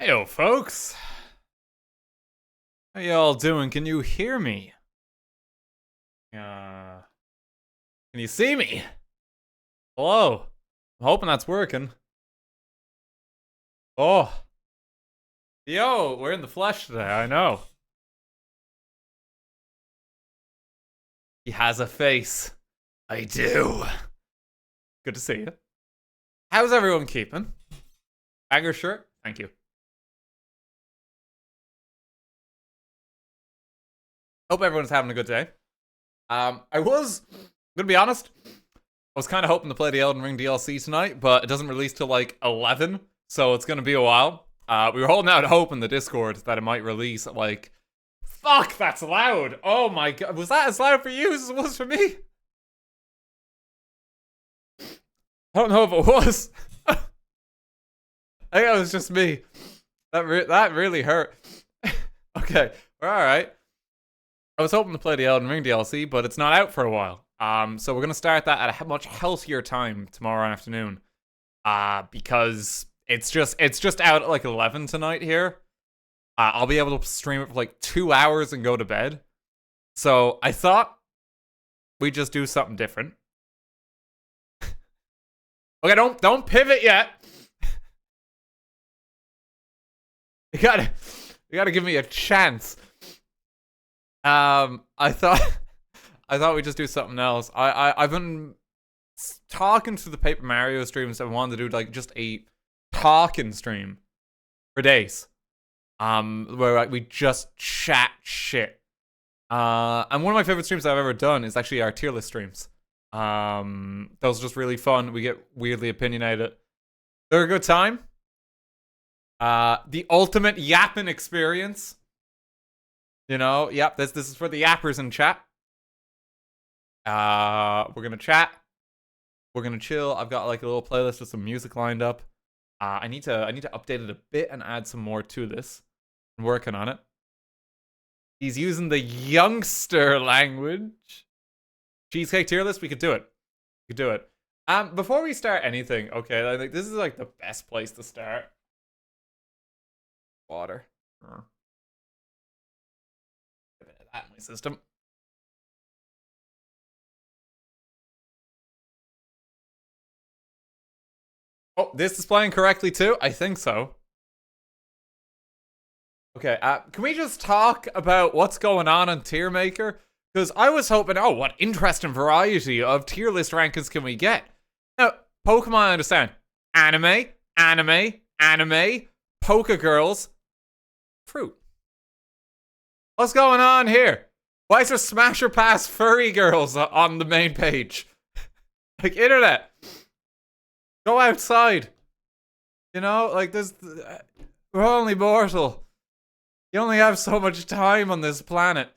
Heyo, folks. How y'all doing? Can you hear me? Can you see me? Hello? I'm hoping that's working. Oh. Yo, we're in the flesh today, I know. He has a face. I do. Good to see you. How's everyone keeping? Banger shirt? Thank you. Hope everyone's having a good day. I'm gonna be honest, I was kind of hoping to play the Elden Ring DLC tonight, but it doesn't release till like 11, so it's gonna be a while. We were holding out hope in the Discord that it might release at like... Fuck, that's loud! Oh my god, was that as loud for you as it was for me? I don't know if it was. I think it was just me. That really hurt. Okay, we're alright. I was hoping to play the Elden Ring DLC, but it's not out for a while. So we're gonna start that at a much healthier time tomorrow afternoon. Because it's just out at like 11 tonight here. I'll be able to stream it for like 2 hours and go to bed. So I thought we'd just do something different. Okay, don't pivot yet. You gotta give me a chance. I thought we'd just do something else. I've been talking to the Paper Mario streams. I wanted to do like just a talking stream for days. Where like we just chat shit. And one of my favorite streams I've ever done is actually our tier list streams. Those are just really fun. We get weirdly opinionated. They're a good time. The ultimate yapping experience. You know, yep, this is for the yappers in chat. We're gonna chat. We're gonna chill. I've got like a little playlist with some music lined up. I need to update it a bit and add some more to this. I'm working on it. He's using the youngster language. Cheesecake tier list, we could do it. We could do it. Before we start anything, okay, I think this is like the best place to start. Water. A bit of that in my system. Oh, this is playing correctly too? I think so. Okay, can we just talk about what's going on Tier Maker? Because I was hoping, oh, what interesting variety of tier list rankings can we get? Now, Pokemon, I understand. Anime, Poke Girls, fruit. What's going on here? Why is there Smasher Pass furry girls on the main page? Like, internet. Go outside. You know, like, we're only mortal. You only have so much time on this planet.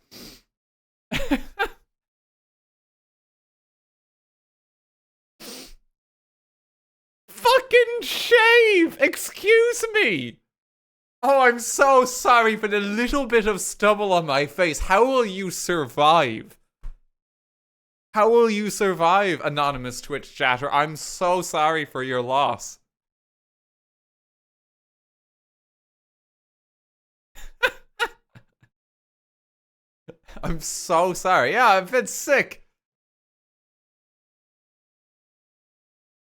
Fucking shave! Excuse me! Oh, I'm so sorry for the little bit of stubble on my face. How will you survive? How will you survive, anonymous Twitch chatter? I'm so sorry for your loss. I'm so sorry. Yeah, I've been sick.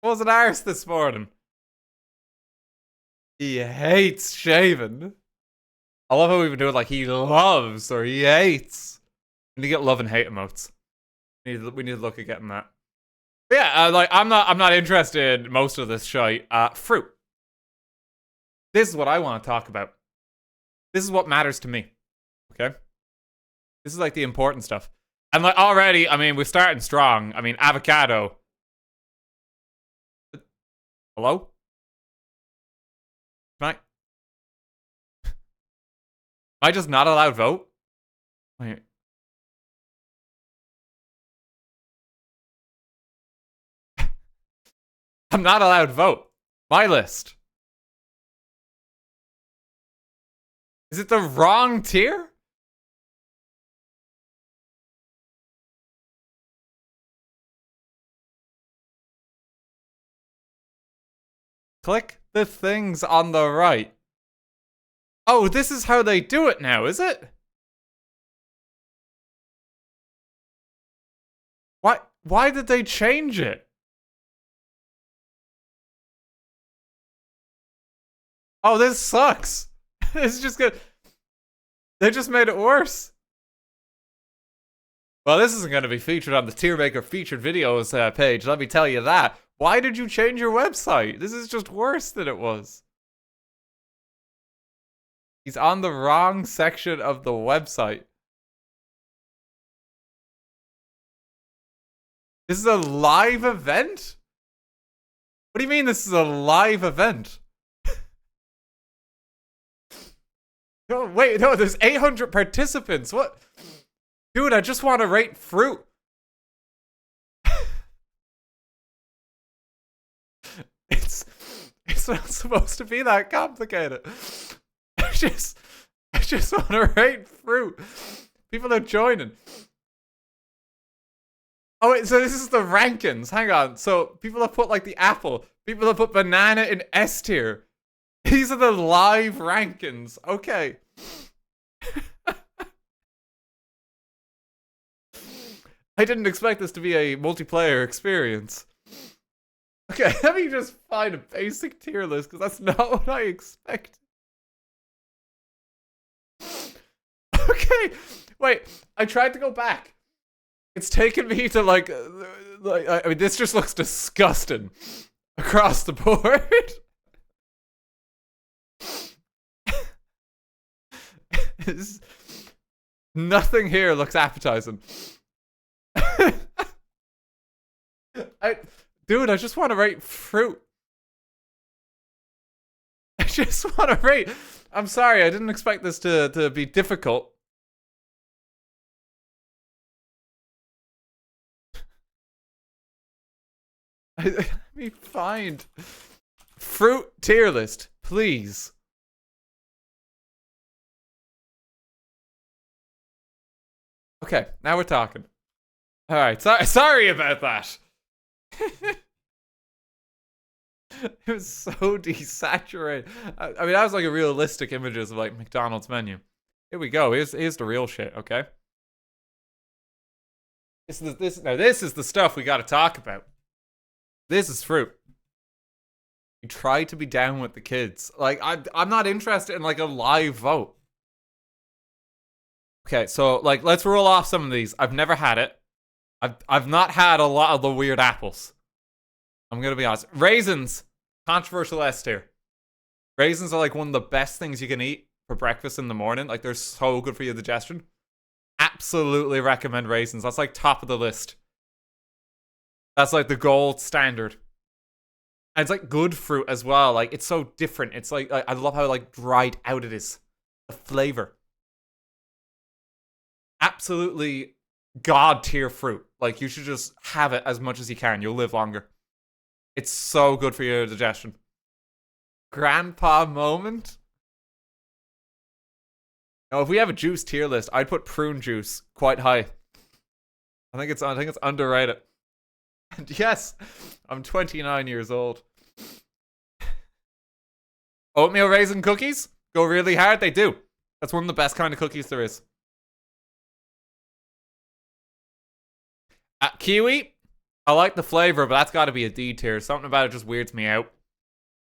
I wasn't arse this morning. He hates shaving. I love how we even do it like he loves or he hates. We need to get love and hate emotes. We need to look at getting that. But yeah, like I'm not interested in most of this shite. Fruit. This is what I want to talk about. This is what matters to me. Okay? This is like the important stuff. And like already, I mean, we're starting strong. I mean, avocado. Hello? Am I just not allowed vote? Wait. I'm not allowed vote. My list. Is it the wrong tier? Click the things on the right. Oh, this is how they do it now, is it? Why did they change it? Oh, this sucks. It's just good. They just made it worse. Well, this isn't going to be featured on the Tier Maker featured videos page, let me tell you that. Why did you change your website? This is just worse than it was. He's on the wrong section of the website. This is a live event? What do you mean this is a live event? No, wait, no, there's 800 participants. What? Dude, I just want to rate fruit. It's not supposed to be that complicated. I just want to rate fruit. People are joining. Oh wait, so this is the rankings. Hang on. So people have put like the apple. People have put banana in S tier. These are the live rankings. Okay. I didn't expect this to be a multiplayer experience. Okay, let me just find a basic tier list, because that's not what I expected. Okay, wait, I tried to go back. It's taken me to like I mean, this just looks disgusting across the board. Nothing here looks appetizing. Dude, I just want to rate fruit. I just want to rate. I'm sorry, I didn't expect this to be difficult. Let me find fruit tier list, please. Okay, now we're talking. All right, sorry about that. It was so desaturated. I mean, that was like a realistic images of like McDonald's menu. Here we go. Here's the real shit. Okay. This is the stuff we got to talk about. This is fruit. You try to be down with the kids. Like I'm not interested in like a live vote. Okay, so like let's roll off some of these. I've never had it. I've not had a lot of the weird apples. I'm gonna be honest. Raisins, controversial S tier. Raisins are like one of the best things you can eat for breakfast in the morning. Like they're so good for your digestion. Absolutely recommend raisins. That's like top of the list. That's like the gold standard. And it's like good fruit as well. Like it's so different. It's like I love how like dried out it is. The flavor. Absolutely god tier fruit. Like you should just have it as much as you can. You'll live longer. It's so good for your digestion. Grandpa moment. Now, if we have a juice tier list, I'd put prune juice quite high. I think it's underrated. And yes, I'm 29 years old. Oatmeal raisin cookies go really hard. They do. That's one of the best kind of cookies there is. Kiwi, I like the flavor, but that's got to be a D tier. Something about it just weirds me out.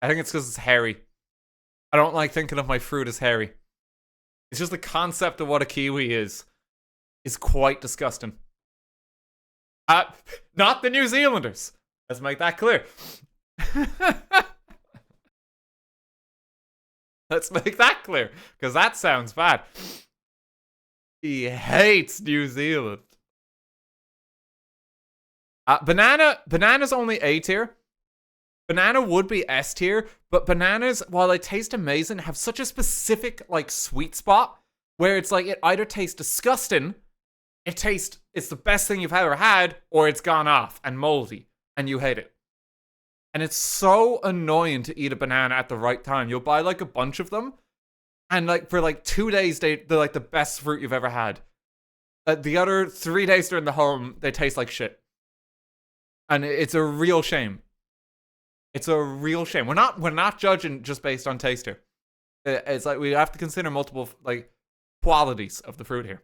I think it's because it's hairy. I don't like thinking of my fruit as hairy. It's just the concept of what a kiwi is quite disgusting. Not the New Zealanders. Let's make that clear. Let's make that clear, because that sounds bad. He hates New Zealand. Banana's only A tier. Banana would be S tier, but bananas, while they taste amazing, have such a specific like sweet spot where it's like it either tastes disgusting, it's the best thing you've ever had, or it's gone off and moldy and you hate it. And it's so annoying to eat a banana at the right time. You'll buy like a bunch of them, and like for like 2 days they're like the best fruit you've ever had. The other 3 days they're in the home, they taste like shit. And it's a real shame. It's a real shame. We're not judging just based on taste here. It's like we have to consider multiple like qualities of the fruit here.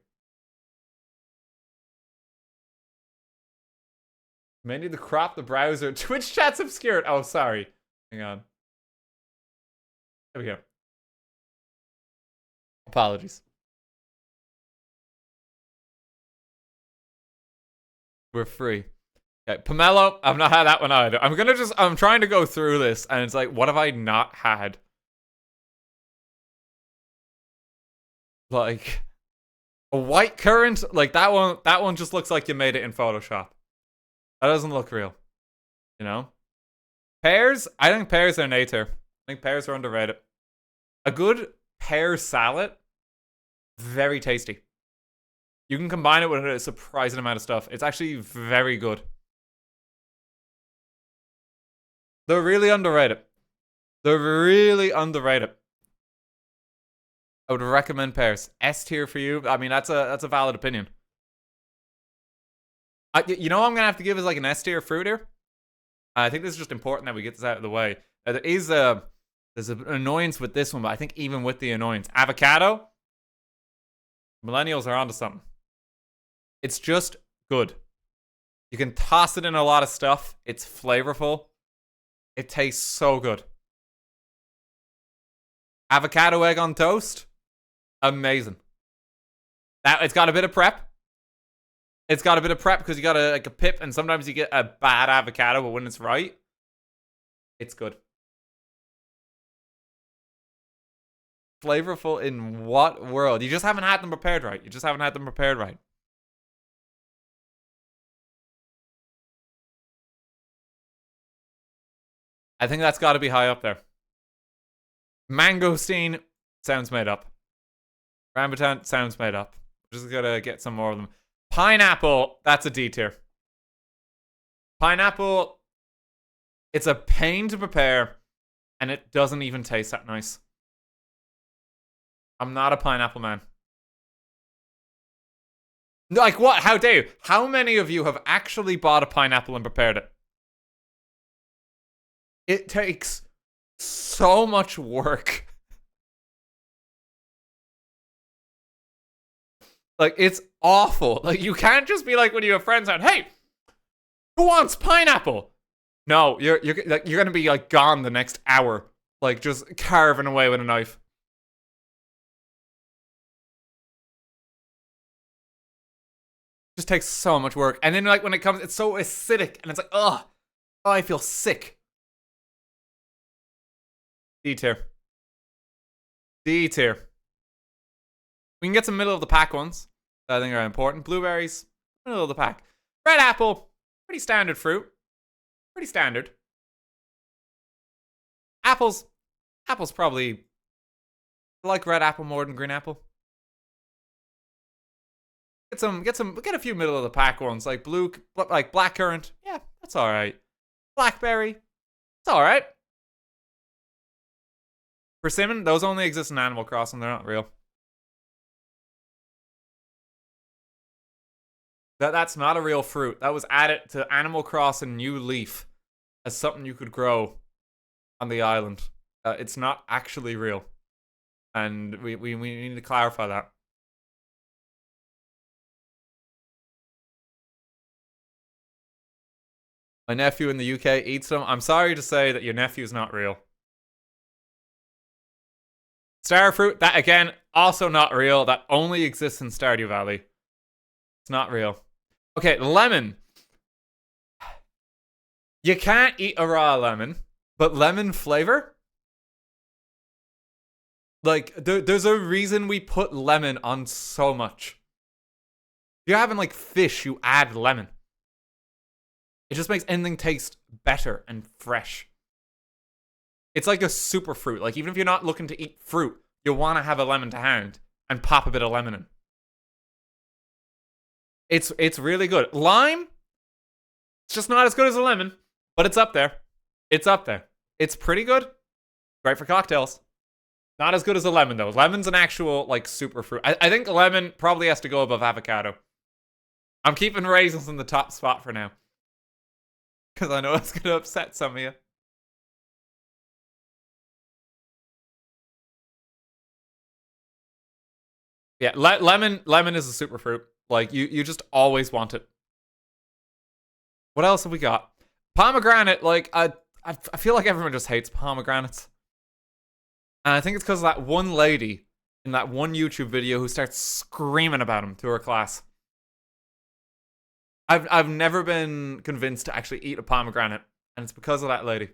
May need to crop the browser. Twitch chat's obscured. Oh, sorry. Hang on. There we go. Apologies. We're free. Okay, pomelo. I've not had that one either. I'm trying to go through this, and it's like, what have I not had? Like, a white currant? Like, that one just looks like you made it in Photoshop. That doesn't look real. You know? Pears? I think pears are nature. I think pears are underrated. A good pear salad, very tasty. You can combine it with a surprising amount of stuff. It's actually very good. They're really underrated. They're really underrated. I would recommend pears. S tier for you. I mean, that's a valid opinion. You know what I'm gonna have to give is like an S tier fruit here. I think this is just important that we get this out of the way. There's an annoyance with this one, but I think even with the annoyance, avocado. Millennials are onto something. It's just good. You can toss it in a lot of stuff. It's flavorful. It tastes so good. Avocado egg on toast. Amazing. It's got a bit of prep. It's got a bit of prep because you got a pip, and sometimes you get a bad avocado, but when it's right, it's good. Flavorful in what world? You just haven't had them prepared right. You just haven't had them prepared right. I think that's got to be high up there. Mangosteen sounds made up. Rambutan sounds made up. Just gotta get some more of them. Pineapple, that's a D tier. Pineapple, it's a pain to prepare, and it doesn't even taste that nice. I'm not a pineapple man. Like what? How dare you? How many of you have actually bought a pineapple and prepared it? It takes so much work. Like, it's awful. Like, you can't just be like when you have friends out, hey, who wants pineapple? No, you're gonna be like gone the next hour, like just carving away with a knife. Just takes so much work, and then like when it comes, it's so acidic, and it's like, ugh, oh, I feel sick. D tier. D tier. We can get some middle of the pack ones that I think are important. Blueberries, middle of the pack. Red apple, pretty standard fruit. Pretty standard. Apples probably, I like red apple more than green apple. Get a few middle of the pack ones like blackcurrant. Yeah, that's all right. Blackberry, it's all right. Persimmon, those only exist in Animal Crossing. They're not real. That's not a real fruit. That was added to Animal Crossing New Leaf as something you could grow on the island. It's not actually real, and we need to clarify that. My nephew in the UK eats them. I'm sorry to say that your nephew's not real. Star fruit, that again, also not real. That only exists in Stardew Valley. It's not real. Okay, lemon. You can't eat a raw lemon, but lemon flavor? Like, there's a reason we put lemon on so much. If you're having, like, fish, you add lemon. It just makes anything taste better and fresh. It's like a super fruit. Like, even if you're not looking to eat fruit, you want to have a lemon to hand and pop a bit of lemon in. It's really good. Lime, it's just not as good as a lemon, but it's up there. It's up there. It's pretty good. Great for cocktails. Not as good as a lemon, though. Lemon's an actual, like, super fruit. I think lemon probably has to go above avocado. I'm keeping raisins in the top spot for now, because I know it's going to upset some of you. Yeah, lemon is a super fruit. Like, you just always want it. What else have we got? Pomegranate, like, I feel like everyone just hates pomegranates. And I think it's because of that one lady in that one YouTube video who starts screaming about them to her class. I've never been convinced to actually eat a pomegranate, and it's because of that lady.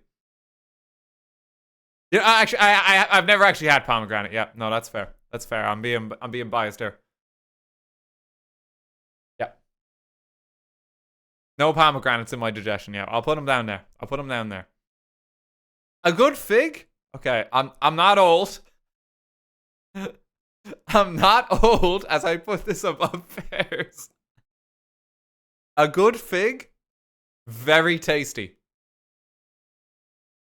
Yeah, actually, I've never actually had pomegranate. Yeah, no, that's fair. That's fair. I'm being biased here. Yeah. No pomegranates in my digestion. Yeah, I'll put them down there. I'll put them down there. A good fig? Okay, I'm not old. I'm not old as I put this above pears. A good fig, very tasty.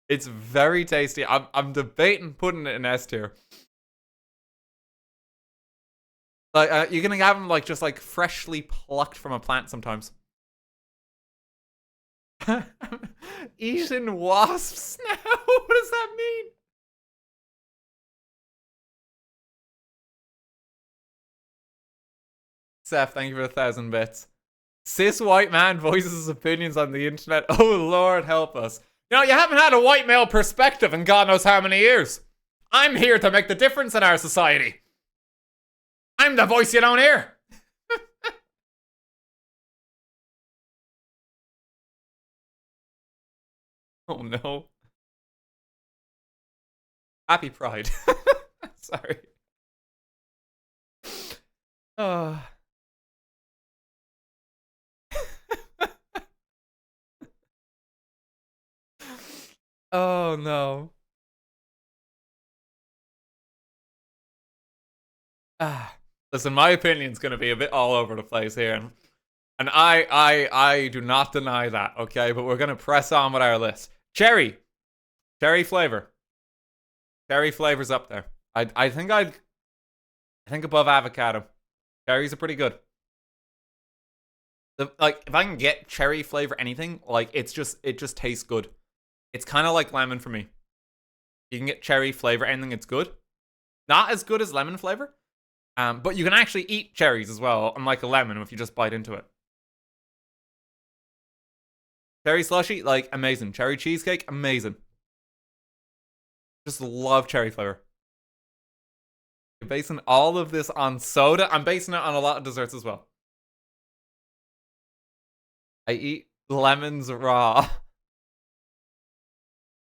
It's very tasty. I'm debating putting it in S tier. Like, you're gonna have them like just like freshly plucked from a plant sometimes. Eating wasps now? What does that mean? Seth, thank you for 1,000 bits. Cis white man voices his opinions on the internet. Oh Lord, help us. You know, you haven't had a white male perspective in God knows how many years. I'm here to make the difference in our society. I'm the voice you don't hear. Oh no. Happy Pride. Sorry. Oh. Oh no. Listen, my opinion's gonna be a bit all over the place here, and I do not deny that, okay? But we're gonna press on with our list. Cherry flavor. Cherry flavor's up there. I think above avocado. Cherries are pretty good. Like, if I can get cherry flavor anything, like, it just tastes good. It's kind of like lemon for me. You can get cherry flavor anything, it's good. Not as good as lemon flavor, but you can actually eat cherries as well, unlike a lemon if you just bite into it. Cherry slushy, like, amazing. Cherry cheesecake, amazing. Just love cherry flavor. You're basing all of this on soda. I'm basing it on a lot of desserts as well. I eat lemons raw.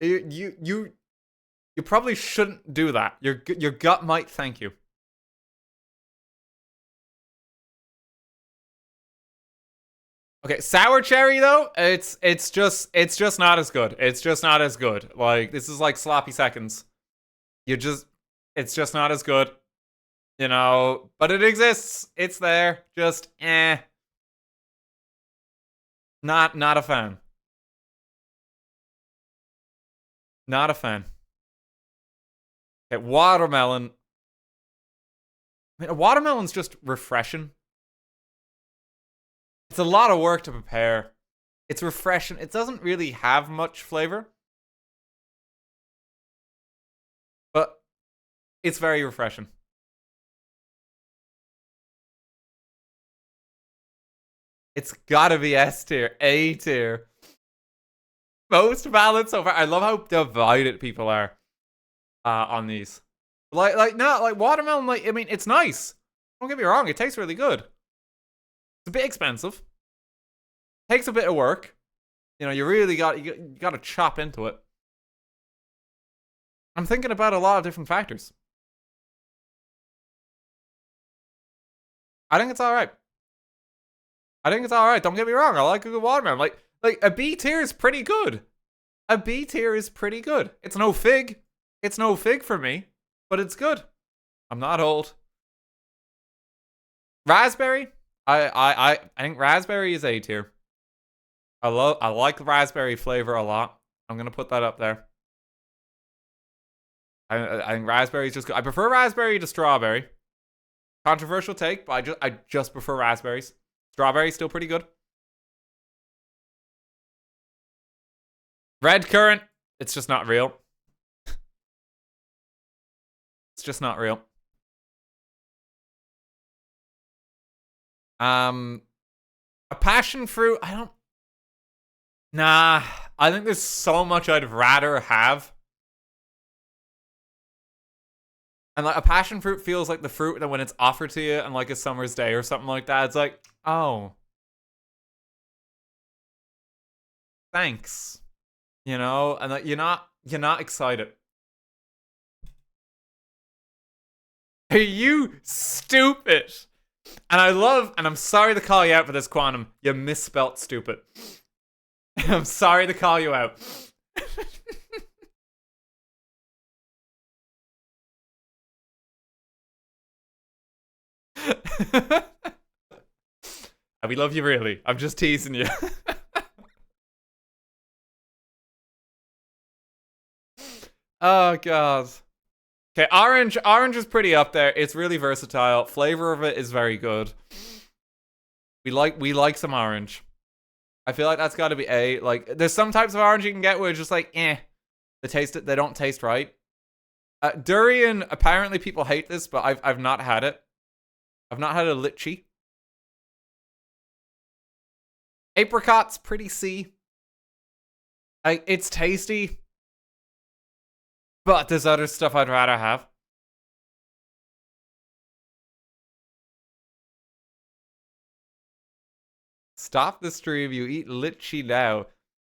You probably shouldn't do that. Your gut might thank you. Okay, sour cherry though, it's just not as good. It's just not as good. Like, this is like sloppy seconds. It's just not as good. You know, but it exists. It's there. Just not a fan. Not a fan. Okay, watermelon. I mean, a watermelon's just refreshing. It's a lot of work to prepare. It's refreshing. It doesn't really have much flavor, but it's very refreshing. It's gotta be S tier, A tier. Most valid so far. I love how divided people are on these. Like watermelon. Like, I mean, it's nice. Don't get me wrong. It tastes really good. It's a bit expensive. Takes a bit of work. You know, you got to chop into it. I'm thinking about a lot of different factors. I think it's all right. Don't get me wrong. I like a good watermelon. Like a B tier is pretty good. A B tier is pretty good. It's no fig. It's no fig for me, but it's good. I'm not old. Raspberry. I think raspberry is A tier. I like the raspberry flavor a lot. I'm gonna put that up there. I think raspberry is just good. I prefer raspberry to strawberry. Controversial take, but I just prefer raspberries. Strawberry's still pretty good. Red currant, it's just not real. It's just not real. A passion fruit, I don't... Nah, I think there's so much I'd rather have. And like a passion fruit feels like the fruit that when it's offered to you on like a summer's day or something like that, it's like, oh, thanks. You know, and like you're not excited. Are you stupid? And I'm sorry to call you out for this, Quantum. You misspelt stupid. I'm sorry to call you out. We love you really. I'm just teasing you. Oh god. Okay, orange. Orange is pretty up there. It's really versatile. Flavor of it is very good. We like some orange. I feel like that's got to be A. Like, there's some types of orange you can get where it's just like, eh. They don't taste right. Durian. Apparently, people hate this, but I've not had it. I've not had a lychee. Apricot's pretty C. It's tasty, but there's other stuff I'd rather have. Stop the stream. You eat lychee now. Like,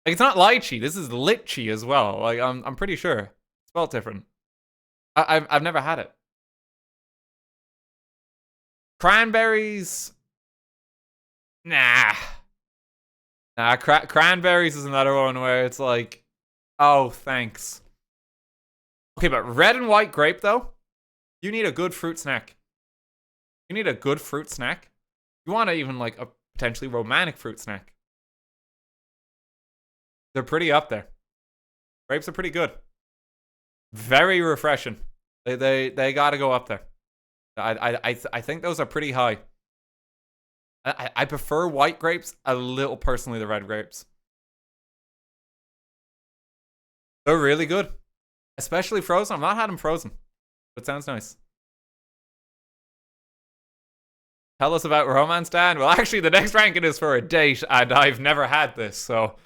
it's not lychee. This is lychee as well. Like, I'm pretty sure. It's spelled different. I've never had it. Cranberries. Nah. Nah, cranberries is another one where it's like, oh, thanks. Okay, but red and white grape, though? You need a good fruit snack. You need a good fruit snack. You want even, like, a potentially romantic fruit snack. They're pretty up there. Grapes are pretty good. Very refreshing. They gotta go up there. I think those are pretty high. I prefer white grapes a little personally to red grapes. They're really good. Especially frozen. I've not had them frozen. But it sounds nice. Tell us about romance, Dan. Well, actually, the next ranking is for a date, and I've never had this, so...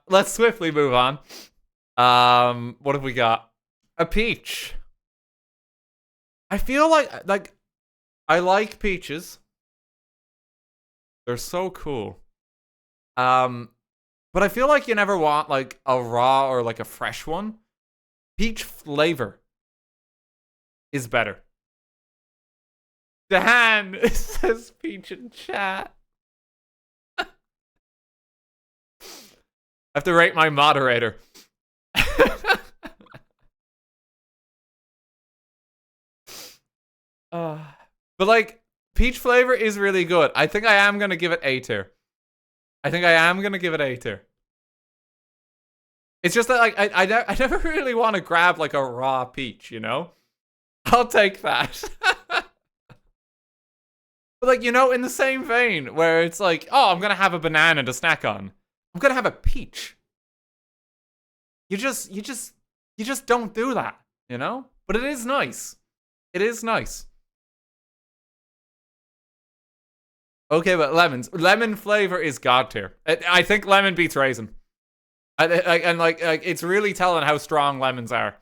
let's swiftly move on. What have we got? A peach. I feel like I like peaches. They're so cool. But I feel like you never want like a raw or like a fresh one. Peach flavor is better. Dan says peach in chat. I have to rate my moderator. But like, peach flavor is really good. I think I am gonna give it A tier. It's just that like I never really want to grab like a raw peach, you know? I'll take that. But like, you know, in the same vein where it's like, oh, I'm gonna have a banana to snack on. I'm gonna have a peach. You just don't do that, you know? But it is nice. It is nice. Okay, but lemons. Lemon flavor is god tier. I think lemon beats raisin. And it's really telling how strong lemons are.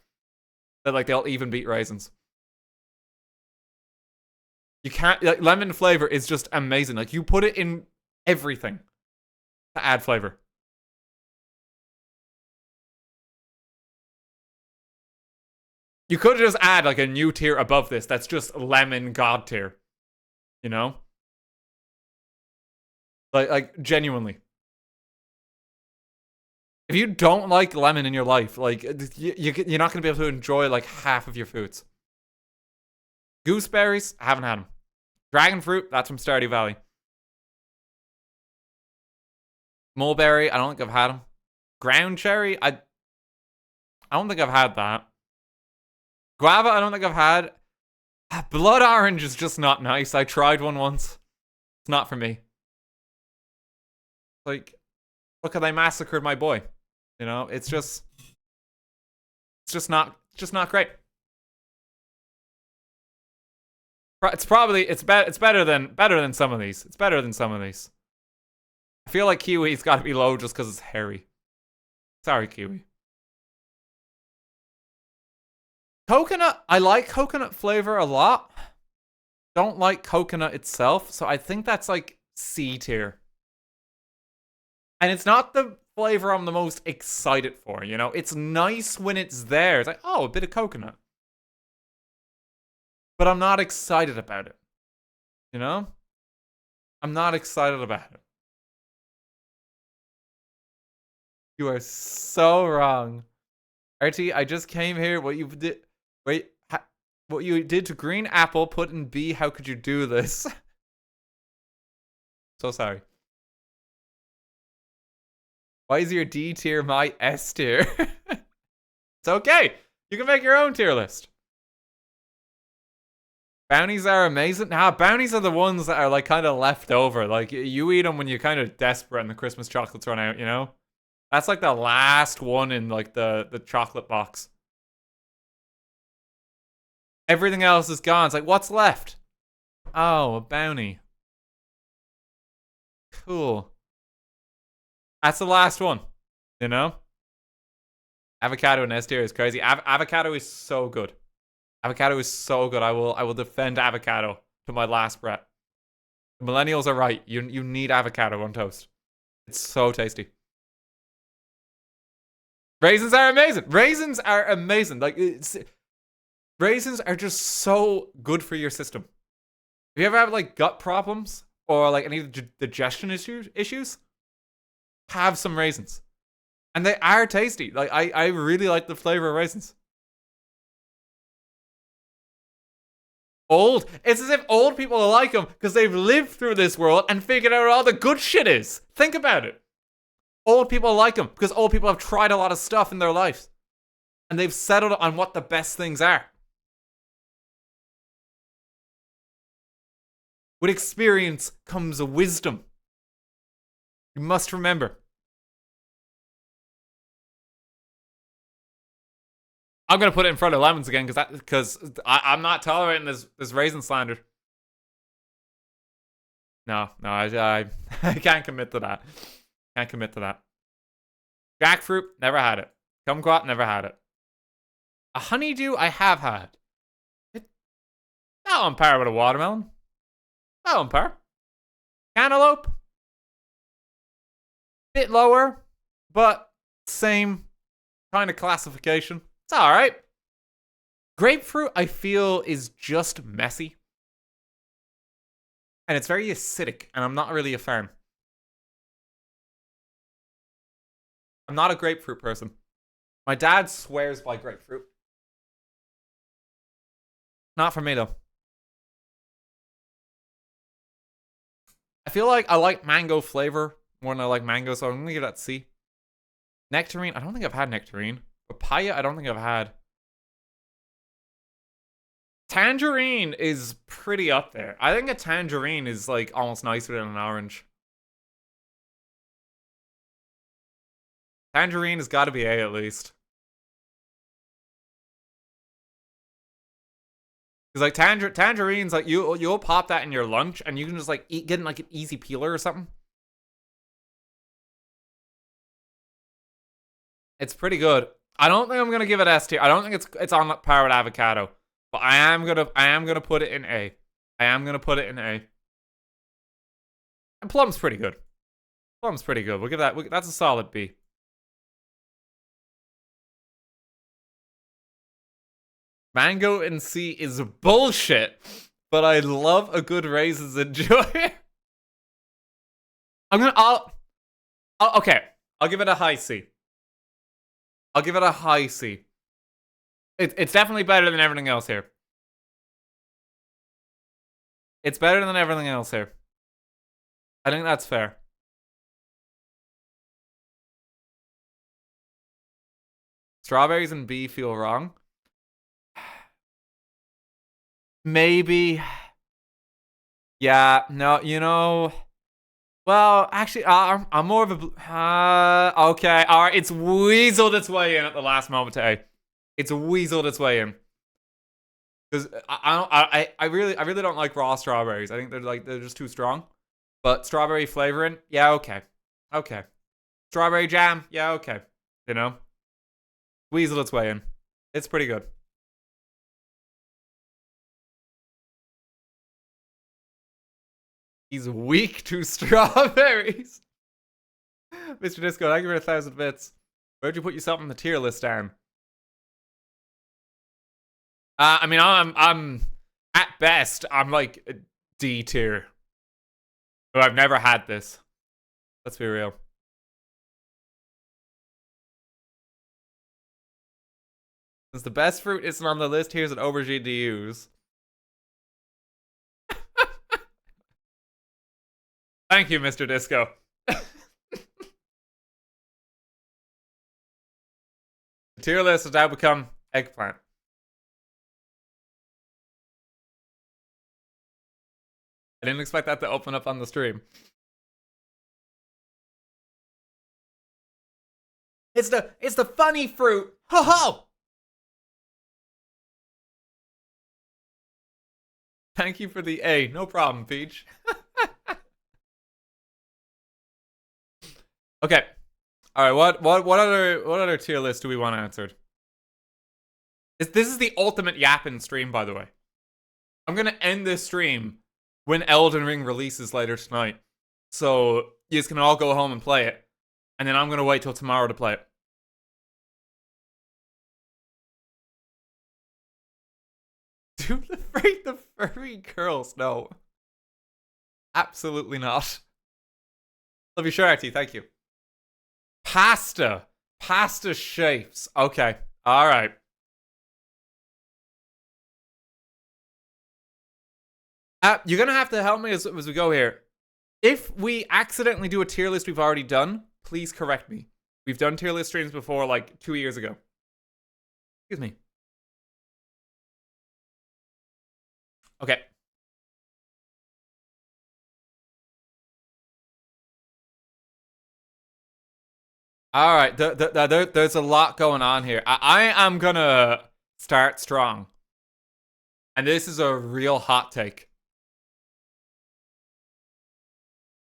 That like they'll even beat raisins. You can't, like, lemon flavor is just amazing. Like, you put it in everything to add flavor. You could just add like a new tier above this that's just lemon god tier. You know? Like genuinely. If you don't like lemon in your life, like you're not gonna be able to enjoy like half of your foods. Gooseberries, I haven't had them. Dragon fruit, that's from Stardew Valley. Mulberry, I don't think I've had them. Ground cherry, I don't think I've had that. Guava, I don't think I've had. Blood orange is just not nice. I tried one once. It's not for me. Like, look how they massacred my boy. You know, it's just just not great. It's better than some of these. It's better than some of these. I feel like kiwi's got to be low just because it's hairy. Sorry, kiwi. Coconut. I like coconut flavor a lot. Don't like coconut itself, so I think that's like C tier. And it's not the flavor I'm the most excited for, you know? It's nice when it's there. It's like, oh, a bit of coconut. But I'm not excited about it. You know? I'm not excited about it. You are so wrong. RT, I just came here. What you did... Wait. What you did to green apple, put in B. How could you do this? So sorry. Why is your D tier my S tier? It's okay. You can make your own tier list. Bounties are amazing. Nah, bounties are the ones that are like kind of left over. Like you eat them when you're kind of desperate and the Christmas chocolates run out, you know? That's like the last one in like the chocolate box. Everything else is gone. It's like, what's left? Oh, a bounty. Cool. That's the last one, you know? Avocado in S tier is crazy. Avocado is so good. Avocado is so good. I will defend avocado to my last breath. The millennials are right. You need avocado on toast. It's so tasty. Raisins are amazing. Raisins are amazing. Like raisins are just so good for your system. If you ever have like gut problems or like any digestion issues, have some raisins. And they are tasty. Like I really like the flavor of raisins. Old. It's as if old people like them because they've lived through this world and figured out what all the good shit is. Think about it. Old people like them because old people have tried a lot of stuff in their lives. And they've settled on what the best things are. With experience comes a wisdom. You must remember. I'm gonna put it in front of lemons again because I'm not tolerating this raisin slander. No, I can't commit to that. Can't commit to that. Jackfruit, never had it. Kumquat, never had it. A honeydew, I have had. Not on par with a watermelon. Not on par. Cantaloupe, bit lower, but same kind of classification. It's all right. Grapefruit, I feel, is just messy. And it's very acidic, and I'm not really a fan. I'm not a grapefruit person. My dad swears by grapefruit. Not for me, though. I feel like I like mango flavor more than I like mango, so I'm going to give that C. Nectarine, I don't think I've had nectarine. Papaya, I don't think I've had. Tangerine is pretty up there. I think a tangerine is like almost nicer than an orange. Tangerine has got to be A at least. Because like tangerines, like you'll pop that in your lunch and you can just like get in like an easy peeler or something. It's pretty good. I don't think I'm gonna give it S tier. I don't think it's on par with avocado, but I am gonna put it in A. I am gonna put it in A. And plum's pretty good. Plum's pretty good. We'll give that. That's a solid B. Mango in C is bullshit, but I love a good raisins and joy. Okay. I'll give it a high C. I'll give it a high C. It's definitely better than everything else here. It's better than everything else here. I think that's fair. Strawberries and B feel wrong. Maybe. Yeah, no, you know. Well, actually, I'm more of a... okay, alright, it's weaseled its way in at the last moment to A. It's weaseled its way in. Because I really don't like raw strawberries. I think they're just too strong. But strawberry flavoring, yeah, okay. Okay. Strawberry jam, yeah, okay. You know? Weasel its way in. It's pretty good. He's weak to strawberries. Mr. Disco, thank you for 1,000 bits. Where'd you put yourself on the tier list, Darren? I mean, I'm at best, I'm like D tier. But I've never had this. Let's be real. Since the best fruit isn't on the list, here's an aubergine to use. Thank you, Mr. Disco. The tier list has now become eggplant. I didn't expect that to open up on the stream. It's the funny fruit. Ho ho! Thank you for the A. No problem, Peach. Okay. All right. What other tier list do we want answered? This is the ultimate yapping stream, by the way. I'm gonna end this stream when Elden Ring releases later tonight, so you can all go home and play it, and then I'm gonna wait till tomorrow to play it. Do the furry girls? No, absolutely not. Love you, Sharty. Thank you. Pasta shapes. Okay, all right. You're gonna have to help me as we go here. If we accidentally do a tier list we've already done, please correct me. We've done tier list streams before, like 2 years ago. Excuse me. Okay. All right. There's a lot going on here. I am gonna start strong, and this is a real hot take.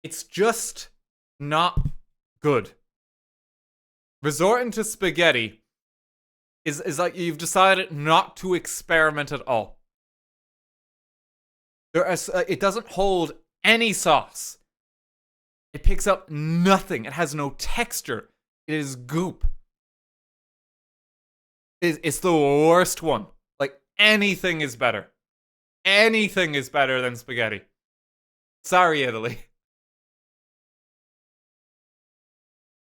It's just not good. Resorting to spaghetti is like you've decided not to experiment at all. It doesn't hold any sauce. It picks up nothing. It has no texture. It is goop. It's the worst one. Like, anything is better. Anything is better than spaghetti. Sorry, Italy.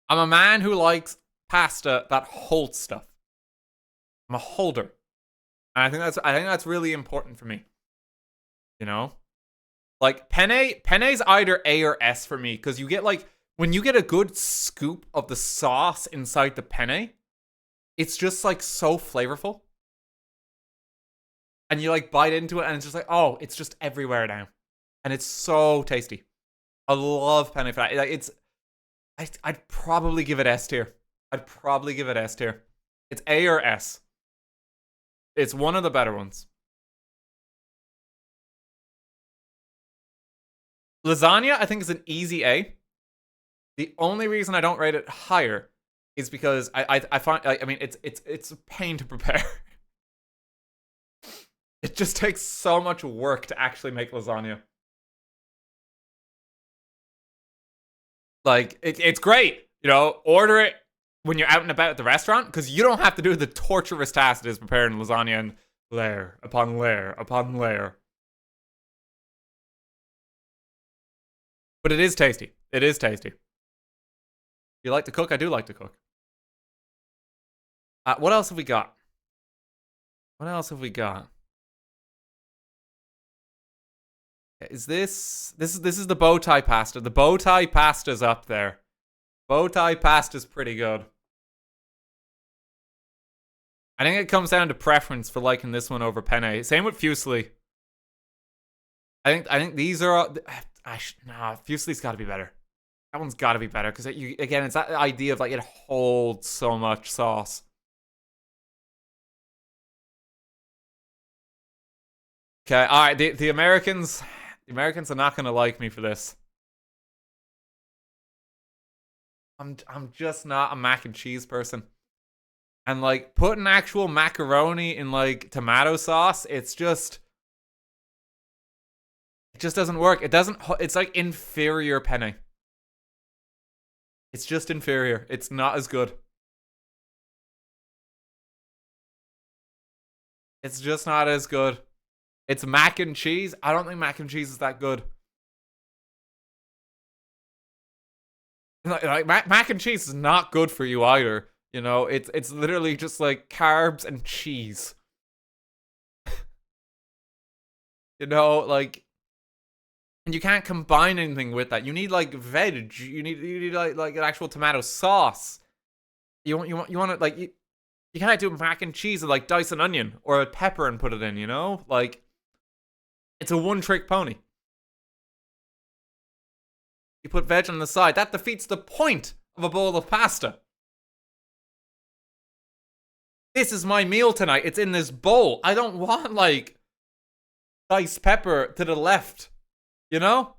I'm a man who likes pasta that holds stuff. I'm a holder. And I think that's really important for me. You know? Like, penne's either A or S for me, because you get, like, when you get a good scoop of the sauce inside the penne, it's just, like, so flavorful. And you, like, bite into it, and it's just like, oh, it's just everywhere now. And it's so tasty. I love penne for that. Like, I'd probably give it S tier. I'd probably give it S tier. It's A or S. It's one of the better ones. Lasagna, I think, is an easy A. The only reason I don't rate it higher is because I find, I mean, it's a pain to prepare. It just takes so much work to actually make lasagna. Like, it's great, you know, order it when you're out and about at the restaurant, because you don't have to do the torturous task it is preparing lasagna and layer upon layer upon layer. But it is tasty. It is tasty. You like to cook? I do like to cook. What else have we got? What else have we got? Is this is the bow tie pasta. The bow tie pasta's up there. Bow tie pasta's pretty good. I think it comes down to preference for liking this one over penne. Same with fusilli. I think these are. Nah, fusilli's got to be better. That one's got to be better because again, it's that idea of like it holds so much sauce. Okay, all right. The Americans are not gonna like me for this. I'm just not a mac and cheese person. And like putting actual macaroni in like tomato sauce, it just doesn't work. It doesn't. It's like inferior penne. It's just inferior. It's not as good. It's just not as good. It's mac and cheese. I don't think mac and cheese is that good. Like mac and cheese is not good for you either. You know, it's literally just like carbs and cheese. You know, like, and you can't combine anything with that. You need like veg. You need like an actual tomato sauce. You want it like you can't do mac and cheese and like dice an onion or a pepper and put it in. You know, like it's a one-trick pony. You put veg on the side. That defeats the point of a bowl of pasta. This is my meal tonight. It's in this bowl. I don't want like diced pepper to the left. You know?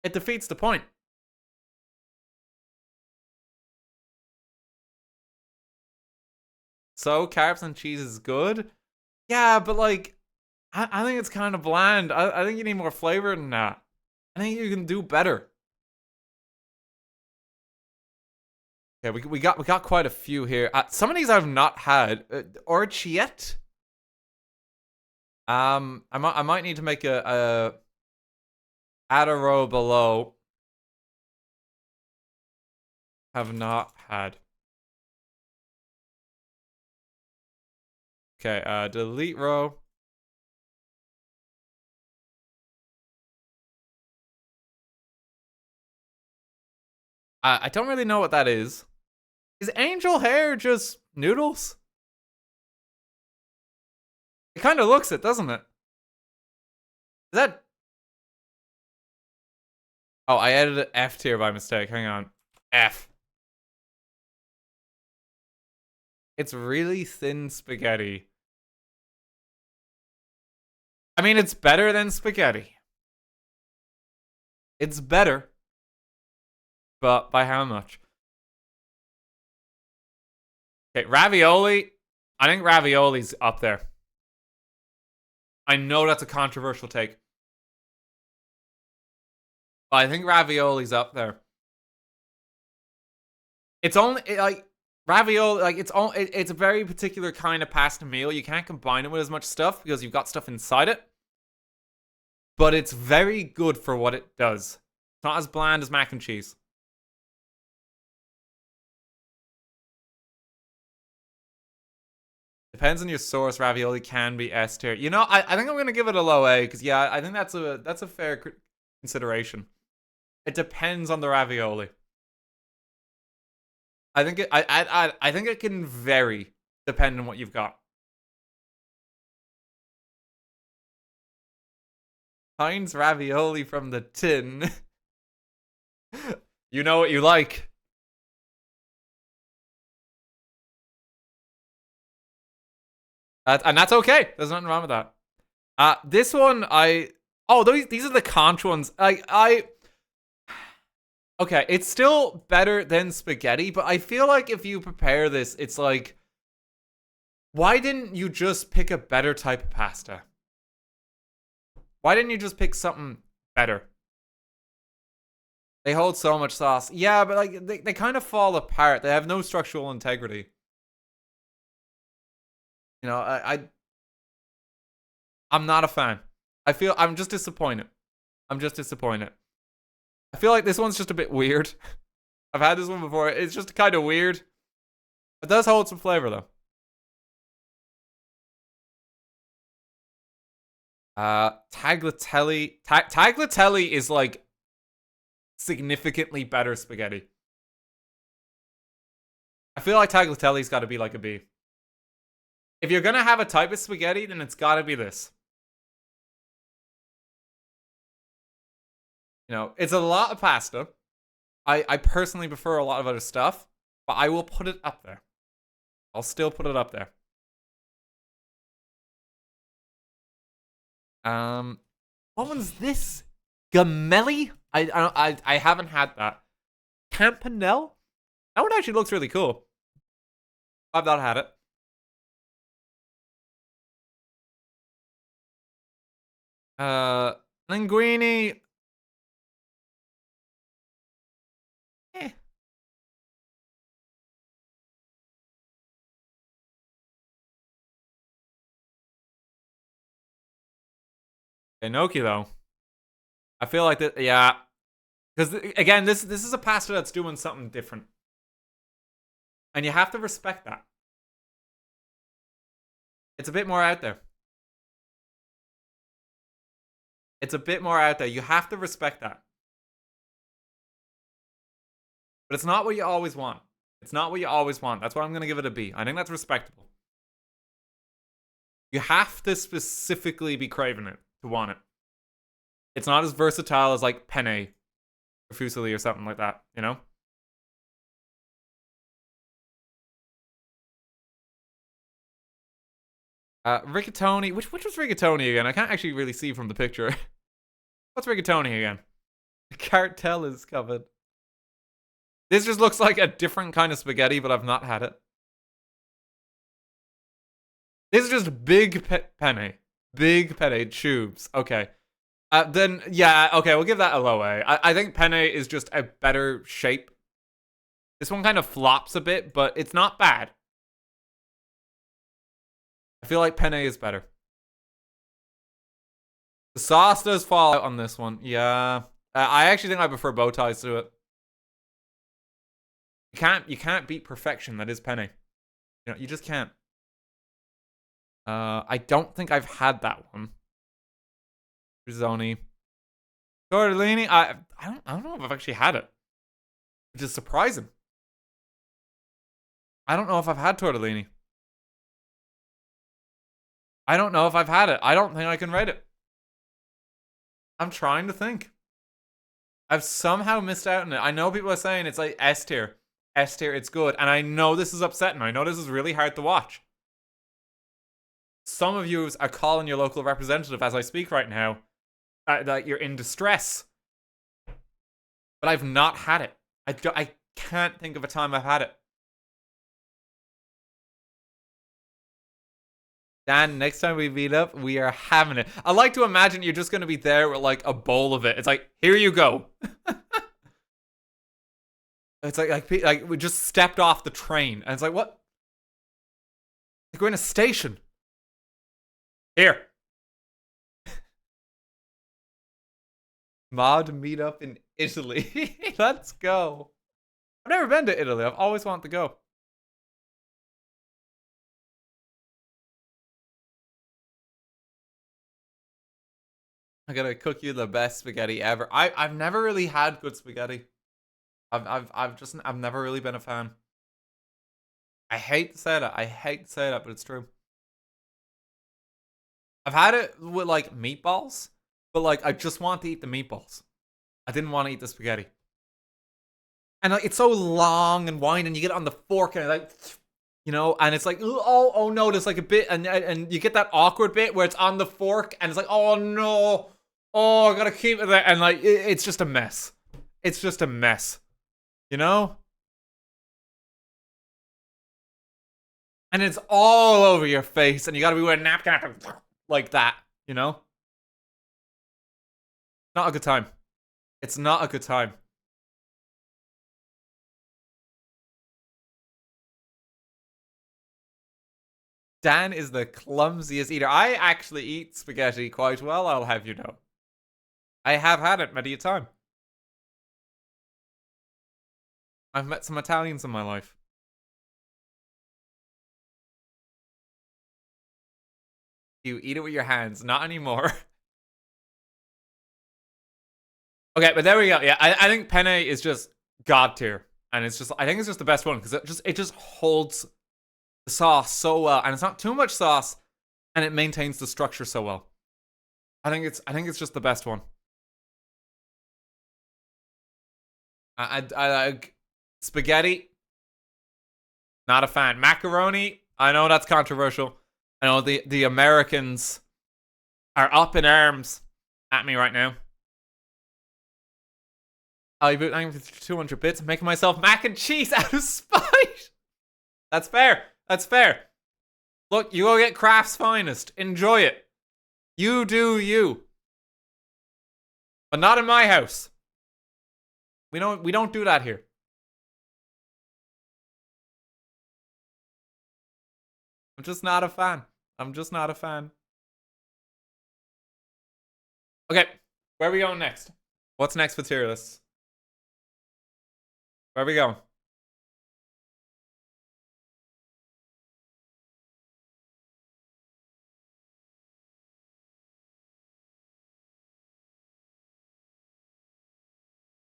It defeats the point. So, carbs and cheese is good? Yeah, but like, I think it's kind of bland. I think you need more flavor than that. I think you can do better. Okay, we got quite a few here. Some of these I've not had. Orchiette? I might need to make a add a row below. Have not had. Okay, delete row. I don't really know what that is. Is angel hair just noodles? It kind of looks it, doesn't it? Is that... Oh, I added F tier by mistake. Hang on. F. It's really thin spaghetti. I mean, it's better than spaghetti. It's better. But by how much? Okay, ravioli. I think ravioli's up there. I know that's a controversial take. But I think ravioli's up there. It's only like ravioli, like it's a very particular kind of pasta meal. You can't combine it with as much stuff because you've got stuff inside it. But it's very good for what it does. It's not as bland as mac and cheese. Depends on your source. Ravioli can be S tier. You know, I think I'm gonna give it a low A because yeah, I think that's a fair consideration. It depends on the ravioli. I think I think it can vary depending on what you've got. Heinz ravioli from the tin. You know what you like. And that's okay. There's nothing wrong with that. This one, oh, these are the conch ones. Okay, it's still better than spaghetti, but I feel like if you prepare this, it's like, why didn't you just pick a better type of pasta? Why didn't you just pick something better? They hold so much sauce. Yeah, but like they kind of fall apart. They have no structural integrity. You know, I'm not a fan. I'm just disappointed. I'm just disappointed. I feel like this one's just a bit weird. I've had this one before. It's just kind of weird. It does hold some flavor though. Tagliatelle. Tagliatelle is like significantly better spaghetti. I feel like tagliatelle's got to be like a B. If you're gonna have a type of spaghetti, then it's got to be this. You know, it's a lot of pasta. I personally prefer a lot of other stuff, but I will put it up there. I'll still put it up there. What one's this? Gamelli? I haven't had that. Campanelle? That one actually looks really cool. I've not had it. Linguini. Eh. Enoki though. I feel like that. Yeah, because again, this is a pasta that's doing something different, and you have to respect that. It's a bit more out there. It's a bit more out there. You have to respect that. But it's not what you always want. It's not what you always want. That's why I'm going to give it a B. I think that's respectable. You have to specifically be craving it to want it. It's not as versatile as like penne or fusilli or something like that, you know? Rigatoni. Which was rigatoni again? I can't actually really see from the picture. What's rigatoni again? The cartel is covered. This just looks like a different kind of spaghetti, but I've not had it. This is just big penne. Big penne tubes. Okay. Then, yeah, okay, we'll give that a low A. I think penne is just a better shape. This one kind of flops a bit, but it's not bad. I feel like penne is better. The sauce does fall out on this one. Yeah. I actually think I prefer bow ties to it. You can't beat perfection that is penne. You know, you just can't. I don't think I've had that one. Risoni. Tortellini. I don't know if I've actually had it. Which is surprising. I don't know if I've had tortellini. I don't know if I've had it. I don't think I can rate it. I'm trying to think. I've somehow missed out on it. I know people are saying it's like S tier. S tier, it's good. And I know this is upsetting. I know this is really hard to watch. Some of you are calling your local representative as I speak right now that you're in distress. But I've not had it. I can't think of a time I've had it. Dan, next time we meet up, we are having it. I like to imagine you're just going to be there with like a bowl of it. It's like, here you go. It's like we just stepped off the train. And it's like, what? Like we're in a station. Here. Mod meetup in Italy. Let's go. I've never been to Italy. I've always wanted to go. I gotta cook you the best spaghetti ever. I've never really had good spaghetti. I've never really been a fan. I hate to say that. I hate to say that, but it's true. I've had it with like meatballs, but like I just want to eat the meatballs. I didn't want to eat the spaghetti. And like it's so long and winding. You get it on the fork and like, you know, and it's like, oh no, there's like a bit, and you get that awkward bit where it's on the fork and it's like, oh no, oh I gotta keep it there, and like it's just a mess. It's just a mess, you know. And it's all over your face, and you gotta be wearing a napkin like that, you know. Not a good time. It's not a good time. Dan is the clumsiest eater. I actually eat spaghetti quite well, I'll have you know. I have had it many a time. I've met some Italians in my life. You eat it with your hands. Not anymore. Okay, but there we go. Yeah, I think penne is just god tier. And it's just, I think it's just the best one because it just holds the sauce so well, and it's not too much sauce, and it maintains the structure so well. I think it's just the best one. I like spaghetti. Not a fan. Macaroni. I know that's controversial. I know the Americans are up in arms at me right now. I boot 200 bits, making myself mac and cheese out of spite. That's fair. That's fair. Look, you go get Craft's finest. Enjoy it. You do you. But not in my house. We don't do that here. I'm just not a fan. I'm just not a fan. Okay, where are we going next? What's next for tier lists? Where are we going?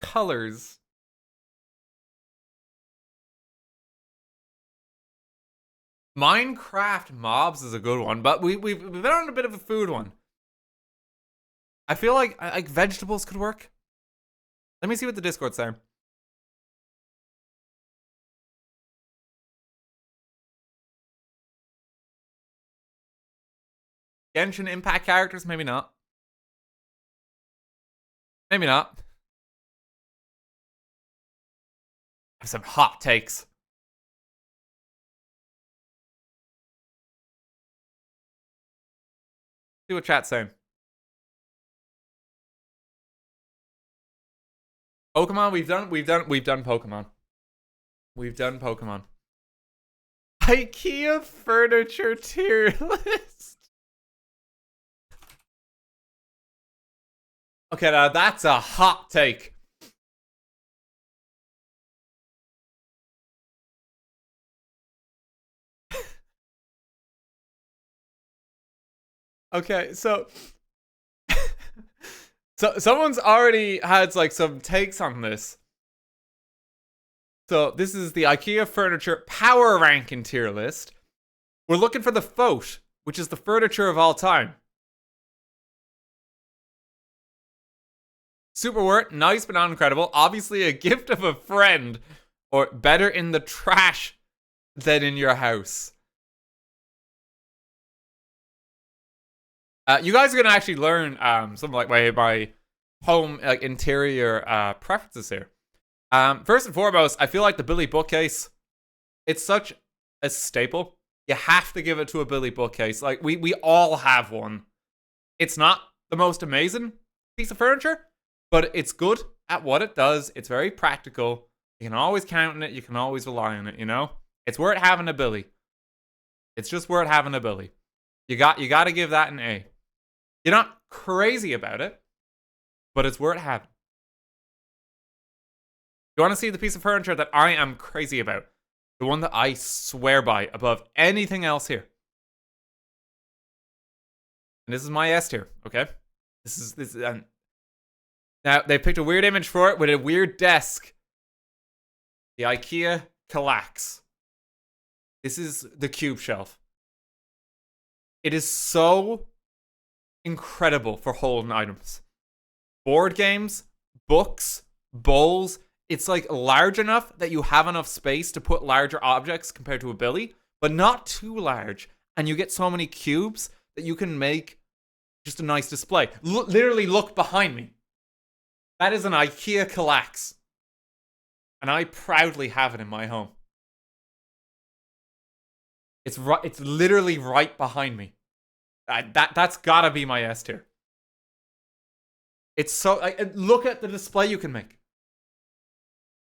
Colors. Minecraft mobs is a good one, but we've been on a bit of a food one. I feel like vegetables could work. Let me see what the Discord's saying. Genshin Impact characters? Maybe not. Maybe not. I have some hot takes. See what chat's saying. Pokemon, we've done Pokemon. We've done Pokemon. IKEA furniture tier list. Okay, now that's a hot take. Okay, so someone's already had like some takes on this. So this is the IKEA furniture power ranking tier list. We're looking for the FOTE, which is the furniture of all time. Super worth, nice but not incredible. Obviously a gift of a friend, or better in the trash than in your house. You guys are gonna actually learn some like my home like interior preferences here. First and foremost, I feel like the Billy bookcase, it's such a staple. You have to give it to a Billy bookcase. Like we all have one. It's not the most amazing piece of furniture, but it's good at what it does. It's very practical. You can always count on it. You can always rely on it. You know, it's worth having a Billy. It's just worth having a Billy. You got to give that an A. You're not crazy about it, but it's worth having. You want to see the piece of furniture that I am crazy about? The one that I swear by above anything else here. And this is my S tier, okay? This is now they picked a weird image for it with a weird desk. The IKEA Kallax. This is the cube shelf. It is so incredible for holding items. Board games, books, bowls. It's like large enough that you have enough space to put larger objects compared to a Billy, but not too large. And you get so many cubes that you can make just a nice display. Literally look behind me. That is an IKEA Kallax. And I proudly have it in my home. It's literally right behind me. That's gotta be my S tier. It's so look at the display you can make.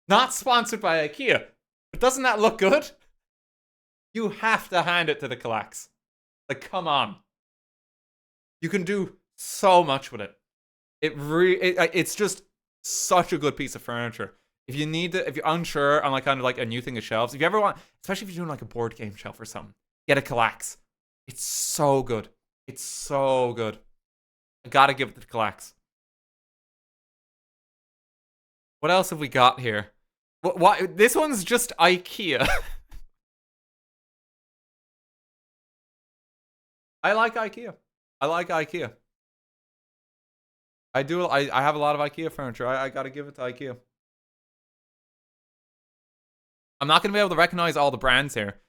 Not sponsored by IKEA, but doesn't that look good? You have to hand it to the Kallax. Like, come on. You can do so much with it. It's just such a good piece of furniture. If you need to, if you're unsure on like kind of like a new thing of shelves, if you ever want, especially if you're doing like a board game shelf or something, get a Kallax. It's so good. It's so good. I gotta give it to the Kallax. What else have we got here? What? This one's just IKEA. I like IKEA. I like IKEA. I do. I have a lot of IKEA furniture. I gotta give it to IKEA. I'm not gonna be able to recognize all the brands here.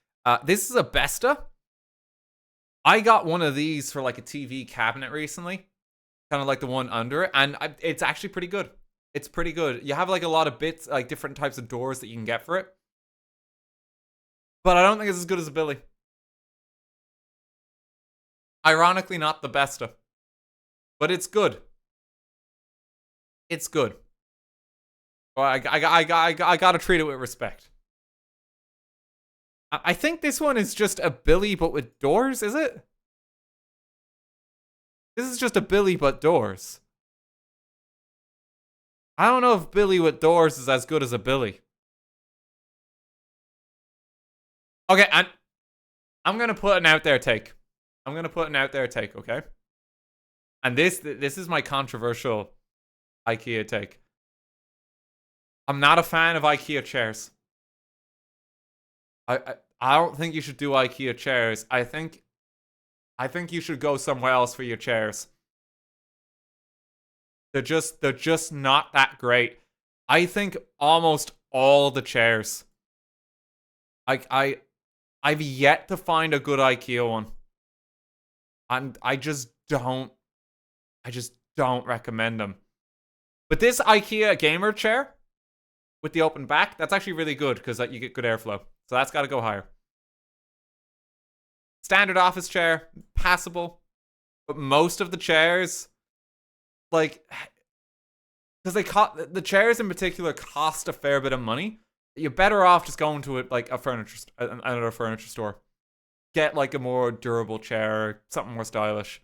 This is a Besta. I got one of these for like a TV cabinet recently, kind of like the one under it, and it's actually pretty good. It's pretty good. You have like a lot of bits, like different types of doors that you can get for it. But I don't think it's as good as a Billy. Ironically, not the best of. But it's good. It's good. Well, I gotta treat it with respect. I think this one is just a Billy, but with doors, is it? This is just a Billy, but doors. I don't know if Billy with doors is as good as a Billy. Okay, I'm gonna put an out there take. Okay? And this is my controversial IKEA take. I'm not a fan of IKEA chairs. I don't think you should do IKEA chairs. I think you should go somewhere else for your chairs. They're just not that great. I think almost all the chairs. I've yet to find a good IKEA one. I just don't recommend them. But this IKEA gamer chair with the open back, that's actually really good because you get good airflow. So that's got to go higher. Standard office chair, passable. But most of the chairs, like, because the chairs in particular cost a fair bit of money. You're better off just going to like another furniture store. Get like a more durable chair, something more stylish.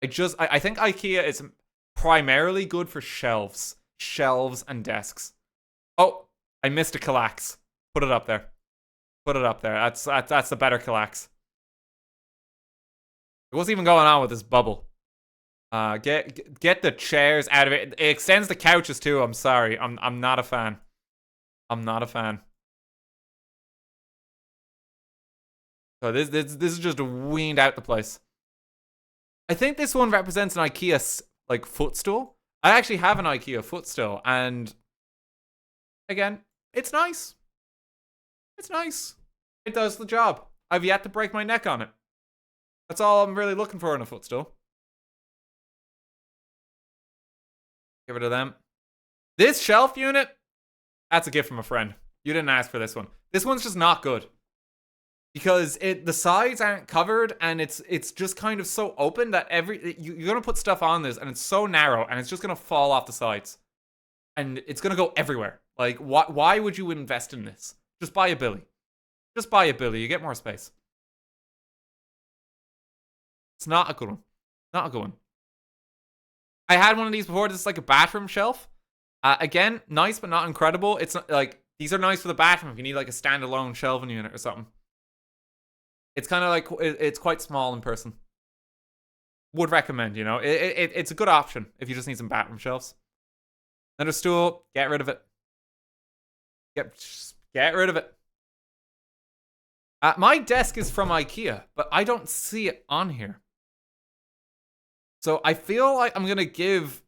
I think IKEA is primarily good for shelves and desks. Oh, I missed a Kallax. Put it up there. That's the better Kallax. What's even going on with this bubble? Get the chairs out of it. It extends the couches too. I'm sorry. I'm not a fan. So this is just weaned out the place. I think this one represents an IKEA like footstool. I actually have an IKEA footstool, and again, it's nice. It does the job. I've yet to break my neck on it. That's all I'm really looking for in a footstool. Get rid of them. This shelf unit, that's a gift from a friend. You didn't ask for this one. This one's just not good. Because the sides aren't covered, and it's just kind of so open that you're gonna put stuff on this, and it's so narrow, and it's just gonna fall off the sides, and it's gonna go everywhere. Like, why would you invest in this? Just buy a Billy. You get more space. It's not a good one. I had one of these before. This is like a bathroom shelf. Again, nice but not incredible. It's not, like, these are nice for the bathroom if you need like a standalone shelving unit or something. It's kind of like, it's quite small in person. Would recommend, you know. It's a good option if you just need some bathroom shelves. Another stool, get rid of it. Get rid of it. My desk is from IKEA, but I don't see it on here. So I feel like I'm gonna give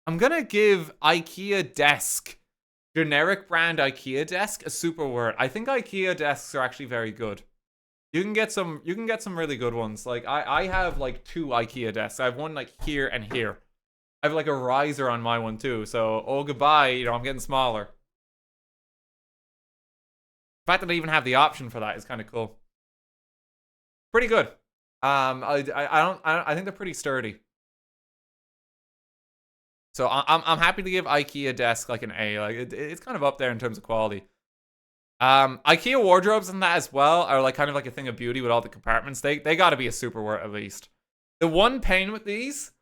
IKEA desk, generic brand IKEA desk, a super word. I think IKEA desks are actually very good. You can get some really good ones. Like I have like 2 IKEA desks. I have one like here and here. I have like a riser on my one too. So, oh goodbye, you know, I'm getting smaller. The fact that I even have the option for that is kind of cool. Pretty good. I think they're pretty sturdy. So I'm happy to give IKEA desk like an A. Like it's kind of up there in terms of quality. IKEA wardrobes and that as well are like kind of like a thing of beauty with all the compartments. They got to be a super word at least. The one pain with these,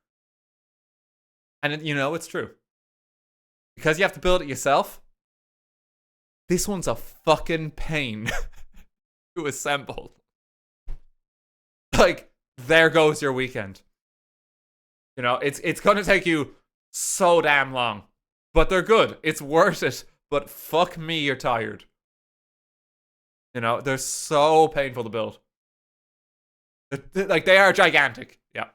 and you know it's true, because you have to build it yourself. This one's a fucking pain to assemble. Like, there goes your weekend. You know, it's gonna take you so damn long, but they're good. It's worth it. But fuck me, you're tired. You know, they're so painful to build. Like, they are gigantic. Yeah.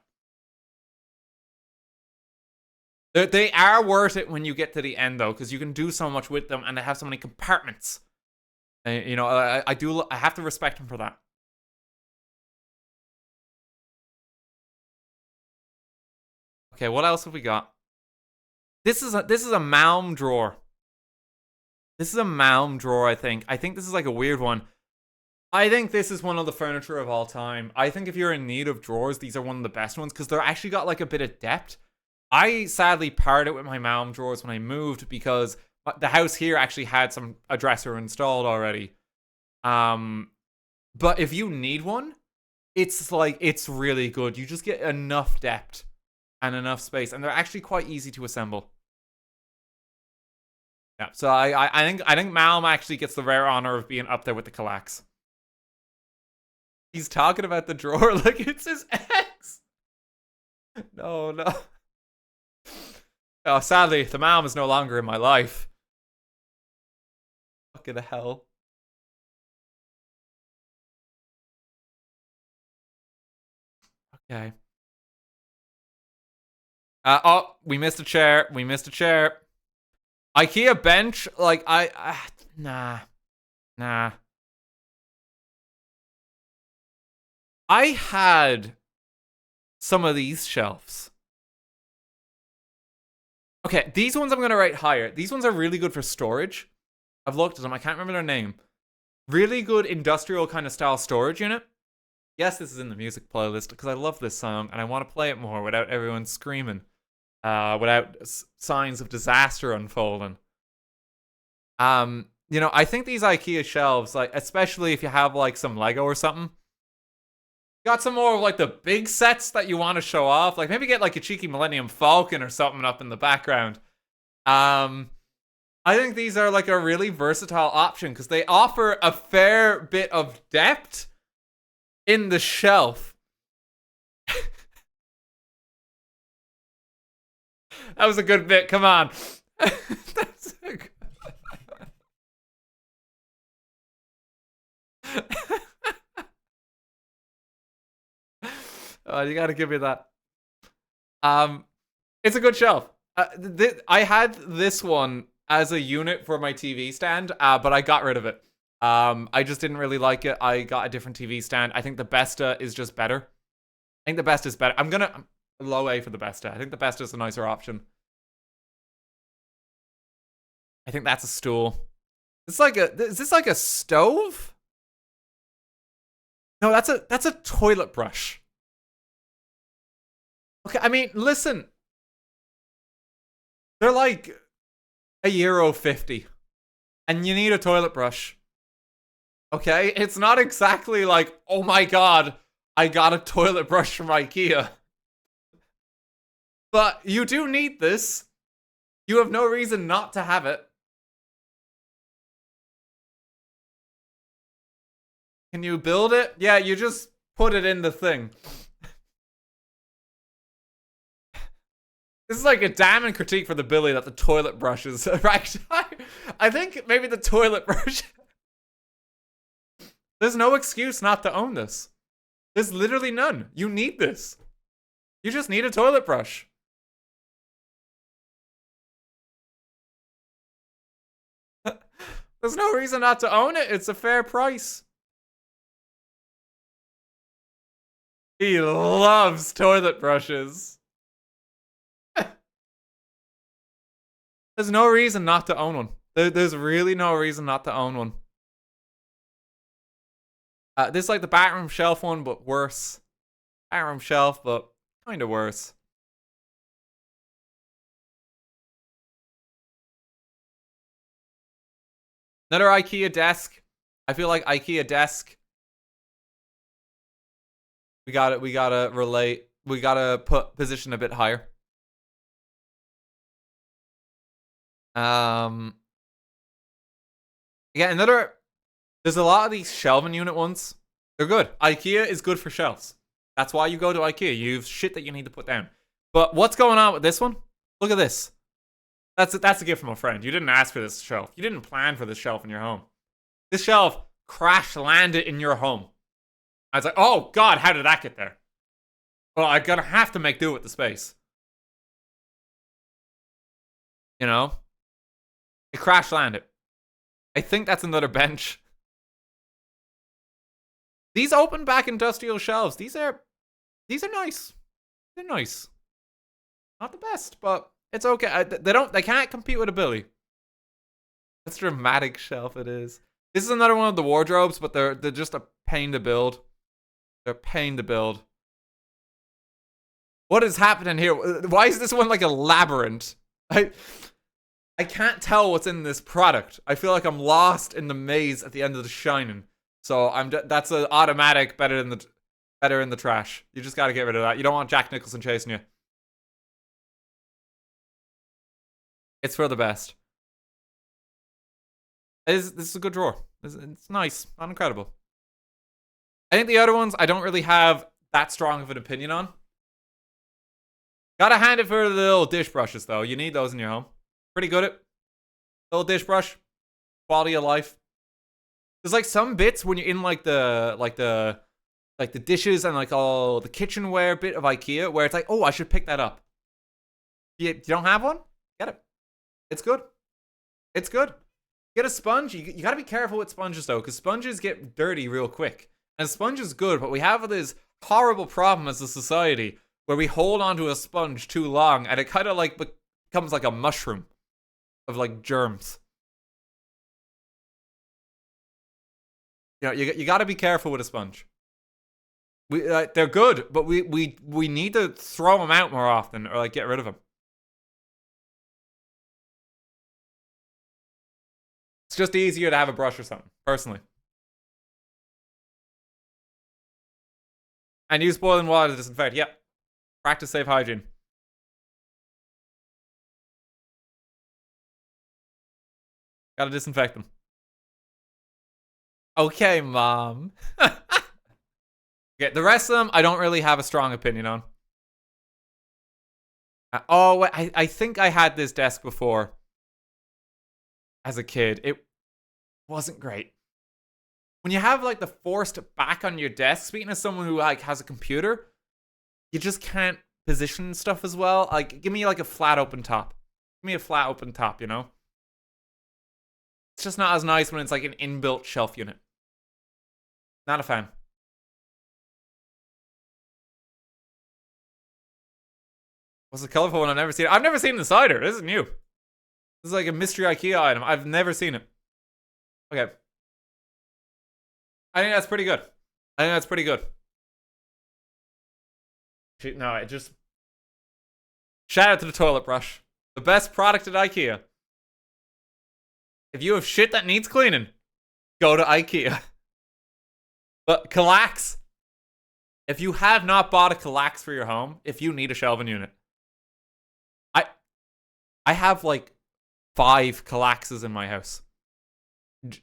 They are worth it when you get to the end, though, because you can do so much with them, and they have so many compartments. And, you know, I have to respect them for that. Okay, what else have we got? This is a Malm drawer. This is a Malm drawer, I think. I think this is like a weird one. I think this is one of the furniture of all time. I think if you're in need of drawers, these are one of the best ones because they're actually got like a bit of depth. I sadly parted with my Malm drawers when I moved because the house here actually had a dresser installed already. But if you need one, it's really good. You just get enough depth and enough space, and they're actually quite easy to assemble. Yeah, so I think Malm actually gets the rare honor of being up there with the Kallax. He's talking about the drawer like it's his ex. No. Oh, sadly, the Malm is no longer in my life. Fucking hell. Okay. Oh, we missed a chair. IKEA bench, like nah. I had some of these shelves. Okay, these ones I'm gonna rate higher. These ones are really good for storage. I've looked at them. I can't remember their name. Really good industrial kind of style storage unit. Yes, this is in the music playlist because I love this song and I want to play it more without everyone screaming. Without signs of disaster unfolding. I think these IKEA shelves, like, especially if you have like some Lego or something, got some more of like the big sets that you want to show off. Like maybe get like a cheeky Millennium Falcon or something up in the background. I think these are like a really versatile option because they offer a fair bit of depth in the shelf. That was a good bit. Come on. That's a good... Oh, you gotta give me that. It's a good shelf. I had this one as a unit for my TV stand, but I got rid of it. I just didn't really like it. I got a different TV stand. I think the Besta is just better. I think the Besta is better. I'm low A for the Besta. I think the Besta is a nicer option. I think that's a stool. Is this like a stove? No, that's a toilet brush. Okay, I mean, listen. They're like €1.50. And you need a toilet brush. Okay? It's not exactly like, oh my god, I got a toilet brush from IKEA. But you do need this. You have no reason not to have it. Can you build it? Yeah, you just put it in the thing. This is like a damning critique for the Billy that the toilet brushes. Right? I think maybe the toilet brush... There's no excuse not to own this. There's literally none. You need this. You just need a toilet brush. There's no reason not to own it. It's a fair price. He loves toilet brushes. There's no reason not to own one. There's really no reason not to own one. This is like the bathroom shelf one, but worse. Bathroom shelf, but kind of worse. Another IKEA desk. I feel like IKEA desk. We gotta relate. We gotta put position a bit higher. Yeah, there's a lot of these shelving unit ones. They're good. IKEA is good for shelves. That's why you go to IKEA. You have shit that you need to put down. But what's going on with this one? Look at this. That's a gift from a friend. You didn't ask for this shelf. You didn't plan for this shelf in your home. This shelf crash landed in your home. I was like, oh god, how did that get there? Well, I'm gonna have to make do with the space. You know? It crash landed. I think that's another bench. These open back industrial shelves, these are nice. They're nice. Not the best, but it's okay. They can't compete with a Billy. That's a dramatic shelf it is. This is another one of the wardrobes, but they're just a pain to build. They're a pain to build. What is happening here? Why is this one like a labyrinth? I can't tell what's in this product. I feel like I'm lost in the maze at the end of The Shining. So that's an automatic better in the trash. You just gotta get rid of that. You don't want Jack Nicholson chasing you. It's for the best. This is a good drawer. It's nice, not incredible. I think the other ones I don't really have that strong of an opinion on. Gotta hand it for the little dish brushes though. You need those in your home. Pretty good at little dish brush. Quality of life. There's like some bits when you're in like the dishes and like all the kitchenware bit of IKEA where it's like, oh, I should pick that up. You don't have one? Get it. It's good. It's good. Get a sponge. You gotta be careful with sponges though, because sponges get dirty real quick. And sponge is good, but we have this horrible problem as a society where we hold onto a sponge too long and it kind of like becomes like a mushroom of like germs. You know, you got to be careful with a sponge. They're good, but we need to throw them out more often or like get rid of them. It's just easier to have a brush or something, personally. And use boiling water to disinfect. Yep. Practice safe hygiene. Gotta disinfect them. Okay, Mom. Okay, the rest of them, I don't really have a strong opinion on. I think I had this desk before. As a kid. It wasn't great. When you have, like, the forced back on your desk, speaking of someone who, like, has a computer, you just can't position stuff as well. Like, give me, like, a flat open top. Give me a flat open top, you know? It's just not as nice when it's, like, an inbuilt shelf unit. Not a fan. What's the colorful one? I've never seen it. I've never seen the cider. This is new. This is like a mystery IKEA item. I've never seen it. Okay. I think that's pretty good. I think that's pretty good. No, it just... Shout out to the toilet brush. The best product at IKEA. If you have shit that needs cleaning, go to IKEA. But Kallax. If you have not bought a Kallax for your home, if you need a shelving unit. I have like 5 Kallaxes in my house.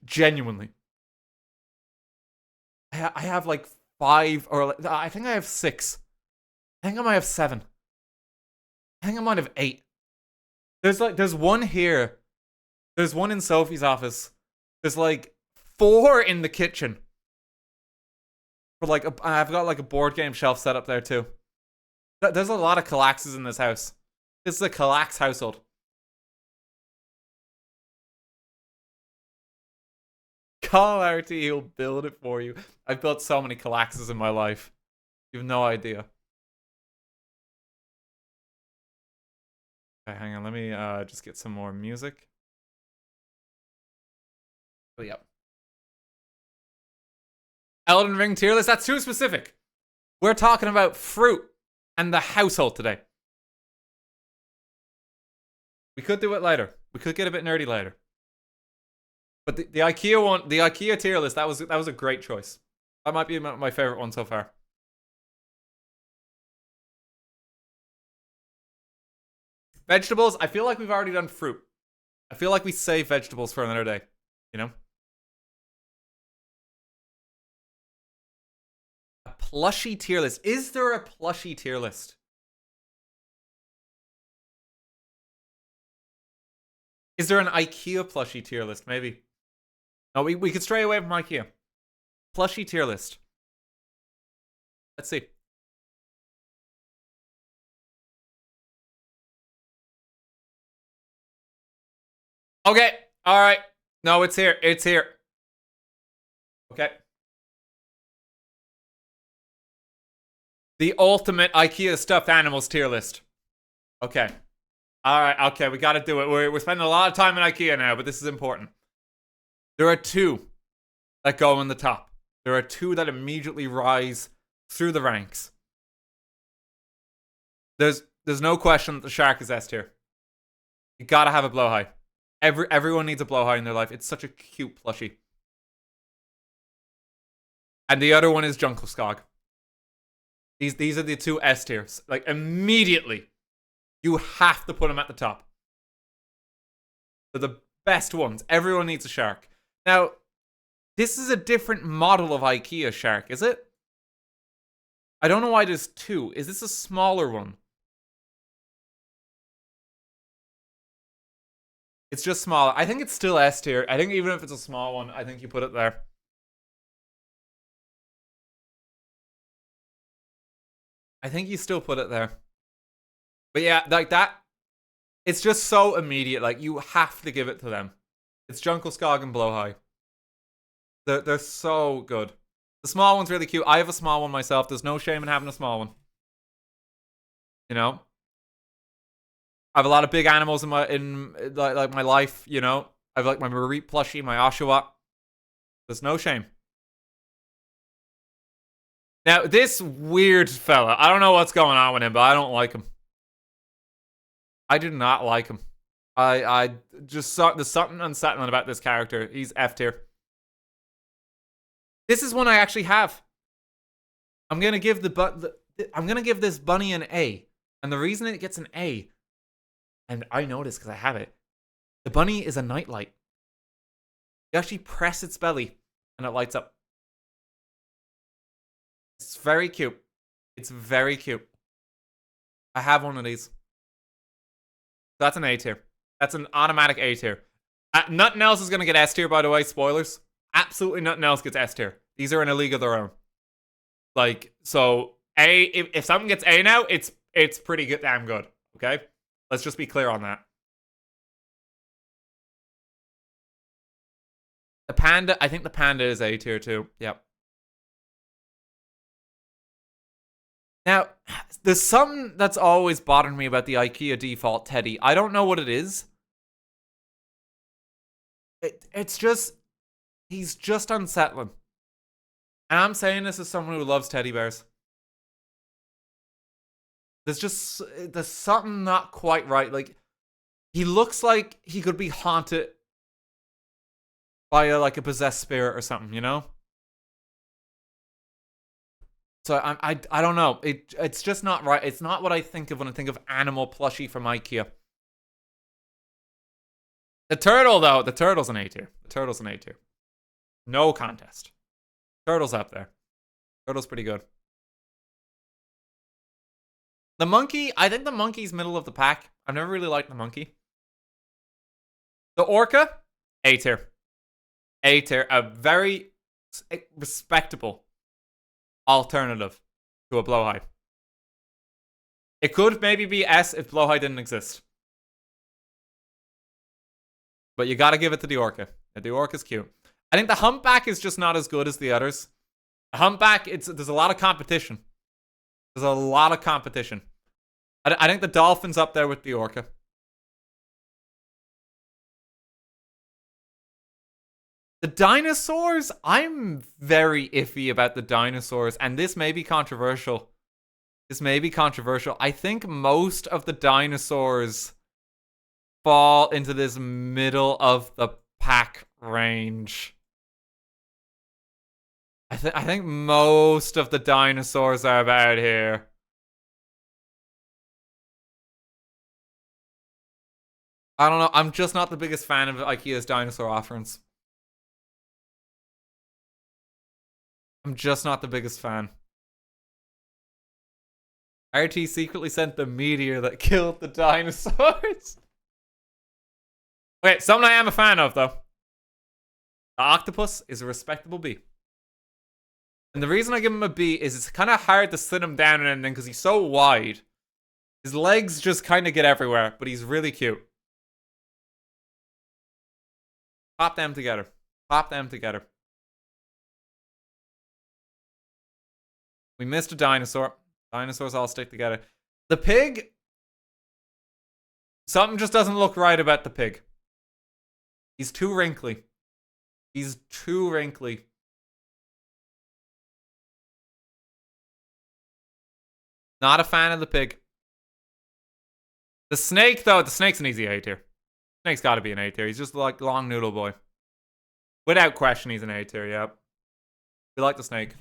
Genuinely. I have like 5 or I think I have 6. I think I might have 7. I think I might have 8. There's one here. There's one in Sophie's office. There's like 4 in the kitchen. For like I've got like a board game shelf set up there too. There's a lot of Kallaxes in this house. This is a Kallax household. Call RT, he'll build it for you. I've built so many Kallaxes in my life. You have no idea. Okay, hang on. Let me just get some more music. Oh, yep. Elden Ring tier list? That's too specific. We're talking about fruit and the household today. We could do it later. We could get a bit nerdy later. But the IKEA one, the IKEA tier list, that was a great choice. That might be my favorite one so far. Vegetables, I feel like we've already done fruit. I feel like we save vegetables for another day, you know? A plushie tier list. Is there a plushie tier list? Is there an IKEA plushie tier list? Maybe. No, we could stray away from IKEA. Plushie tier list. Let's see. Okay. All right. No, it's here. It's here. Okay. The ultimate IKEA stuffed animals tier list. Okay. All right. Okay, we got to do it. We're spending a lot of time in IKEA now, but this is important. There are two that go in the top. There are two that immediately rise through the ranks. There's no question that the shark is S tier. You gotta have a blowhigh. Everyone needs a blowhigh in their life. It's such a cute plushie. And the other one is Junkelskog. These are the two S tiers. Like, immediately, you have to put them at the top. They're the best ones. Everyone needs a shark. Now, this is a different model of IKEA shark, is it? I don't know why there's two. Is this a smaller one? It's just smaller. I think it's still S tier. I think even if it's a small one, I think you put it there. I think you still put it there. But yeah, like that, it's just so immediate. Like, you have to give it to them. It's Junkelskog and Blowhigh. They're so good. The small one's really cute. I have a small one myself. There's no shame in having a small one. You know? I have a lot of big animals in my life, you know? I have like my Marie plushie, my Oshawott. There's no shame. Now, this weird fella, I don't know what's going on with him, but I don't like him. I do not like him. I just saw there's something unsettling about this character. He's F tier. This is one I actually have. I'm gonna give this bunny an A, and the reason it gets an A, and I know this because I have it. The bunny is a nightlight. You actually press its belly, and it lights up. It's very cute. It's very cute. I have one of these. That's an A tier. That's an automatic A tier. Nothing else is gonna get S tier, by the way. Spoilers. Absolutely nothing else gets S tier. These are in a league of their own. Like, so A, if something gets A now, it's pretty good, damn good. Okay, let's just be clear on that. The panda, I think the panda is A tier too. Yep. Now, there's something that's always bothered me about the IKEA default teddy. I don't know what it is. It's just, he's just unsettling. And I'm saying this as someone who loves teddy bears. There's something not quite right. Like, he looks like he could be haunted by a possessed spirit or something, you know? So I don't know. It's just not right. It's not what I think of when I think of animal plushie from IKEA. The turtle, though, the turtle's an A tier. The turtle's an A tier. No contest. Turtle's up there. Turtle's pretty good. The monkey, I think the monkey's middle of the pack. I've never really liked the monkey. The orca, A tier. A tier. A very respectable alternative to a blowhigh. It could maybe be S if blowhigh didn't exist. But you gotta give it to the orca. The orca's cute. I think the humpback is just not as good as the others. The humpback, there's a lot of competition. There's a lot of competition. I think the dolphin's up there with the orca. The dinosaurs, I'm very iffy about the dinosaurs, and this may be controversial. This may be controversial. I think most of the dinosaurs fall into this middle of the pack range. I think most of the dinosaurs are about here. I don't know. I'm just not the biggest fan of IKEA's dinosaur offerings. I'm just not the biggest fan. RT secretly sent the meteor that killed the dinosaurs. Okay, something I am a fan of, though. The octopus is a respectable B. And the reason I give him a B is it's kind of hard to sit him down and everything because he's so wide. His legs just kind of get everywhere, but he's really cute. Pop them together. Pop them together. We missed a dinosaur. Dinosaurs all stick together. The pig. Something just doesn't look right about the pig. He's too wrinkly. He's too wrinkly. Not a fan of the pig. The snake, though, the snake's an easy A tier. Snake's gotta be an A tier. He's just like long noodle boy. Without question, he's an A tier, yep. We like the snake.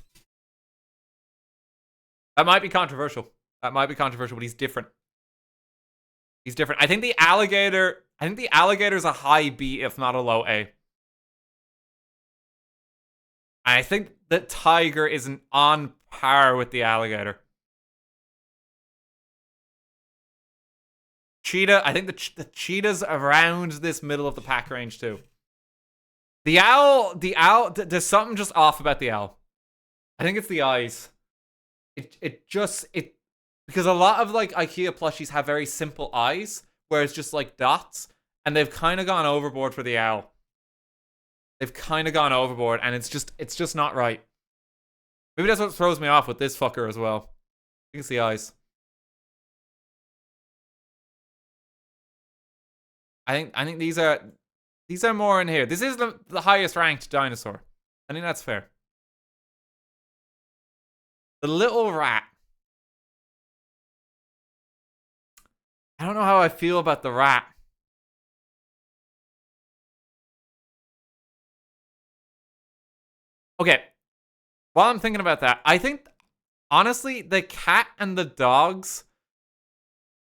That might be controversial. That might be controversial, but he's different. He's different. I think the alligator's a high B, if not a low A. I think the tiger isn't on par with the alligator. Cheetah, I think the cheetah's around this middle of the pack range too. The owl, there's something just off about the owl. I think it's the eyes. Because a lot of like IKEA plushies have very simple eyes, where it's just like dots, and they've kind of gone overboard for the owl. They've kind of gone overboard, and it's just not right. Maybe that's what throws me off with this fucker as well. I think it's the eyes. I think these are more in here. This is the highest ranked dinosaur. I think that's fair. The little rat. I don't know how I feel about the rat. Okay. While I'm thinking about that, I think, honestly, the cat and the dogs,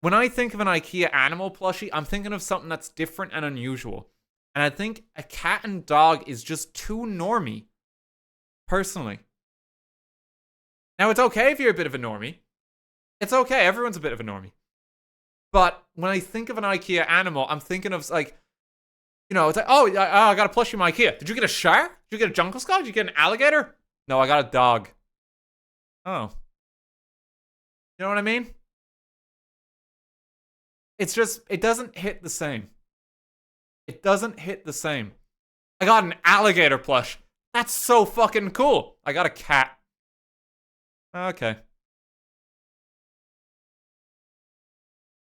when I think of an IKEA animal plushie, I'm thinking of something that's different and unusual. And I think a cat and dog is just too normie, personally. Now, it's okay if you're a bit of a normie. It's okay, everyone's a bit of a normie. But when I think of an IKEA animal, I'm thinking of, like, you know, it's like, oh, I got a plushie from IKEA. Did you get a shark? Did you get a jungle skull? Did you get an alligator? No, I got a dog. Oh. You know what I mean? It's just, it doesn't hit the same. It doesn't hit the same. I got an alligator plush. That's so fucking cool. I got a cat. Okay.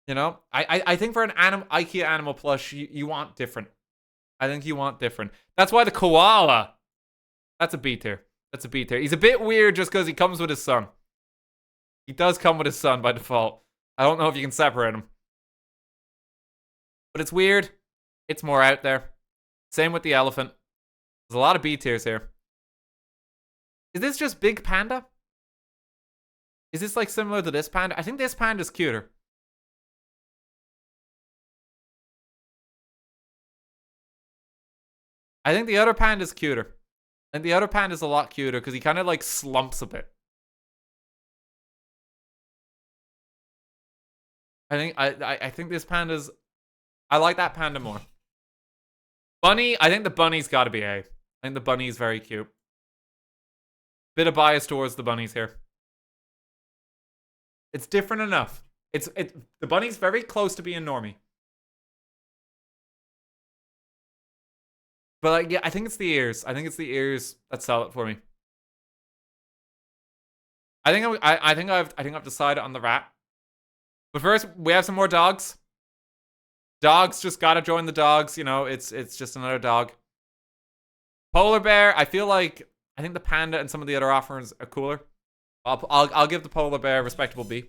You know, I think for an IKEA animal plush, you want different. I think you want different. That's why the koala, that's a B tier. That's a B tier. He's a bit weird just because he comes with his son. He does come with his son by default. I don't know if you can separate him. But it's weird. It's more out there. Same with the elephant. There's a lot of B tiers here. Is this just big panda? Is this like similar to this panda? I think this panda's cuter. I think the other panda's cuter. And the other panda's a lot cuter because he kind of like slumps a bit. I think this panda's, I like that panda more. Bunny, I think the bunny's got to be A. I think the bunny's very cute. Bit of bias towards the bunnies here. It's different enough. The bunny's very close to being normie. But like, yeah, I think it's the ears. I think it's the ears that sell it for me. I think I've decided on the rat. But first, we have some more dogs. Dogs just gotta join the dogs. You know, it's just another dog. Polar bear. I think the panda and some of the other offerings are cooler. I'll give the polar bear a respectable B.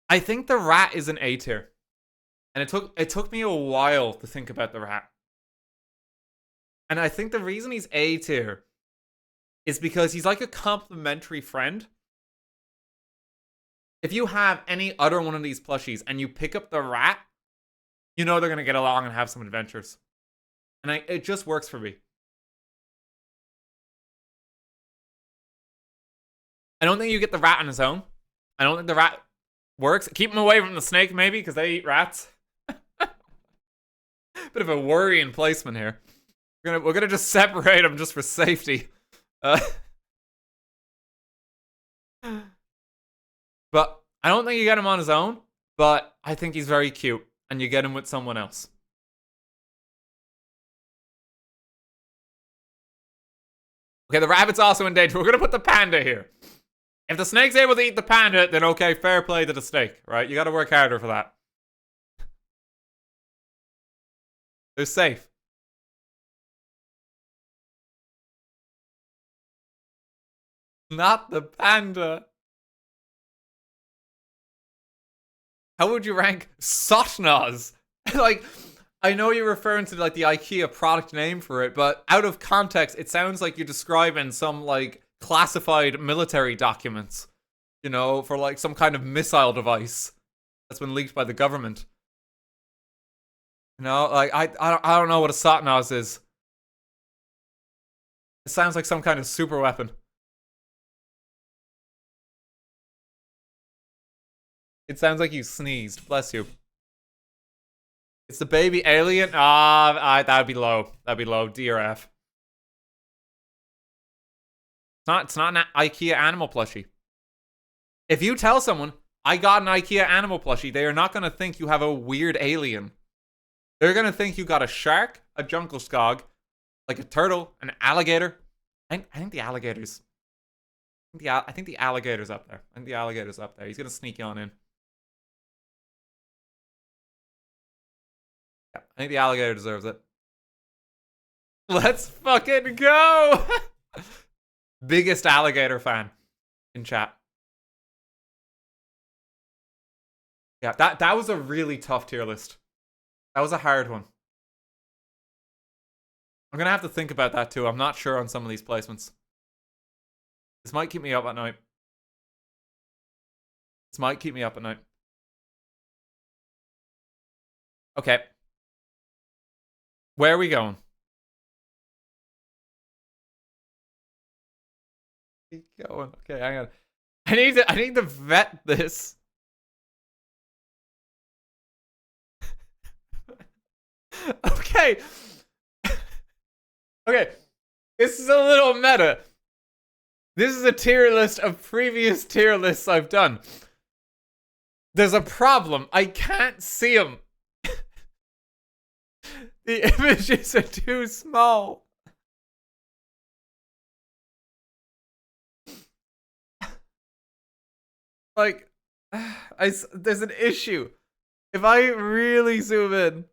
I think the rat is an A tier. And it took me a while to think about the rat. And I think the reason he's A tier is because he's like a complimentary friend. If you have any other one of these plushies and you pick up the rat, you know they're going to get along and have some adventures. And it just works for me. I don't think you get the rat on his own. I don't think the rat works. Keep him away from the snake, maybe, because they eat rats. Bit of a worrying placement here. We're gonna just separate them just for safety. But I don't think you get him on his own. But I think he's very cute, and you get him with someone else. Okay, the rabbit's also in danger. We're gonna put the panda here. If the snake's able to eat the panda, then okay, fair play to the snake, right? You gotta work harder for that. They're safe. Not the panda. How would you rank Sotnaz? Like, I know you're referring to like the IKEA product name for it, but out of context, it sounds like you're describing some like classified military documents, you know, for like some kind of missile device that's been leaked by the government. You know, like I don't know what a Sotnaz is. It sounds like some kind of super weapon. It sounds like you sneezed. Bless you. It's the baby alien. That'd be low. That'd be low. DRF. It's not an IKEA animal plushie. If you tell someone, I got an IKEA animal plushie, they are not going to think you have a weird alien. They're going to think you got a shark, a jungle skog, like a turtle, an alligator. I think the alligator's... I think the alligator's up there. I think the alligator's up there. He's going to sneak you on in. Yeah, I think the alligator deserves it. Let's fucking go! Biggest alligator fan in chat. Yeah, that was a really tough tier list. That was a hard one. I'm gonna have to think about that too. I'm not sure on some of these placements. This might keep me up at night. This might keep me up at night. Okay. Where are we going? Keep going. Okay, hang on. I need to vet this. Okay. Okay. This is a little meta. This is a tier list of previous tier lists I've done. There's a problem. I can't see them. The images are too small. Like, there's an issue. If I really zoom in.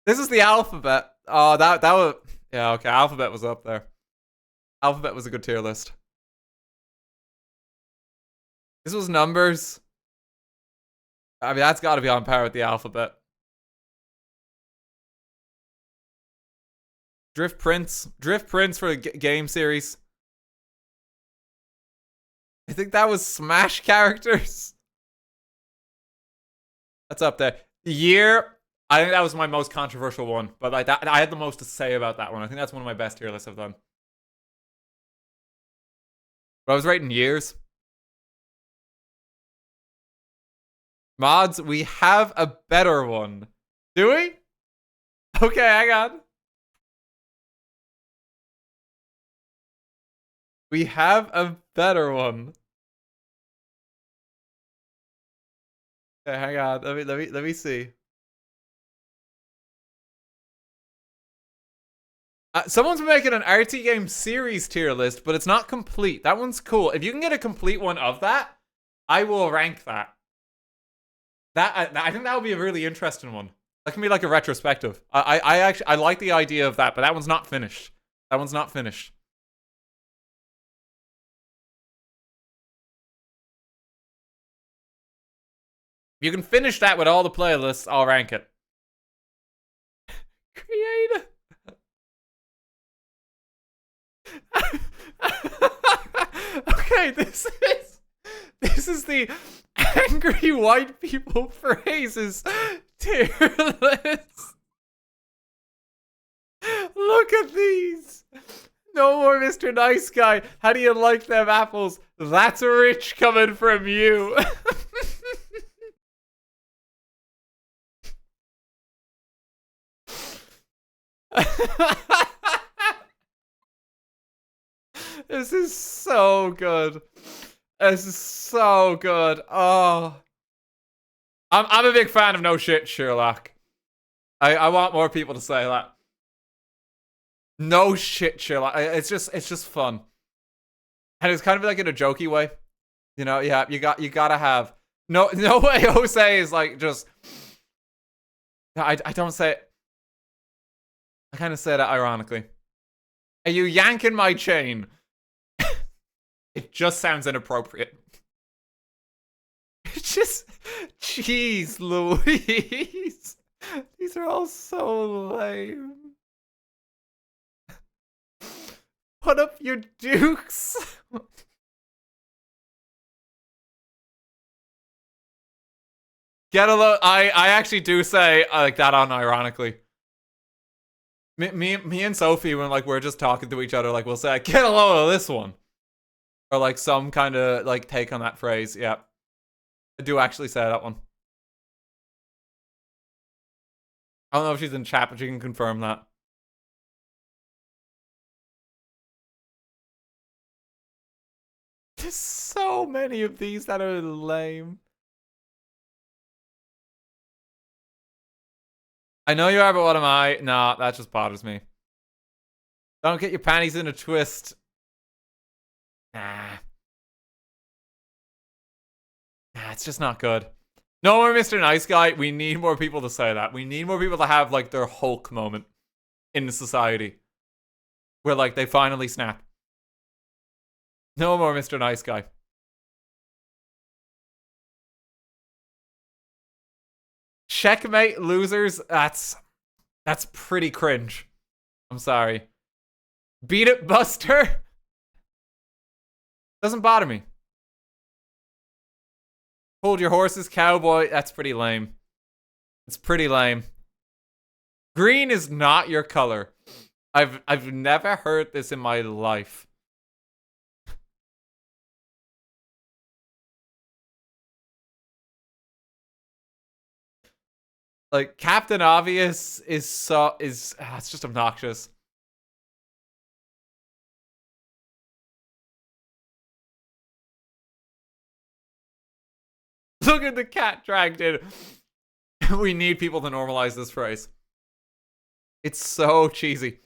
This is the alphabet. Oh, that was... Yeah, okay, alphabet was up there. Alphabet was a good tier list. This was numbers. I mean, that's got to be on par with the alphabet. Drift Prince for the game series. I think that was Smash characters. That's up there. Year, I think that was my most controversial one, but like that, I had the most to say about that one. I think that's one of my best tier lists I've done. But I was writing years. Mods, we have a better one. Do we? Okay, hang on. We have a better one. Okay, hang on. Let me see. Someone's making an RTGame series tier list, but it's not complete. That one's cool. If you can get a complete one of that, I will rank that. I think that would be a really interesting one. That can be like a retrospective. I actually like the idea of that, but that one's not finished. That one's not finished. If you can finish that with all the playlists, I'll rank it. Create Okay, this is the angry white people phrases tier list. Look at these. No more Mr. Nice Guy. How do you like them apples? That's rich coming from you. This is so good. This is so good. Oh, I'm a big fan of no shit Sherlock. I want more people to say that. No shit, chill. It's just fun. And it's kind of like in a jokey way. You know, yeah, you gotta have no way Jose is like just I don't say it. I kind of say that ironically. Are you yanking my chain? It just sounds inappropriate. It's just jeez Louise. These are all so lame. Put up your dukes. Get a load. I actually do say like that unironically. Me and Sophie, when like we're just talking to each other, like we'll say, "Get a load of this one," or like some kind of like take on that phrase. Yeah, I do actually say that one. I don't know if she's in chat, but she can confirm that. There's so many of these that are lame. I know you are, but what am I? Nah, that just bothers me. Don't get your panties in a twist. Nah. Nah, it's just not good. No more Mr. Nice Guy. We need more people to say that. We need more people to have like their Hulk moment in society. Where like they finally snap. No more Mr. Nice Guy. Checkmate losers. That's pretty cringe. I'm sorry. Beat it, Buster. Doesn't bother me. Hold your horses, cowboy. That's pretty lame. It's pretty lame. Green is not your color. I've never heard this in my life. Like Captain Obvious is it's just obnoxious. Look at the cat dragged in. We need people to normalize this phrase. It's so cheesy.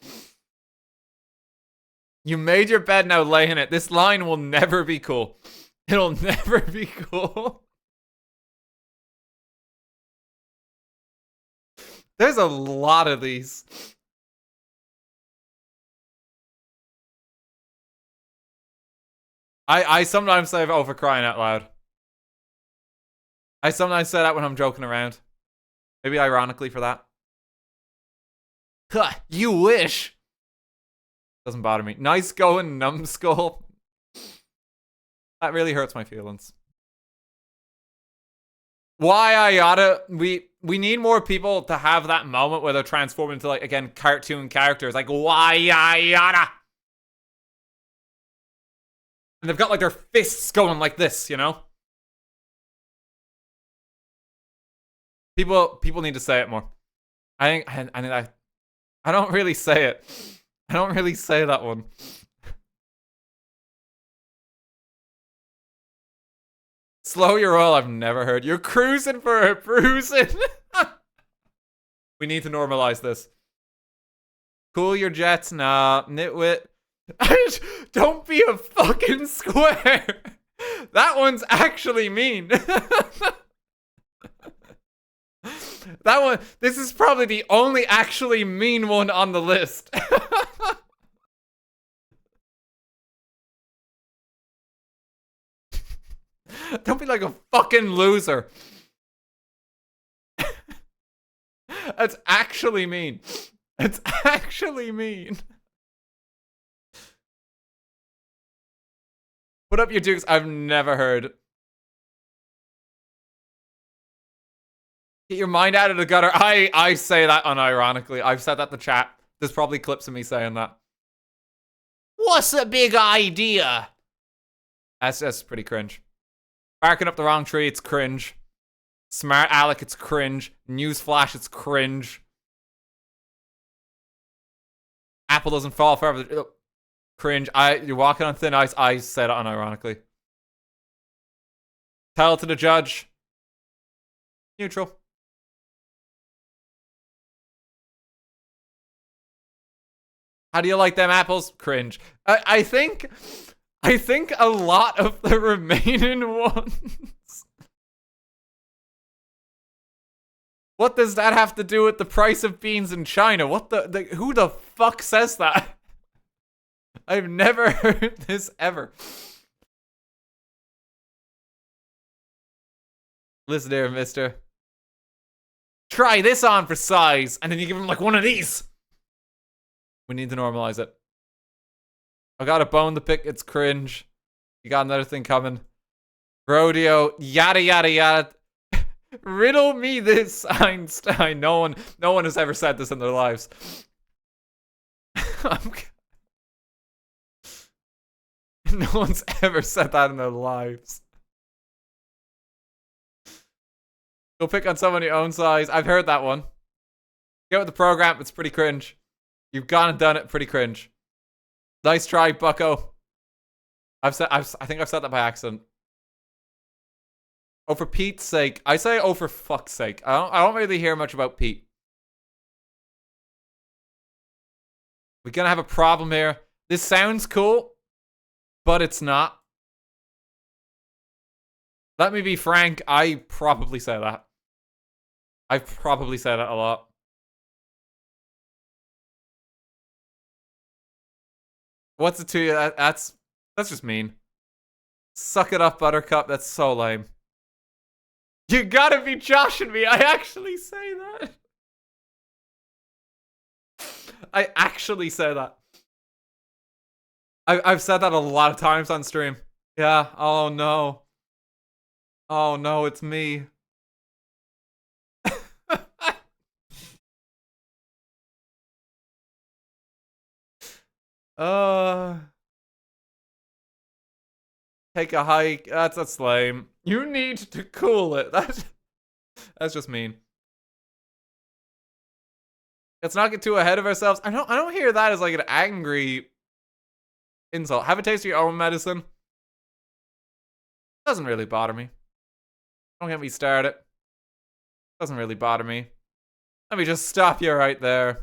You made your bed, now lay in it. This line will never be cool. It'll never be cool. There's a lot of these. I sometimes say over crying out loud. I sometimes say that when I'm joking around. Maybe ironically for that. Huh, you wish. Doesn't bother me. Nice going, numbskull. That really hurts my feelings. Why I oughta... We need more people to have that moment where they're transformed into, like, again, cartoon characters. Like, why I oughta... And they've got, like, their fists going like this, you know? People need to say it more. I don't really say it. I don't really say that one. Slow your roll, I've never heard. You're cruising for a bruising. We need to normalize this. Cool your jets, nah, nitwit. Don't be a fucking square. That one's actually mean. That one, this is probably the only actually mean one on the list. Don't be like a fucking loser. That's actually mean. It's actually mean. Put up your dukes. I've never heard. Get your mind out of the gutter. I say that unironically. I've said that in the chat. There's probably clips of me saying that. What's the big idea? That's pretty cringe. Barking up the wrong tree, it's cringe. Smart Alec, it's cringe. Newsflash, it's cringe. Apple doesn't fall forever. Cringe. You're walking on thin ice. I said it unironically. Tell it to the judge. Neutral. How do you like them apples? Cringe. I think a lot of the remaining ones. What does that have to do with the price of beans in China? What who the fuck says that? I've never heard this ever. Listen here, mister. Try this on for size, and then you give him like one of these. We need to normalize it. I got a bone to pick, it's cringe. You got another thing coming. Rodeo, yada yada yada. Riddle me this, Einstein. No one has ever said this in their lives. No one's ever said that in their lives. Go pick on someone your own size. I've heard that one. Get with the program, it's pretty cringe. You've gone and done it, pretty cringe. Nice try, bucko. I think I've said that by accident. Oh, for Pete's sake. I say oh for fuck's sake. I don't really hear much about Pete. We're gonna have a problem here. This sounds cool, but it's not. Let me be frank, I probably say that. I probably say that a lot. What's it to you? That's just mean. Suck it up, Buttercup. That's so lame. You gotta be joshing me. I actually say that. I actually say that. I've said that a lot of times on stream. Yeah. Oh no. Oh no, it's me. Take a hike. That's lame. You need to cool it. That's just mean. Let's not get too ahead of ourselves. I don't hear that as like an angry insult. Have a taste of your own medicine. Doesn't really bother me. Don't get me started. Doesn't really bother me. Let me just stop you right there.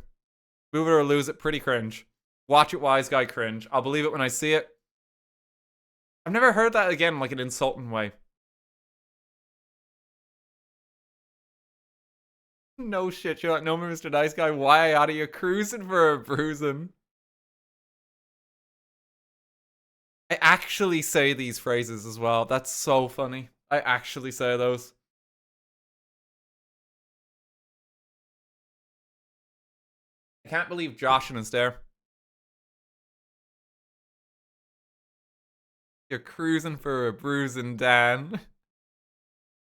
Move it or lose it. Pretty cringe. Watch it, wise guy, cringe. I'll believe it when I see it. I've never heard that again like an insulting way. No shit, you're like, no, Mr. Nice Guy, why out of you cruising for a bruising? I actually say these phrases as well. That's so funny. I actually say those. I can't believe Joshing is there. You're cruising for a bruising, Dan.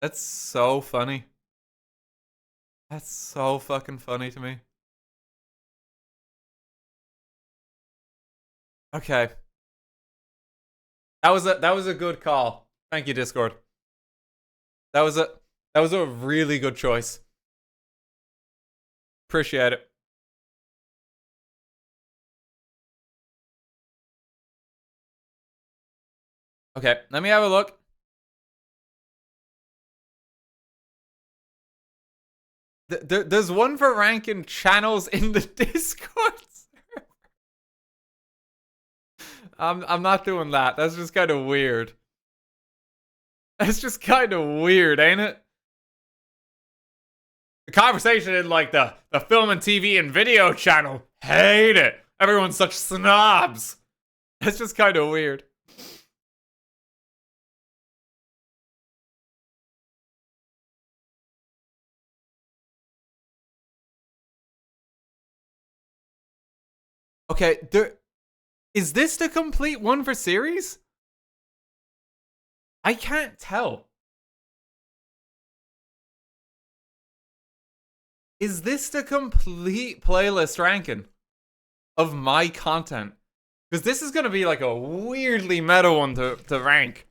That's so funny. That's so fucking funny to me. Okay. That was a good call. Thank you, Discord. That was a really good choice. Appreciate it. Okay, let me have a look. There's one for ranking channels in the Discord server. I'm not doing that. That's just kind of weird. That's just kind of weird, ain't it? The conversation in like the film and TV and video channel. Hate it. Everyone's such snobs. That's just kind of weird. Okay, is this the complete one for series? I can't tell. Is this the complete playlist ranking of my content? Because this is going to be like a weirdly meta one to rank.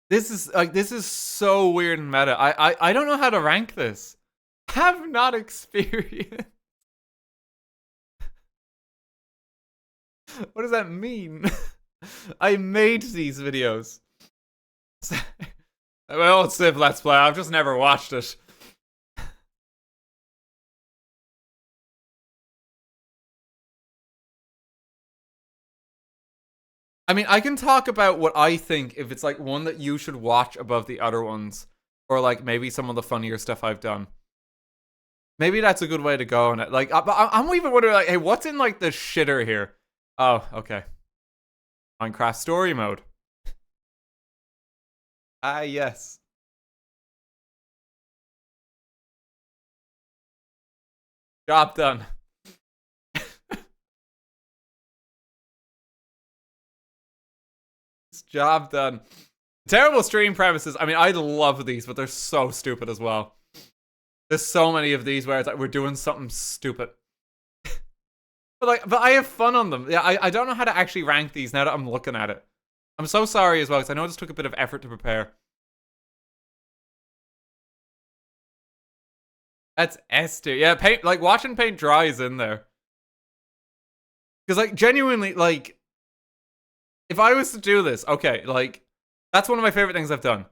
This is so weird and meta. I don't know how to rank this. Have not experienced. What does that mean? I made these videos. My old Civ Let's Play. I've just never watched it. I mean, I can talk about what I think if it's like one that you should watch above the other ones, or like maybe some of the funnier stuff I've done. Maybe that's a good way to go on it. Like, I'm even wondering, like, hey, what's in like the shitter here? Oh, okay. Minecraft story mode. Ah, yes. Job done. Job done. Terrible stream premises. I mean, I love these, but they're so stupid as well. There's so many of these where it's like we're doing something stupid. But I have fun on them. Yeah, I don't know how to actually rank these now that I'm looking at it. I'm so sorry as well, because I know this took a bit of effort to prepare. That's S tier. Yeah, paint, like watching paint dry is in there. Because like genuinely, like if I was to do this, okay, like that's one of my favorite things I've done.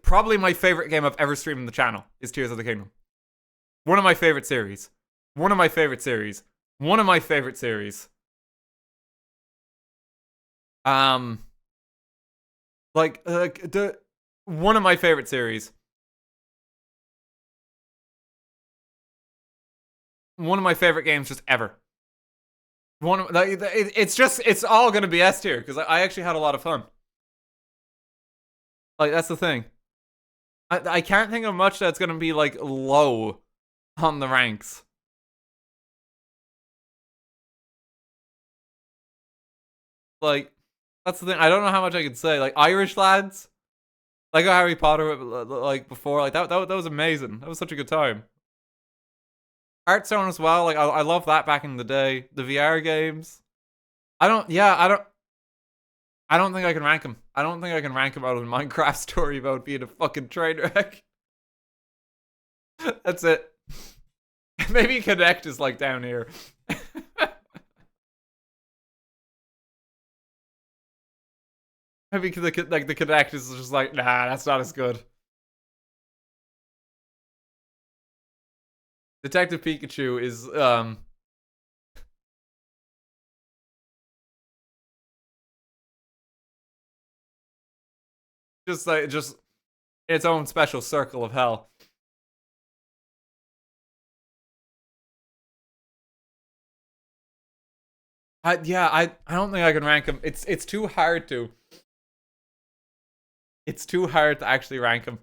Probably my favorite game I've ever streamed on the channel is Tears of the Kingdom. One of my favorite series. One of my favorite series. One of my favorite series. Like the one of my favorite series. One of my favorite games just ever. One of like, it's all gonna be S tier because I actually had a lot of fun. Like that's the thing. I can't think of much that's gonna be like low on the ranks. Like that's the thing. I don't know how much I could say. Like Irish lads, like Harry Potter, like before, like that was amazing. That was such a good time. Hearthstone as well. Like I love that back in the day. The VR games. I don't think I can rank them. I don't think I can rank them out of the Minecraft story mode being a fucking train wreck. That's it. Maybe Connect is like down here. Maybe the Connect is just like, nah, that's not as good. Detective Pikachu is just its own special circle of hell. I don't think I can rank them. It's too hard to. It's too hard to actually rank them.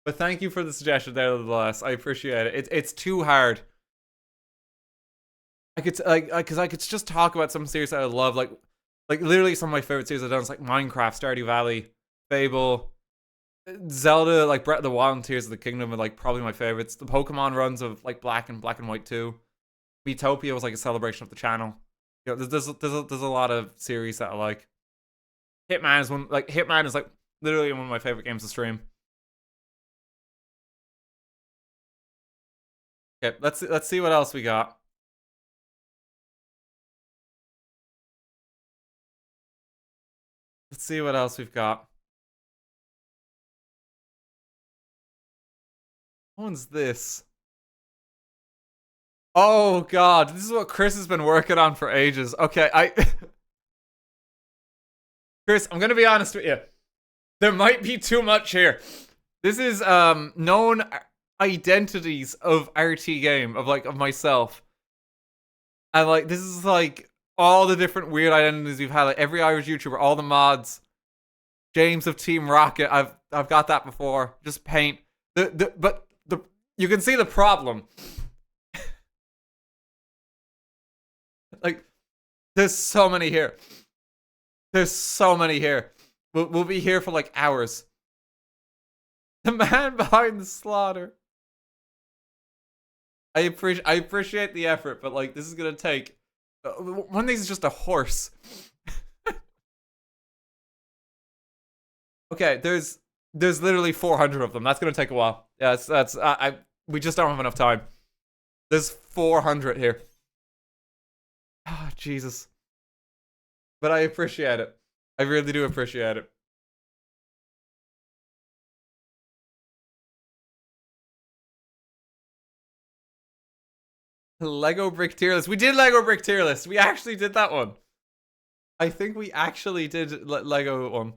But thank you for the suggestion there, nonetheless. I appreciate it. It's too hard. I could like because I could just talk about some series that I love, like literally some of my favorite series I've done is like Minecraft, Stardew Valley, Fable, Zelda, like Breath of the Wild, and Tears of the Kingdom are like probably my favorites. The Pokemon runs of like Black and White 2. Utopia was like a celebration of the channel. You know, there's a lot of series that I like. Hitman is one, like Hitman is like literally one of my favorite games to stream. Okay, let's see what else we got. Let's see what else we've got. What one's this? Oh god, this is what Chris has been working on for ages. Okay, Chris, I'm gonna be honest with you. There might be too much here. This is known identities of RTGame, of myself. And like this is like all the different weird identities we've had, like every Irish YouTuber, all the mods. James of Team Rocket, I've got that before. Just paint. But you can see the problem. Like, there's so many here. There's so many here. We'll be here for like hours. The man behind the slaughter. I appreciate the effort, but like this is gonna take. One of these is just a horse. Okay, there's literally 400 of them. That's gonna take a while. Yeah, that's we just don't have enough time. There's 400 here. Ah, oh, Jesus. But I appreciate it. I really do appreciate it. Lego brick tier list. We did Lego brick tier list. We actually did that one. I think we actually did Lego one.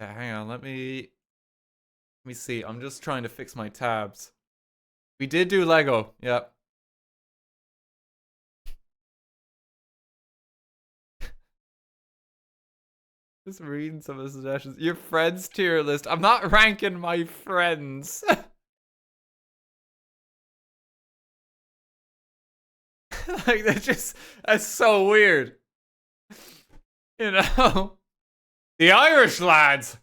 Yeah, hang on. Let me see. I'm just trying to fix my tabs. We did do Lego. Yep. Just reading some of the suggestions. Your friends tier list. I'm not ranking my friends. Like, that's so weird. You know? The Irish lads.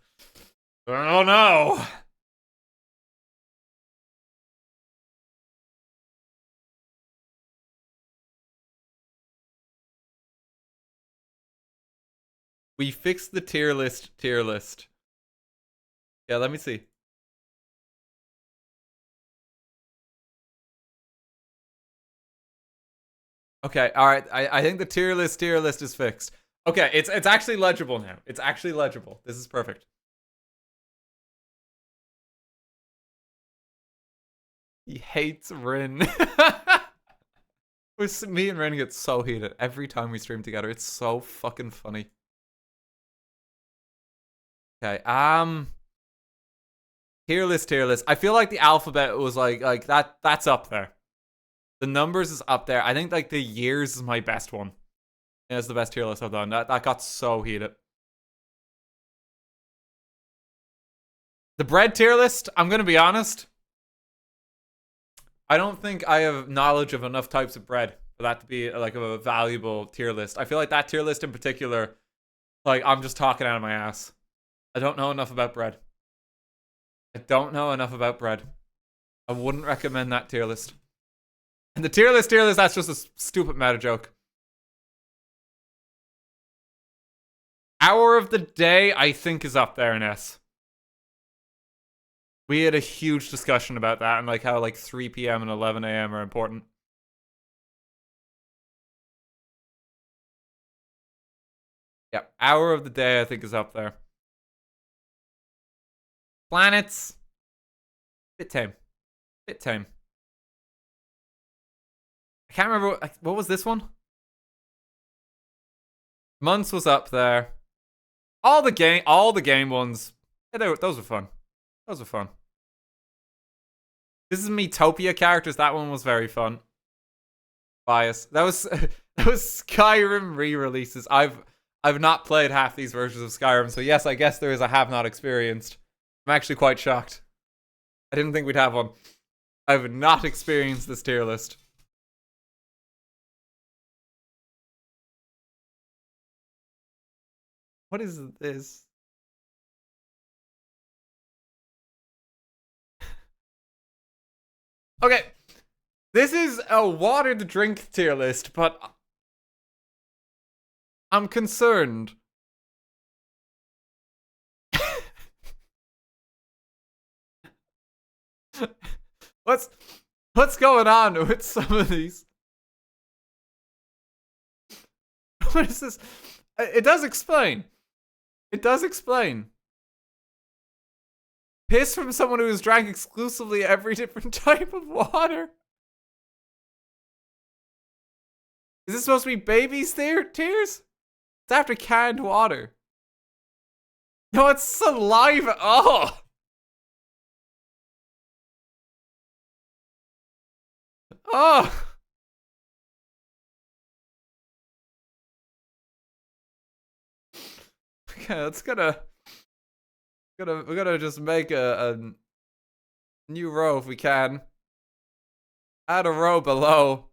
Oh no. We fixed the tier list. Yeah, let me see. Okay, alright. I think the tier list is fixed. Okay, it's actually legible now. It's actually legible. This is perfect. He hates Rin. Me and Rin get so heated every time we stream together. It's so fucking funny. Okay, tier list. I feel like the alphabet was like that's up there. The numbers is up there. I think like the years is my best one. Yeah, it's the best tier list I've done. That got so heated. The bread tier list, I'm gonna be honest. I don't think I have knowledge of enough types of bread for that to be like a valuable tier list. I feel like that tier list in particular, like I'm just talking out of my ass. I don't know enough about bread. I wouldn't recommend that tier list. And the tier list, that's just a stupid meta joke. Hour of the day, I think, is up there in S. We had a huge discussion about that and like how like 3 p.m. and 11 a.m. are important. Yeah, hour of the day, I think, is up there. Planets. Bit tame. I can't remember what was this one? Months was up there. All the game ones. Yeah, those were fun. This is Metopia characters. That one was very fun. Bias. That was Skyrim re-releases. I've not played half these versions of Skyrim, so yes, I guess there is a have not experienced. I'm actually quite shocked. I didn't think we'd have one. I've not experienced this tier list. What is this? Okay. This is a water to drink tier list, but I'm concerned. What's going on with some of these? What is this? It does explain. Piss from someone who has drank exclusively every different type of water. Is this supposed to be babies' tears? It's after canned water. No, it's saliva. Oh. Oh. Okay, we're gonna just make a new row if we can. Add a row below.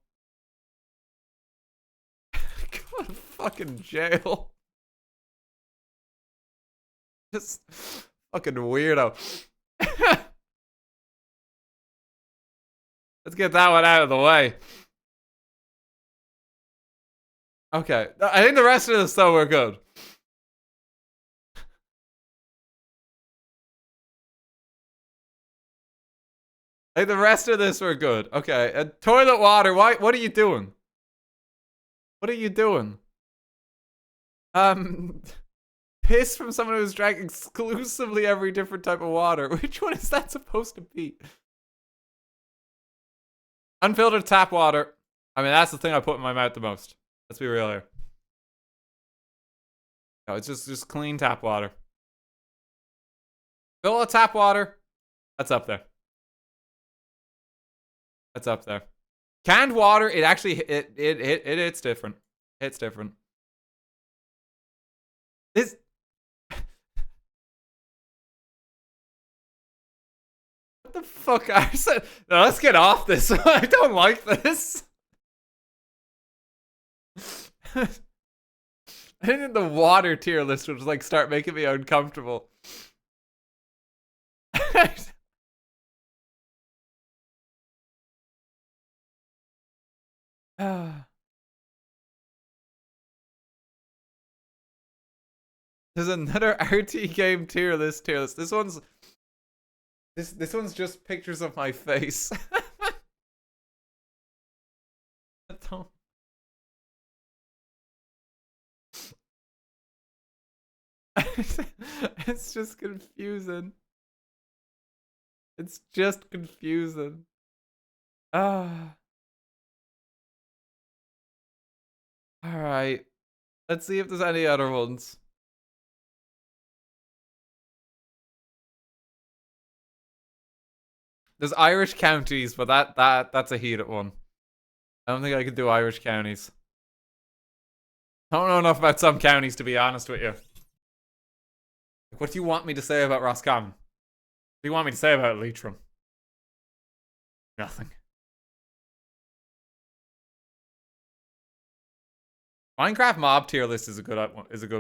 Go to fucking jail. Just fucking weirdo. Let's get that one out of the way. Okay, I think the rest of this though we're good. Like the rest of this we're good. Okay, and toilet water. What are you doing? piss from someone who's drank exclusively every different type of water. Which one is that supposed to be? Unfiltered tap water. I mean, that's the thing I put in my mouth the most. Let's be real here. No, it's just clean tap water. Fill tap water. That's up there. That's up there. Canned water, it actually it's different. It's different. This what the fuck? I said no, let's get off this. I don't like this. I think the water tier list would just like start making me uncomfortable. There's another RTGame tier list. This one's just pictures of my face. Don't. It's just confusing. It's just confusing. Ah. Alright. Let's see if there's any other ones. There's Irish counties, but that's a heated one. I don't think I could do Irish counties. I don't know enough about some counties, to be honest with you. What do you want me to say about Roscommon? What do you want me to say about Leitrim? Nothing. Minecraft mob tier list is a good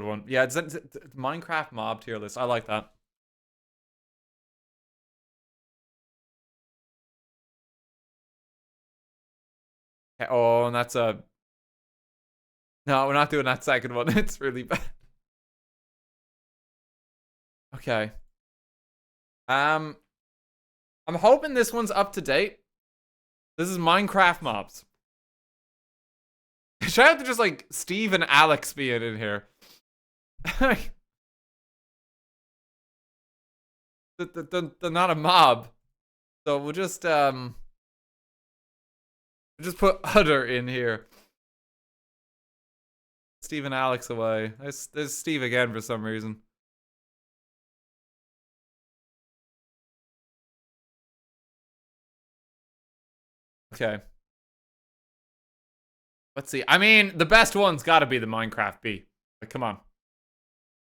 one. Yeah, it's Minecraft mob tier list. I like that. Okay, oh, and that's a... No, we're not doing that second one. It's really bad. Okay. I'm hoping this one's up to date. This is Minecraft mobs. Should I have to just like Steve and Alex being in here? They're not a mob. So we'll just put other in here. Steve and Alex away. There's Steve again for some reason. Okay. Let's see. I mean, the best one's got to be the Minecraft bee. Like, come on.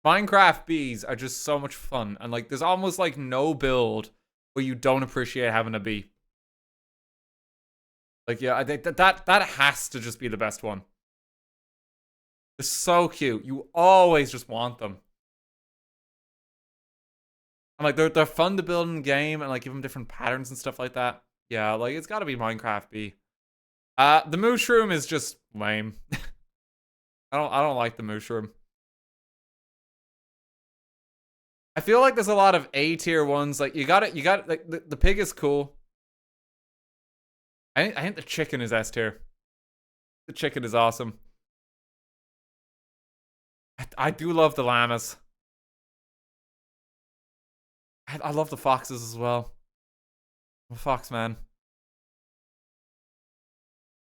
Minecraft bees are just so much fun. And, like, there's almost, like, no build where you don't appreciate having a bee. Like, yeah, I think that has to just be the best one. They're so cute. You always just want them. And, like, they're fun to build in the game and, like, give them different patterns and stuff like that. Yeah, like, it's got to be Minecraft bee. The mushroom is just lame. I don't like the mushroom. I feel like there's a lot of A tier ones. Like you got like the pig is cool. I think the chicken is S tier. The chicken is awesome. I do love the llamas. I love the foxes as well. I'm a fox man.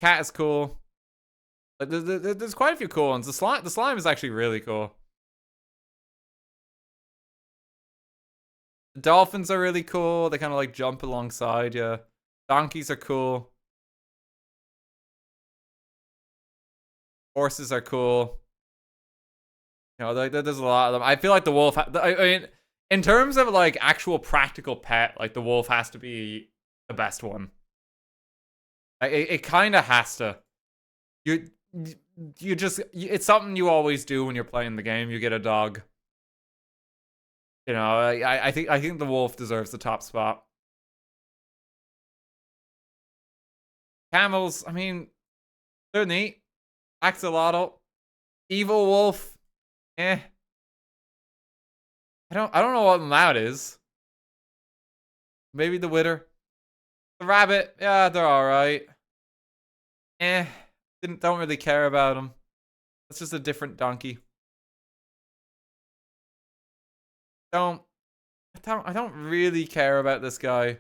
Cat is cool. Like, there's quite a few cool ones. The slime is actually really cool. The dolphins are really cool. They kind of like jump alongside you. Donkeys are cool. Horses are cool. You know, there's a lot of them. I feel like the wolf. I mean, in terms of like actual practical pet, like the wolf has to be the best one. It kind of has to. You just it's something you always do when you're playing the game. You get a dog. You know, I think the wolf deserves the top spot. Camels, I mean, they're neat. Axolotl, evil wolf, eh. I don't know what that is. Maybe the witter. The rabbit, yeah, they're alright. Eh, don't really care about them. It's just a different donkey. I don't really care about this guy.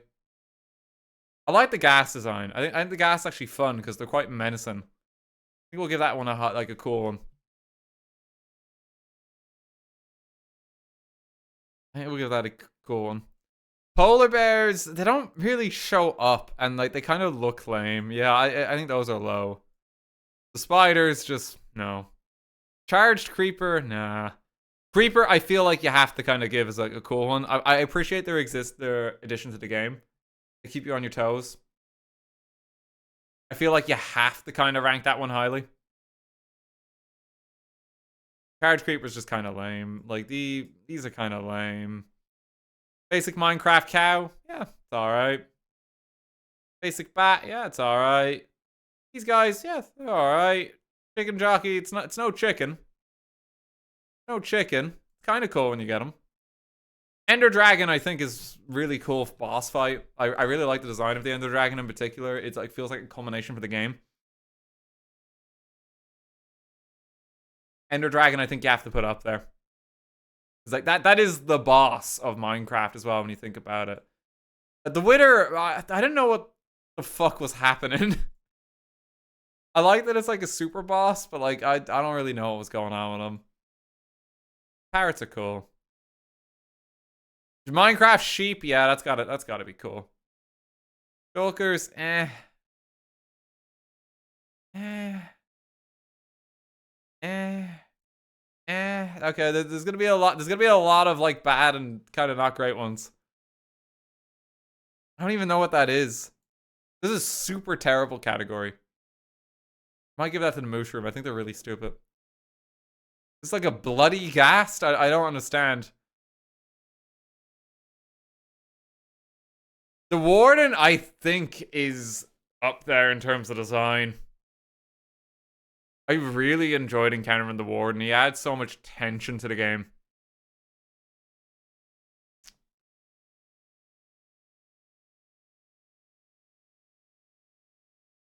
I like the gas design. I think the gas is actually fun because they're quite menacing. I think we'll give that one a cool one. I think we'll give that a cool one. Polar bears, they don't really show up, and like they kind of look lame. Yeah, I think those are low. The spiders, just no. Charged creeper, nah. Creeper, I feel like you have to kind of give as like a cool one. I appreciate their addition to the game. They keep you on your toes. I feel like you have to kind of rank that one highly. Charged creeper's just kind of lame. Like these are kind of lame. Basic Minecraft cow, yeah, it's alright. Basic bat, yeah, it's alright. These guys, yeah, they're alright. Chicken jockey, it's no chicken. No chicken. Kind of cool when you get them. Ender Dragon, I think, is really cool boss fight. I really like the design of the Ender Dragon in particular. It's like feels like a culmination for the game. Ender Dragon, I think you have to put up there. It's like that is the boss of Minecraft as well when you think about it. The Wither, I didn't know what the fuck was happening. I like that it's like a super boss, but like I don't really know what was going on with him. Parrots are cool. Minecraft sheep, yeah, that's gotta be cool. Shulkers, eh. Okay, there's gonna be a lot of like bad and kind of not great ones. I don't even know what that is. This is super terrible category. Might give that to the mushroom. I think they're really stupid. It's like a bloody ghast. I don't understand. The warden, I think, is up there in terms of design. I really enjoyed encountering the warden. He adds so much tension to the game.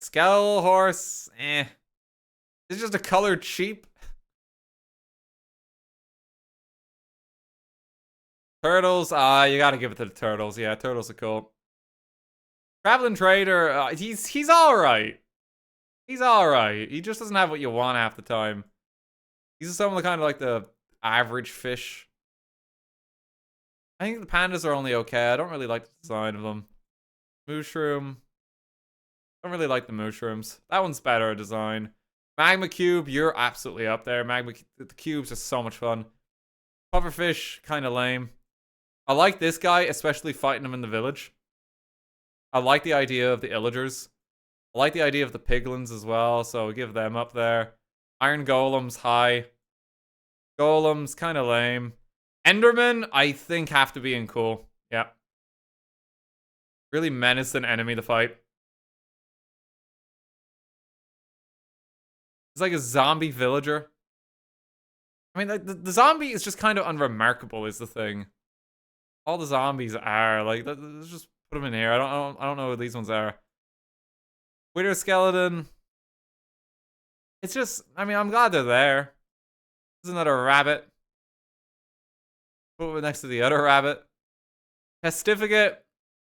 Skell horse, eh. It's just a colored sheep. Turtles, you gotta give it to the turtles. Yeah, turtles are cool. Traveling trader, he's alright. He's alright. He just doesn't have what you want half the time. These are some of the kind of like the average fish. I think the pandas are only okay. I don't really like the design of them. Mushroom. Don't really like the mushrooms. That one's better design. Magma cube, you're absolutely up there. The cubes are so much fun. Pufferfish, kind of lame. I like this guy, especially fighting him in the village. I like the idea of the illagers. I like the idea of the piglins as well, so give them up there. Iron golems, high. Golems, kind of lame. Endermen, I think, have to be in cool. Yeah. Really menacing enemy to fight. It's like a zombie villager. I mean, the zombie is just kind of unremarkable is the thing. All the zombies are, like, let's just put them in here. I don't know what these ones are. Wither skeleton. It's just, I mean, I'm glad they're there. There's another rabbit. Put it next to the other rabbit. Testificate.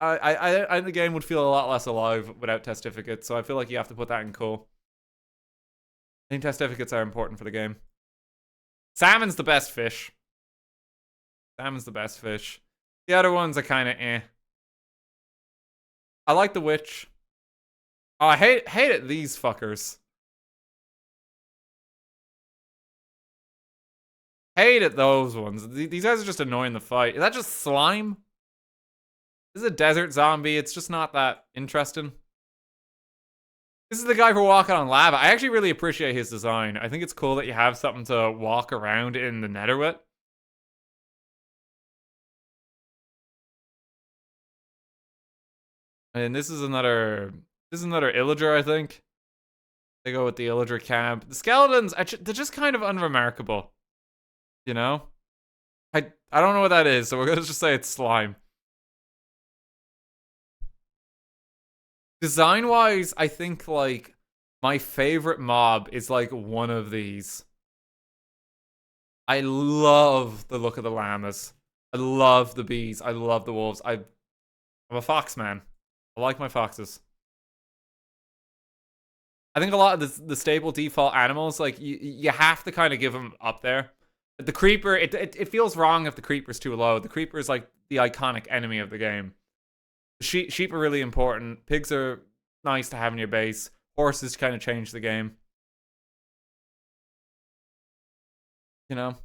I think the game would feel a lot less alive without testificates, so I feel like you have to put that in cool. I think testificates are important for the game. Salmon's the best fish. Salmon's the best fish. The other ones are kind of eh. I like the witch. Oh, I hate it, these fuckers. Hate it, those ones. These guys are just annoying the fight. Is that just slime? This is a desert zombie. It's just not that interesting. This is the guy for walking on lava. I actually really appreciate his design. I think it's cool that you have something to walk around in the nether with. And this is another illager, I think. They go with the illager camp. The skeletons, they're just kind of unremarkable. You know? I don't know what that is, so we're gonna just say it's slime. Design-wise, I think, like, my favorite mob is, like, one of these. I love the look of the llamas. I love the bees. I love the wolves. I'm a fox man. I like my foxes. I think a lot of the stable default animals, like, you have to kind of give them up there. The creeper, it feels wrong if the creeper's too low. The creeper is like the iconic enemy of the game. Sheep are really important. Pigs are nice to have in your base. Horses kind of change the game. You know?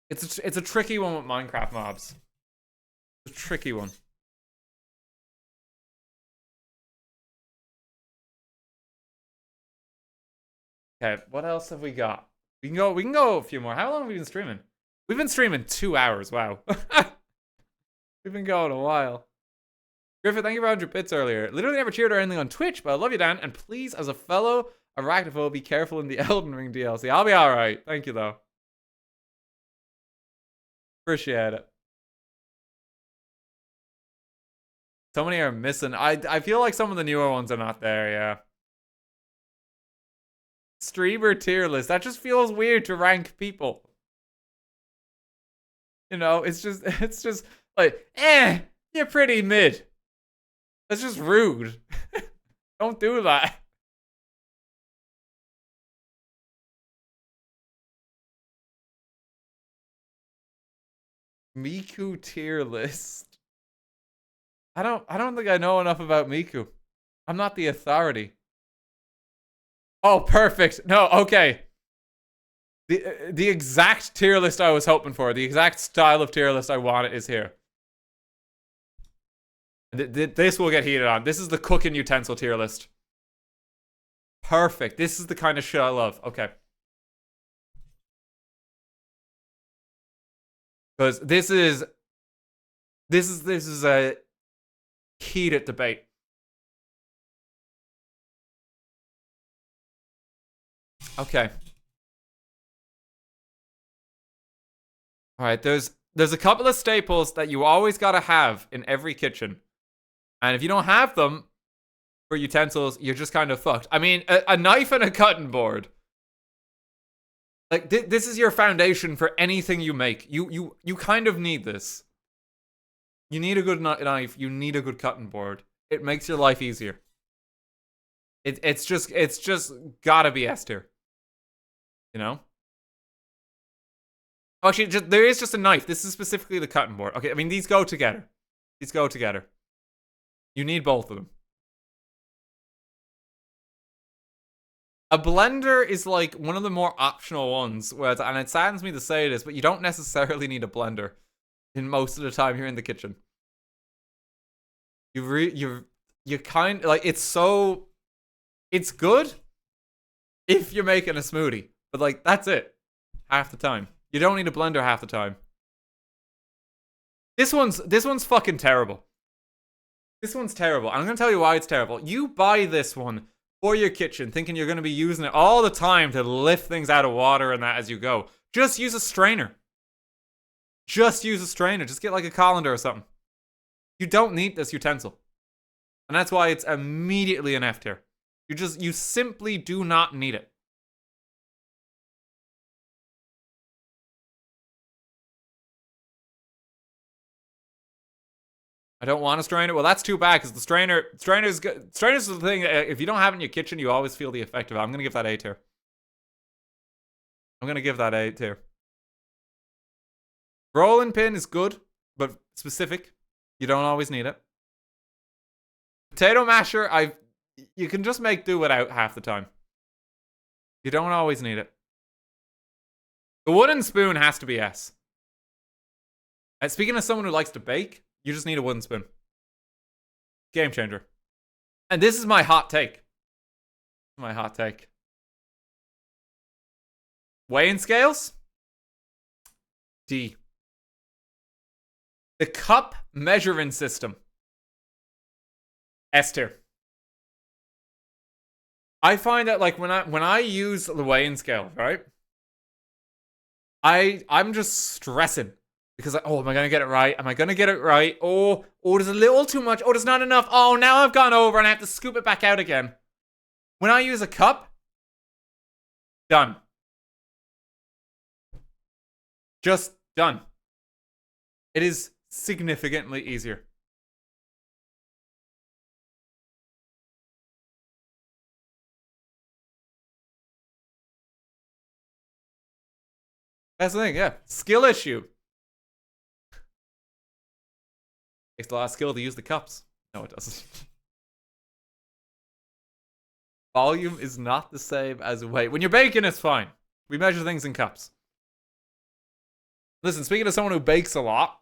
It's a tricky one with Minecraft mobs. It's a tricky one. Okay, what else have we got? We can go a few more. How long have we been streaming? We've been streaming 2 hours. Wow. We've been going a while. Griffith, thank you for 100 bits earlier. Literally never cheered or anything on Twitch, but I love you, Dan. And please, as a fellow arachnophobe, be careful in the Elden Ring DLC. I'll be alright. Thank you, though. Appreciate it. So many are missing. I feel like some of the newer ones are not there, yeah. Streamer tier list. That just feels weird to rank people. You know, it's just like, you're pretty mid. That's just rude. Don't do that. Miku tier list. I don't think I know enough about Miku. I'm not the authority. Oh, perfect. No, okay. The exact tier list I was hoping for, the exact style of tier list I wanted is here. This will get heated on. This is the cooking utensil tier list. Perfect. This is the kind of shit I love. Okay. Because this is a heated debate. Okay. All right, there's a couple of staples that you always gotta have in every kitchen. And if you don't have them for utensils, you're just kind of fucked. I mean, a knife and a cutting board. Like, this is your foundation for anything you make. You kind of need this. You need a good knife. You need a good cutting board. It makes your life easier. It's just gotta be S tier. You know? Actually, there is just a knife. This is specifically the cutting board. Okay, I mean, these go together. These go together. You need both of them. A blender is like one of the more optional ones, and it saddens me to say this, but you don't necessarily need a blender in most of the time you're in the kitchen. You kind, like, it's good if you're making a smoothie, but like, that's it half the time. You don't need a blender half the time. This one's fucking terrible. This one's terrible. I'm gonna tell you why it's terrible. You buy this one for your kitchen thinking you're gonna be using it all the time to lift things out of water and that as you go. Just use a strainer. Just use a strainer. Just get like a colander or something. You don't need this utensil. And that's why it's immediately an F tier. You simply do not need it. I don't want to strain it. Well, that's too bad because the strainer's good. Strainer's the thing. If you don't have it in your kitchen, you always feel the effect of it. I'm gonna give that A tier. I'm gonna give that A tier. Rolling pin is good, but specific. You don't always need it. Potato masher, you can just make do without half the time. You don't always need it. The wooden spoon has to be S. And speaking of someone who likes to bake, you just need a wooden spoon. Game changer. And this is my hot take. My hot take. Weighing scales? D. The cup measuring system. S tier. I find that, like, when I use the weighing scale, right? I'm just stressing. Because, like, oh, am I going to get it right? Am I going to get it right? Oh, there's a little too much. Oh, there's not enough. Oh, now I've gone over and I have to scoop it back out again. When I use a cup, done. Just done. It is significantly easier. That's the thing, yeah. Skill issue. Takes a lot of skill to use the cups. No, it doesn't. Volume is not the same as weight. When you're baking, it's fine. We measure things in cups. Listen, speaking of someone who bakes a lot,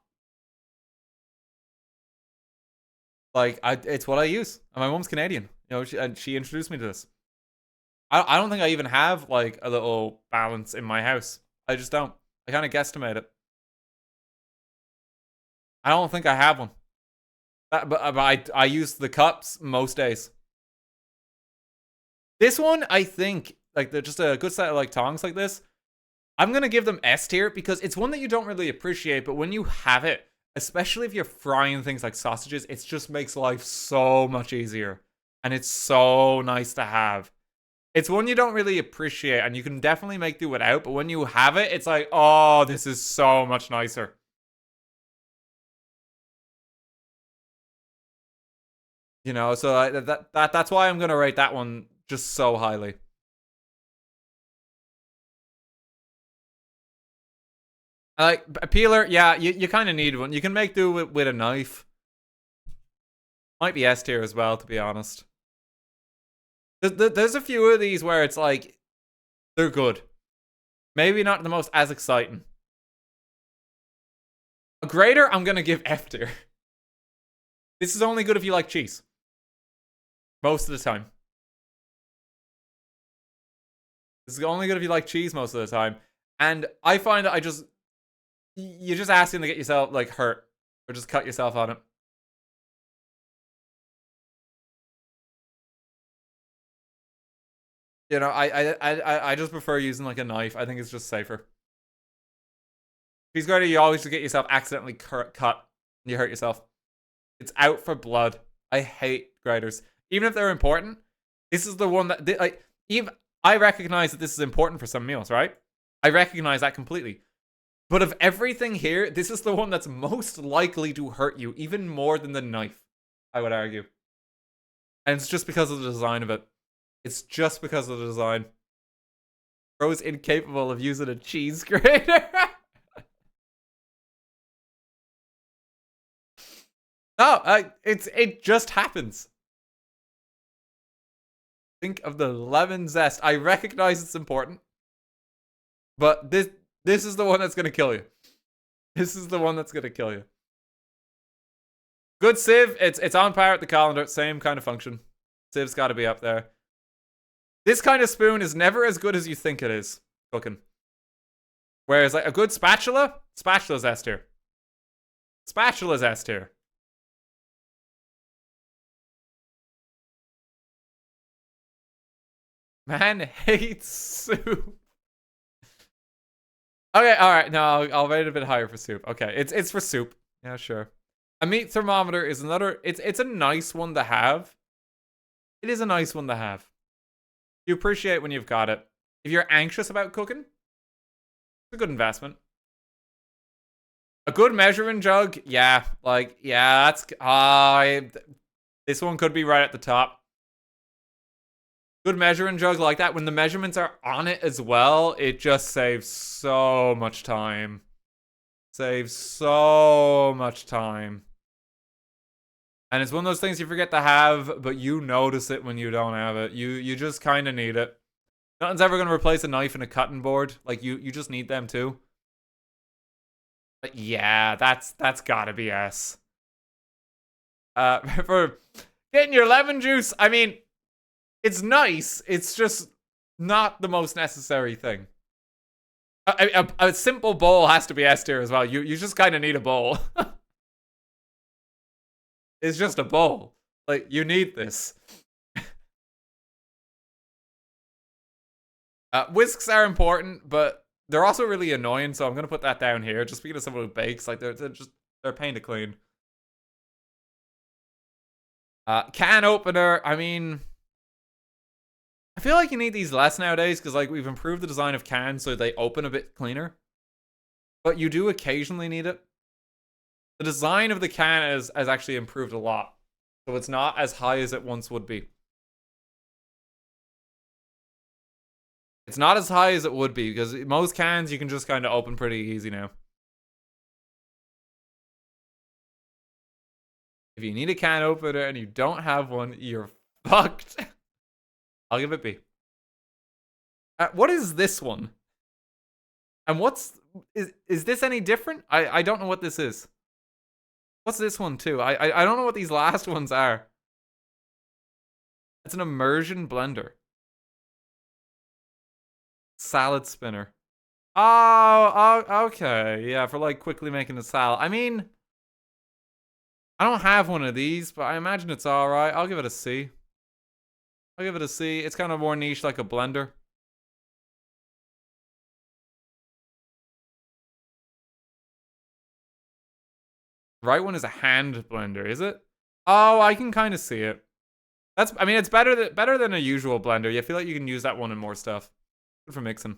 like, it's what I use. And my mom's Canadian. You know, and she introduced me to this. I don't think I even have, like, a little balance in my house. I just don't. I kind of guesstimate it. I don't think I have one. But I use the cups most days. This one, I think, like, they're just a good set of, like, tongs like this. I'm going to give them S tier because it's one that you don't really appreciate, but when you have it, especially if you're frying things like sausages, it just makes life so much easier. And it's so nice to have. It's one you don't really appreciate, and you can definitely make do without, but when you have it, it's like, oh, this is so much nicer. You know, so that's why I'm going to rate that one just so highly. Like, a peeler, yeah, you kind of need one. You can make do with a knife. Might be S tier as well, to be honest. There's a few of these where it's like, they're good. Maybe not the most as exciting. A grater, I'm going to give F tier. This is only good if you like cheese. Most of the time. This is only good if you like cheese most of the time. And I find that you're just asking to get yourself, like, hurt. Or just cut yourself on it. You know, I just prefer using, like, a knife. I think it's just safer. Cheese grater, you always just get yourself accidentally cut. And you hurt yourself. It's out for blood. I hate graters. Even if they're important, this is the one that, like, even I recognize that this is important for some meals, right? I recognize that completely. But of everything here, this is the one that's most likely to hurt you, even more than the knife, I would argue. And it's just because of the design of it. It's just because of the design. Bro's incapable of using a cheese grater. No, it just happens. Think of the lemon zest. I recognize it's important, but this is the one that's gonna kill you. This is the one that's gonna kill you. Good sieve. It's on par with the colander. Same kind of function. Sieve's got to be up there. This kind of spoon is never as good as you think it is cooking. Whereas, like, a good spatula, spatula's S tier. Spatula's S tier. Man hates soup. Okay, all right. No, I'll rate it a bit higher for soup. Okay, it's for soup. Yeah, sure. A meat thermometer is another. It's a nice one to have. It is a nice one to have. You appreciate when you've got it. If you're anxious about cooking, it's a good investment. A good measuring jug, yeah, like, yeah, that's this one could be right at the top. Good measuring jug like that, when the measurements are on it as well, it just saves so much time. Saves so much time. And it's one of those things you forget to have, but you notice it when you don't have it. You just kind of need it. Nothing's ever going to replace a knife and a cutting board. Like, you just need them too. But yeah, that's gotta be S. For getting your lemon juice, I mean, it's nice. It's just not the most necessary thing. A simple bowl has to be S tier as well. You just kind of need a bowl. It's just a bowl. Like, you need this. Whisks are important, but they're also really annoying, so I'm gonna put that down here. Just speaking of someone who bakes, like, they're a pain to clean. Can opener, I mean, I feel like you need these less nowadays because, like, we've improved the design of cans so they open a bit cleaner. but you do occasionally need it. The design of the can has actually improved a lot, so it's not as high as it once would be. It's not as high as it would be, because most cans you can just kind of open pretty easy now. If you need a can opener and you don't have one, you're fucked. I'll give it B. What is this one? And is this any different? I don't know what this is. What's this one too? I don't know what these last ones are. It's an immersion blender. Salad spinner. Oh, okay. Yeah, for like quickly making a salad. I mean, I don't have one of these, but I imagine it's alright. I'll give it a C. I'll give it a C. It's kind of more niche, like a blender. Right one is a hand blender, is it? Oh, I can kind of see it. I mean, it's better than a usual blender. You feel like you can use that one in more stuff. Good for mixing.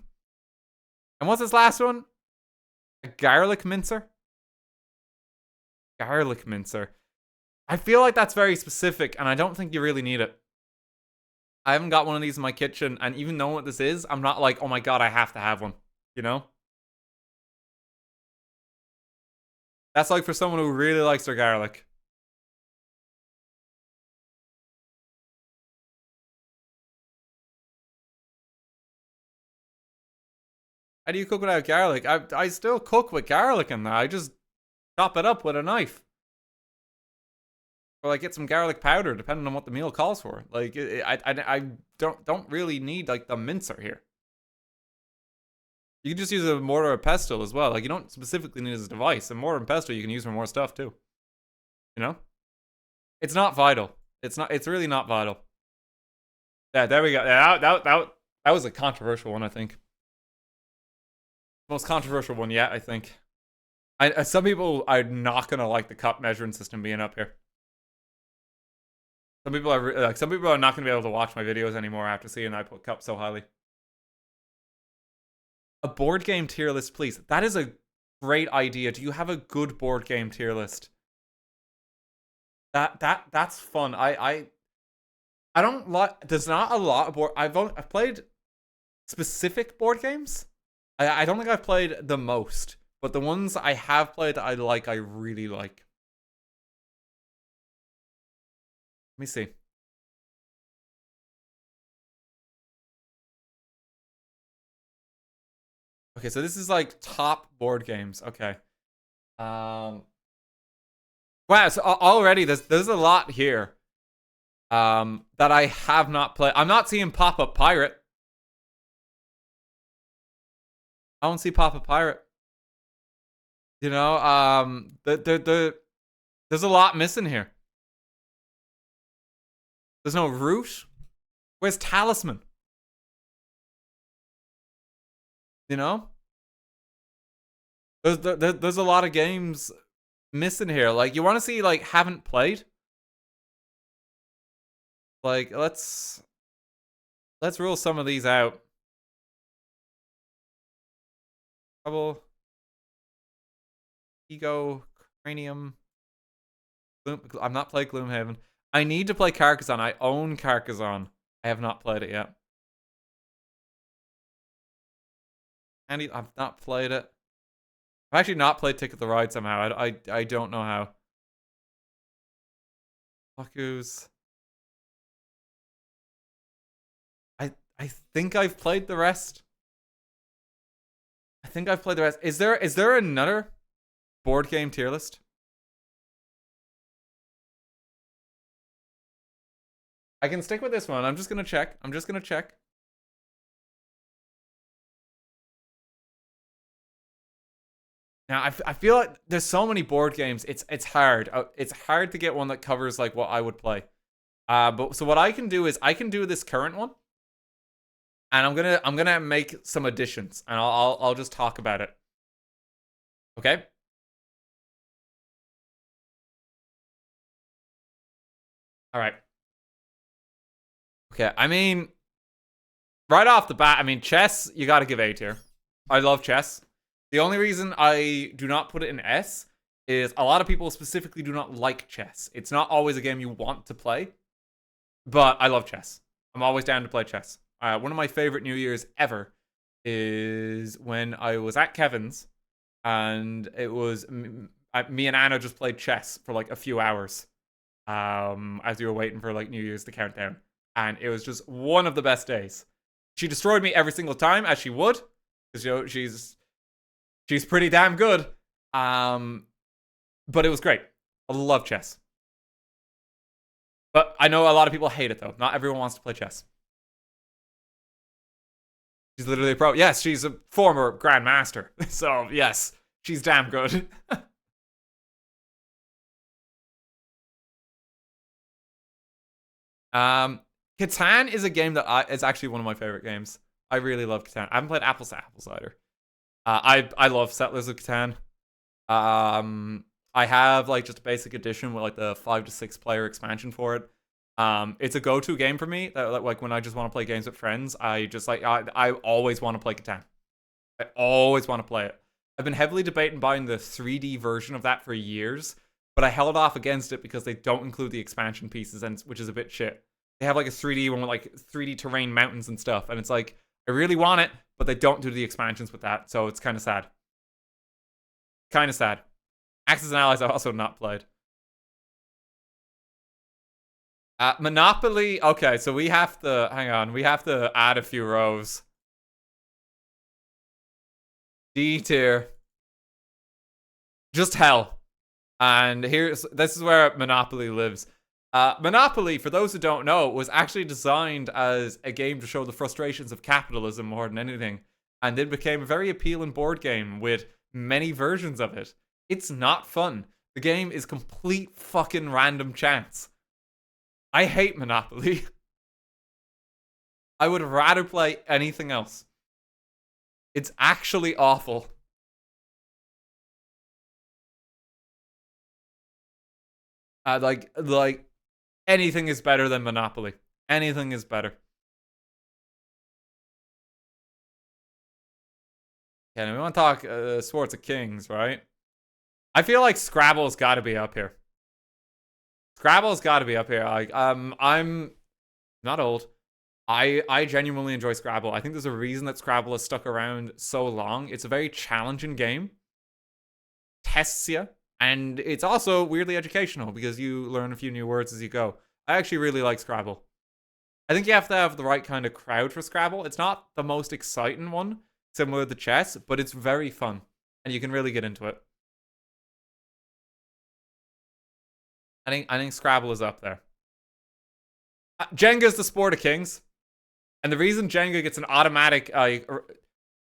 And what's this last one? A garlic mincer? Garlic mincer. I feel like that's very specific, and I don't think you really need it. I haven't got one of these in my kitchen, and even knowing what this is, I'm not like, oh my god, I have to have one. You know? That's like for someone who really likes their garlic. How do you cook without garlic? I still cook with garlic in there. I just chop it up with a knife. Or like get some garlic powder, depending on what the meal calls for. Like I don't really need like the mincer here. You can just use a mortar or pestle as well. Like you don't specifically need this device. A mortar and pestle you can use for more stuff too. You know? It's not vital. It's really not vital. Yeah, there we go. Yeah, that was a controversial one, I think. Most controversial one yet, I think. Some people are not gonna like the cup measuring system being up here. Some people are not gonna be able to watch my videos anymore after seeing I put cups so highly. A board game tier list, please. That is a great idea. Do you have a good board game tier list? That's fun. I don't like. There's not a lot of board. I've played specific board games. I don't think I've played the most, but the ones I have played that I really like. Let me see. Okay, so this is like top board games. Okay. Wow, so already there's a lot here. That I have not played. I'm not seeing Pop-Up Pirate. I don't see Pop-Up Pirate. You know, there's a lot missing here. There's no Root. Where's Talisman? You know? There's a lot of games missing here. Like, you want to see, like, haven't played? Like, let's rule some of these out. Trouble. Ego. Cranium. I'm not playing Gloomhaven. I need to play Carcassonne. I own Carcassonne. I have not played it yet. And I've not played it. I've actually not played Ticket the Ride somehow. I don't know how. Baku's. I think I've played the rest. I think I've played the rest. Is there another board game tier list? I can stick with this one. I'm just gonna check. Now I feel like there's so many board games. It's hard. It's hard to get one that covers like what I would play. But so what I can do is I can do this current one, and I'm gonna make some additions, and I'll just talk about it. Okay. All right. Okay. I mean, right off the bat, I mean, chess. You got to give A tier. I love chess. The only reason I do not put it in S is a lot of people specifically do not like chess. It's not always a game you want to play, but I love chess. I'm always down to play chess. One of my favorite New Year's ever is when I was at Kevin's, and it was me and Anna just played chess for like a few hours as we were waiting for like New Year's to count down. And it was just one of the best days. She destroyed me every single time, as she would, because, you know, she's pretty damn good. But it was great. I love chess. But I know a lot of people hate it, though. Not everyone wants to play chess. She's literally a pro. Yes, she's a former grandmaster. So, yes, she's damn good. Catan is a game that is actually one of my favorite games. I really love Catan. I haven't played Apples to Apples either. I love Settlers of Catan. I have like just a basic edition with like the 5 to 6 player expansion for it. It's a go-to game for me. That, like when I just want to play games with friends, I just like I always want to play Catan. I always want to play it. I've been heavily debating buying the 3D version of that for years, but I held off against it because they don't include the expansion pieces, and which is a bit shit. They have like a 3D one with like 3D terrain mountains and stuff, and it's like I really want it, but they don't do the expansions with that, so it's kind of sad. Kind of sad. Axis and Allies I've also not played. Monopoly. Okay, so we have to hang on. We have to add a few rows. D tier. Just hell. And this is where Monopoly lives. Monopoly, for those who don't know, was actually designed as a game to show the frustrations of capitalism more than anything, and then became a very appealing board game with many versions of it. It's not fun. The game is complete fucking random chance. I hate Monopoly. I would rather play anything else. It's actually awful. Like anything is better than Monopoly. Anything is better. Okay, now we want to talk Swords of Kings, right? I feel like Scrabble's got to be up here. Scrabble's got to be up here. Like, I'm not old. I genuinely enjoy Scrabble. I think there's a reason that Scrabble has stuck around so long. It's a very challenging game. Tests you. And it's also weirdly educational because you learn a few new words as you go. I actually really like Scrabble. I think you have to have the right kind of crowd for Scrabble. It's not the most exciting one, similar to chess, but it's very fun. And you can really get into it. I think Scrabble is up there. Jenga's the sport of kings. And the reason Jenga gets an automatic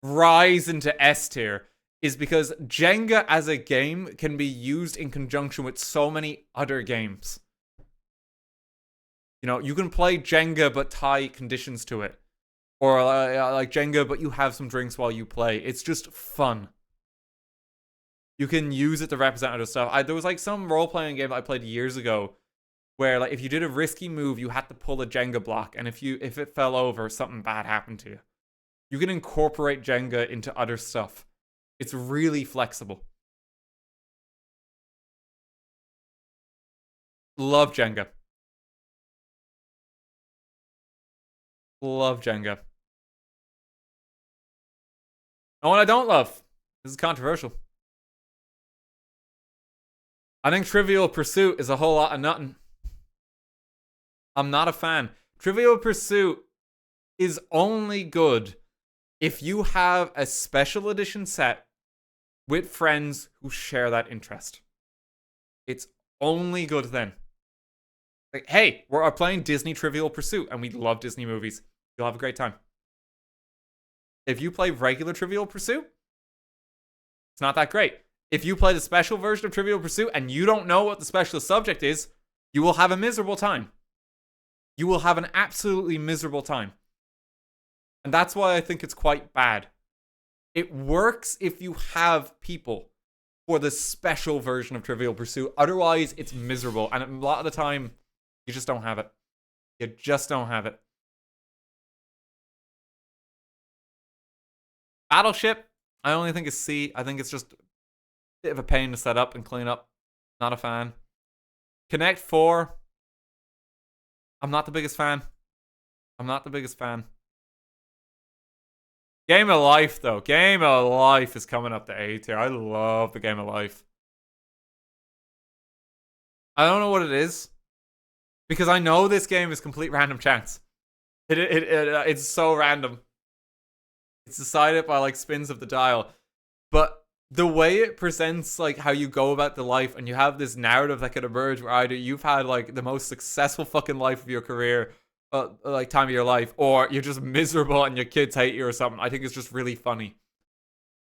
rise into S tier is because Jenga as a game can be used in conjunction with so many other games. You know, you can play Jenga but tie conditions to it. Or like Jenga but you have some drinks while you play. It's just fun. You can use it to represent other stuff. There was like some role-playing game that I played years ago where like if you did a risky move, you had to pull a Jenga block, and if it fell over, something bad happened to you. You can incorporate Jenga into other stuff. It's really flexible. Love Jenga. Love Jenga. Oh, what I don't love. This is controversial. I think Trivial Pursuit is a whole lot of nothing. I'm not a fan. Trivial Pursuit is only good if you have a special edition set with friends who share that interest. It's only good then. Like, hey, we're playing Disney Trivial Pursuit and we love Disney movies. You'll have a great time. If you play regular Trivial Pursuit, it's not that great. If you play the special version of Trivial Pursuit and you don't know what the special subject is, you will have a miserable time. You will have an absolutely miserable time. And that's why I think it's quite bad. It works if you have people for the special version of Trivial Pursuit. Otherwise, it's miserable. And a lot of the time, you just don't have it. You just don't have it. Battleship, I only think it's C. I think it's just a bit of a pain to set up and clean up. Not a fan. Connect 4. I'm not the biggest fan. I'm not the biggest fan. Game of Life, though. Game of Life is coming up to A tier. I love the Game of Life. I don't know what it is. Because I know this game is complete random chance. It's so random. It's decided by, like, spins of the dial. But the way it presents, like, how you go about the life, and you have this narrative that could emerge where either you've had, like, the most successful fucking life of your career, like, time of your life, or you're just miserable and your kids hate you or something. I think it's just really funny.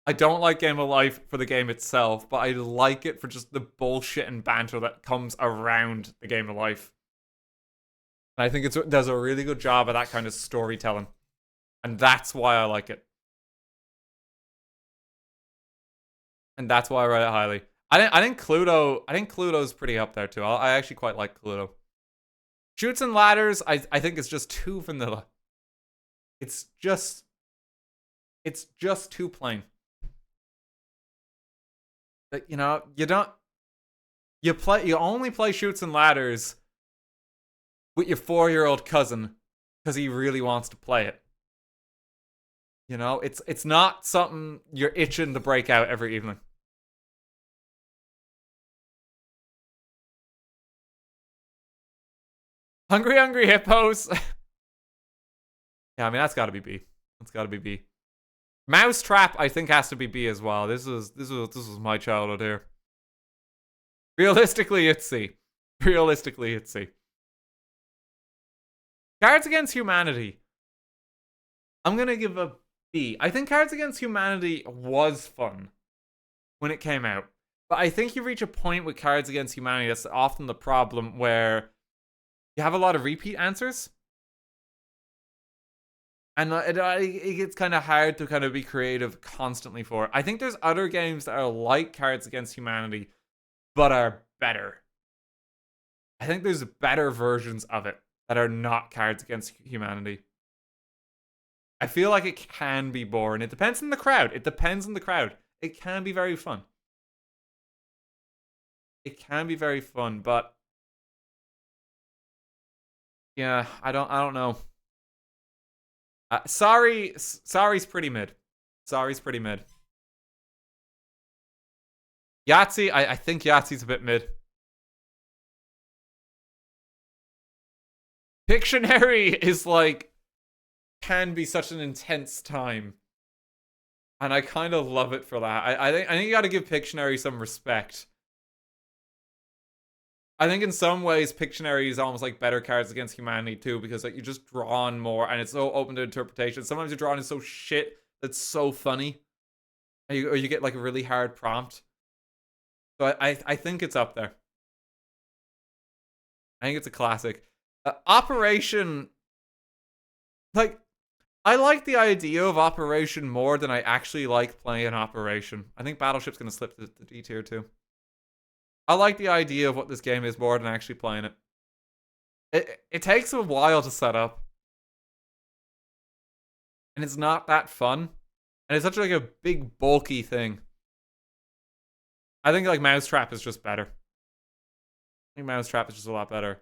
I don't like Game of Life for the game itself, but I like it for just the bullshit and banter that comes around the Game of Life. And I think it does a really good job of that kind of storytelling. And that's why I like it. And that's why I rate it highly. I think Cluedo's pretty up there too. I actually quite like Cluedo. Chutes and Ladders, I think it's just too vanilla. It's just too plain. But, you know, you only play Chutes and Ladders with your 4-year-old cousin because he really wants to play it. You know, it's not something you're itching to break out every evening. Hungry Hungry Hippos. Yeah, I mean, that's gotta be B. That's gotta be B. Mousetrap, I think, has to be B as well. This was my childhood here. Realistically, it's C. Realistically, it's C. Cards Against Humanity. I'm gonna give a B. I think Cards Against Humanity was fun when it came out. But I think you reach a point with Cards Against Humanity that's often the problem where you have a lot of repeat answers. And it gets kind of hard to kind of be creative constantly for it. I think there's other games that are like Cards Against Humanity, but are better. I think there's better versions of it that are not Cards Against Humanity. I feel like it can be boring. It depends on the crowd. It depends on the crowd. It can be very fun. It can be very fun, but yeah, I don't know. Sorry's pretty mid. Sorry's pretty mid. Yahtzee, I think Yahtzee's a bit mid. Pictionary is like, can be such an intense time. And I kind of love it for that. I think you gotta give Pictionary some respect. I think in some ways Pictionary is almost like better Cards Against Humanity too, because like you're just drawn more and it's so open to interpretation. Sometimes you're drawn in so shit that's so funny, or you get like a really hard prompt. So I think it's up there. I think it's a classic. Operation, like, I like the idea of Operation more than I actually like playing Operation. I think Battleship's gonna slip to the D tier too. I like the idea of what this game is more than actually playing it. It takes a while to set up. And it's not that fun. And it's such like a big, bulky thing. I think like Mousetrap is just better. I think Mousetrap is just a lot better.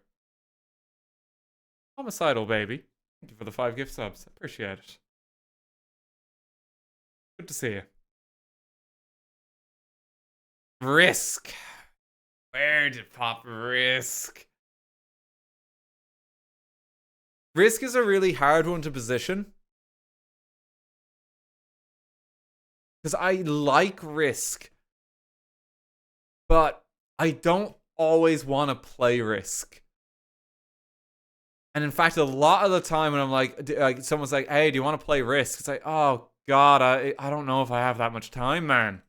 Homicidal, baby. Thank you for the 5 gift subs. Appreciate it. Good to see you. Risk. Where did pop Risk? Risk is a really hard one to position. Because I like Risk. But I don't always want to play Risk. And in fact, a lot of the time when I'm like someone's like, hey, do you want to play Risk? It's like, oh, God, I don't know if I have that much time, man.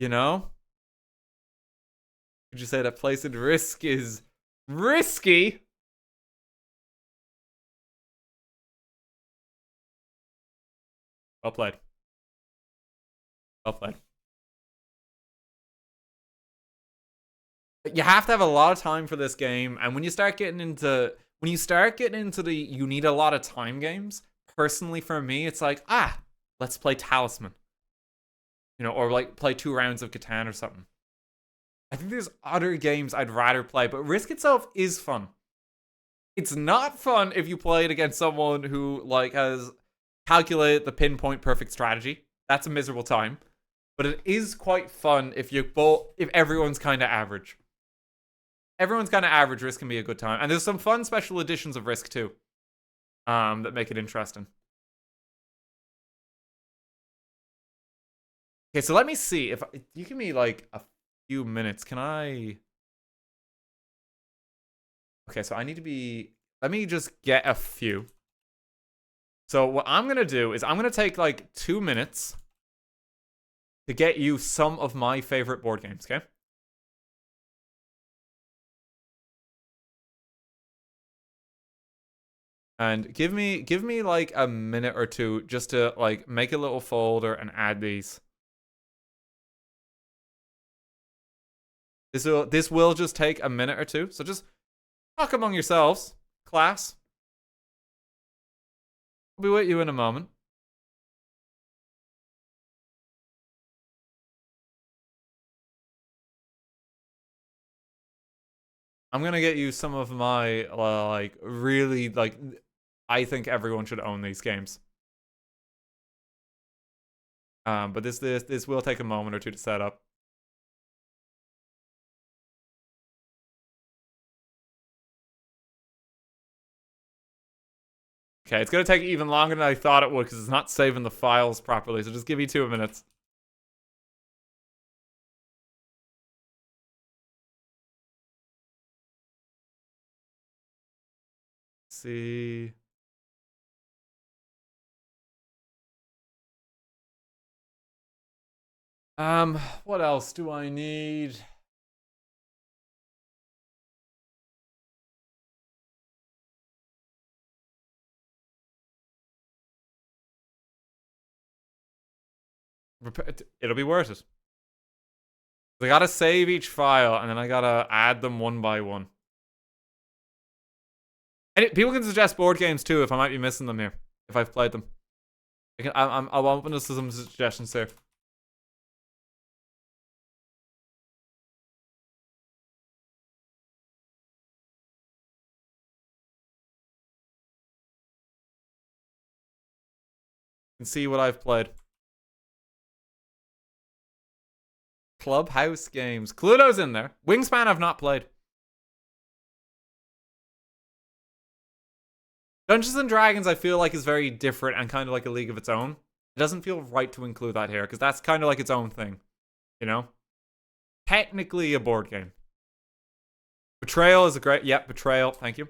You know? Would you say that placing Risk is risky? Well played. Well played. But you have to have a lot of time for this game, and when you start getting into the you need a lot of time games, personally for me, it's like, let's play Talisman. You know, or like play 2 rounds of Catan or something. I think there's other games I'd rather play, but Risk itself is fun. It's not fun if you play it against someone who like has calculated the pinpoint perfect strategy. That's a miserable time. But it is quite fun if everyone's kind of average. Everyone's kind of average. Risk can be a good time, and there's some fun special editions of Risk too, that make it interesting. Okay, so let me see if you give me like a few minutes. Can I? Okay, so I need to be. Let me just get a few. So what I'm gonna do is I'm gonna take like 2 minutes to get you some of my favorite board games. Okay. And give me like a minute or two just to like make a little folder and add these. This will just take a minute or two. So just talk among yourselves, class. I'll be with you in a moment. I'm gonna get you some of my like really like. I think everyone should own these games. But this will take a moment or two to set up. Okay, it's gonna take even longer than I thought it would because it's not saving the files properly. So just give me 2 minutes. Let's see. What else do I need? It'll be worth it. I gotta save each file, and then I gotta add them one by one. And people can suggest board games too if I might be missing them here, if I've played them. I'll open this to some suggestions here. And see what I've played. Clubhouse games. Cluedo's in there. Wingspan I've not played. Dungeons and Dragons I feel like is very different and kind of like a league of its own. It doesn't feel right to include that here because that's kind of like its own thing. You know? Technically a board game. Betrayal is a great... Yep, Betrayal. Thank you.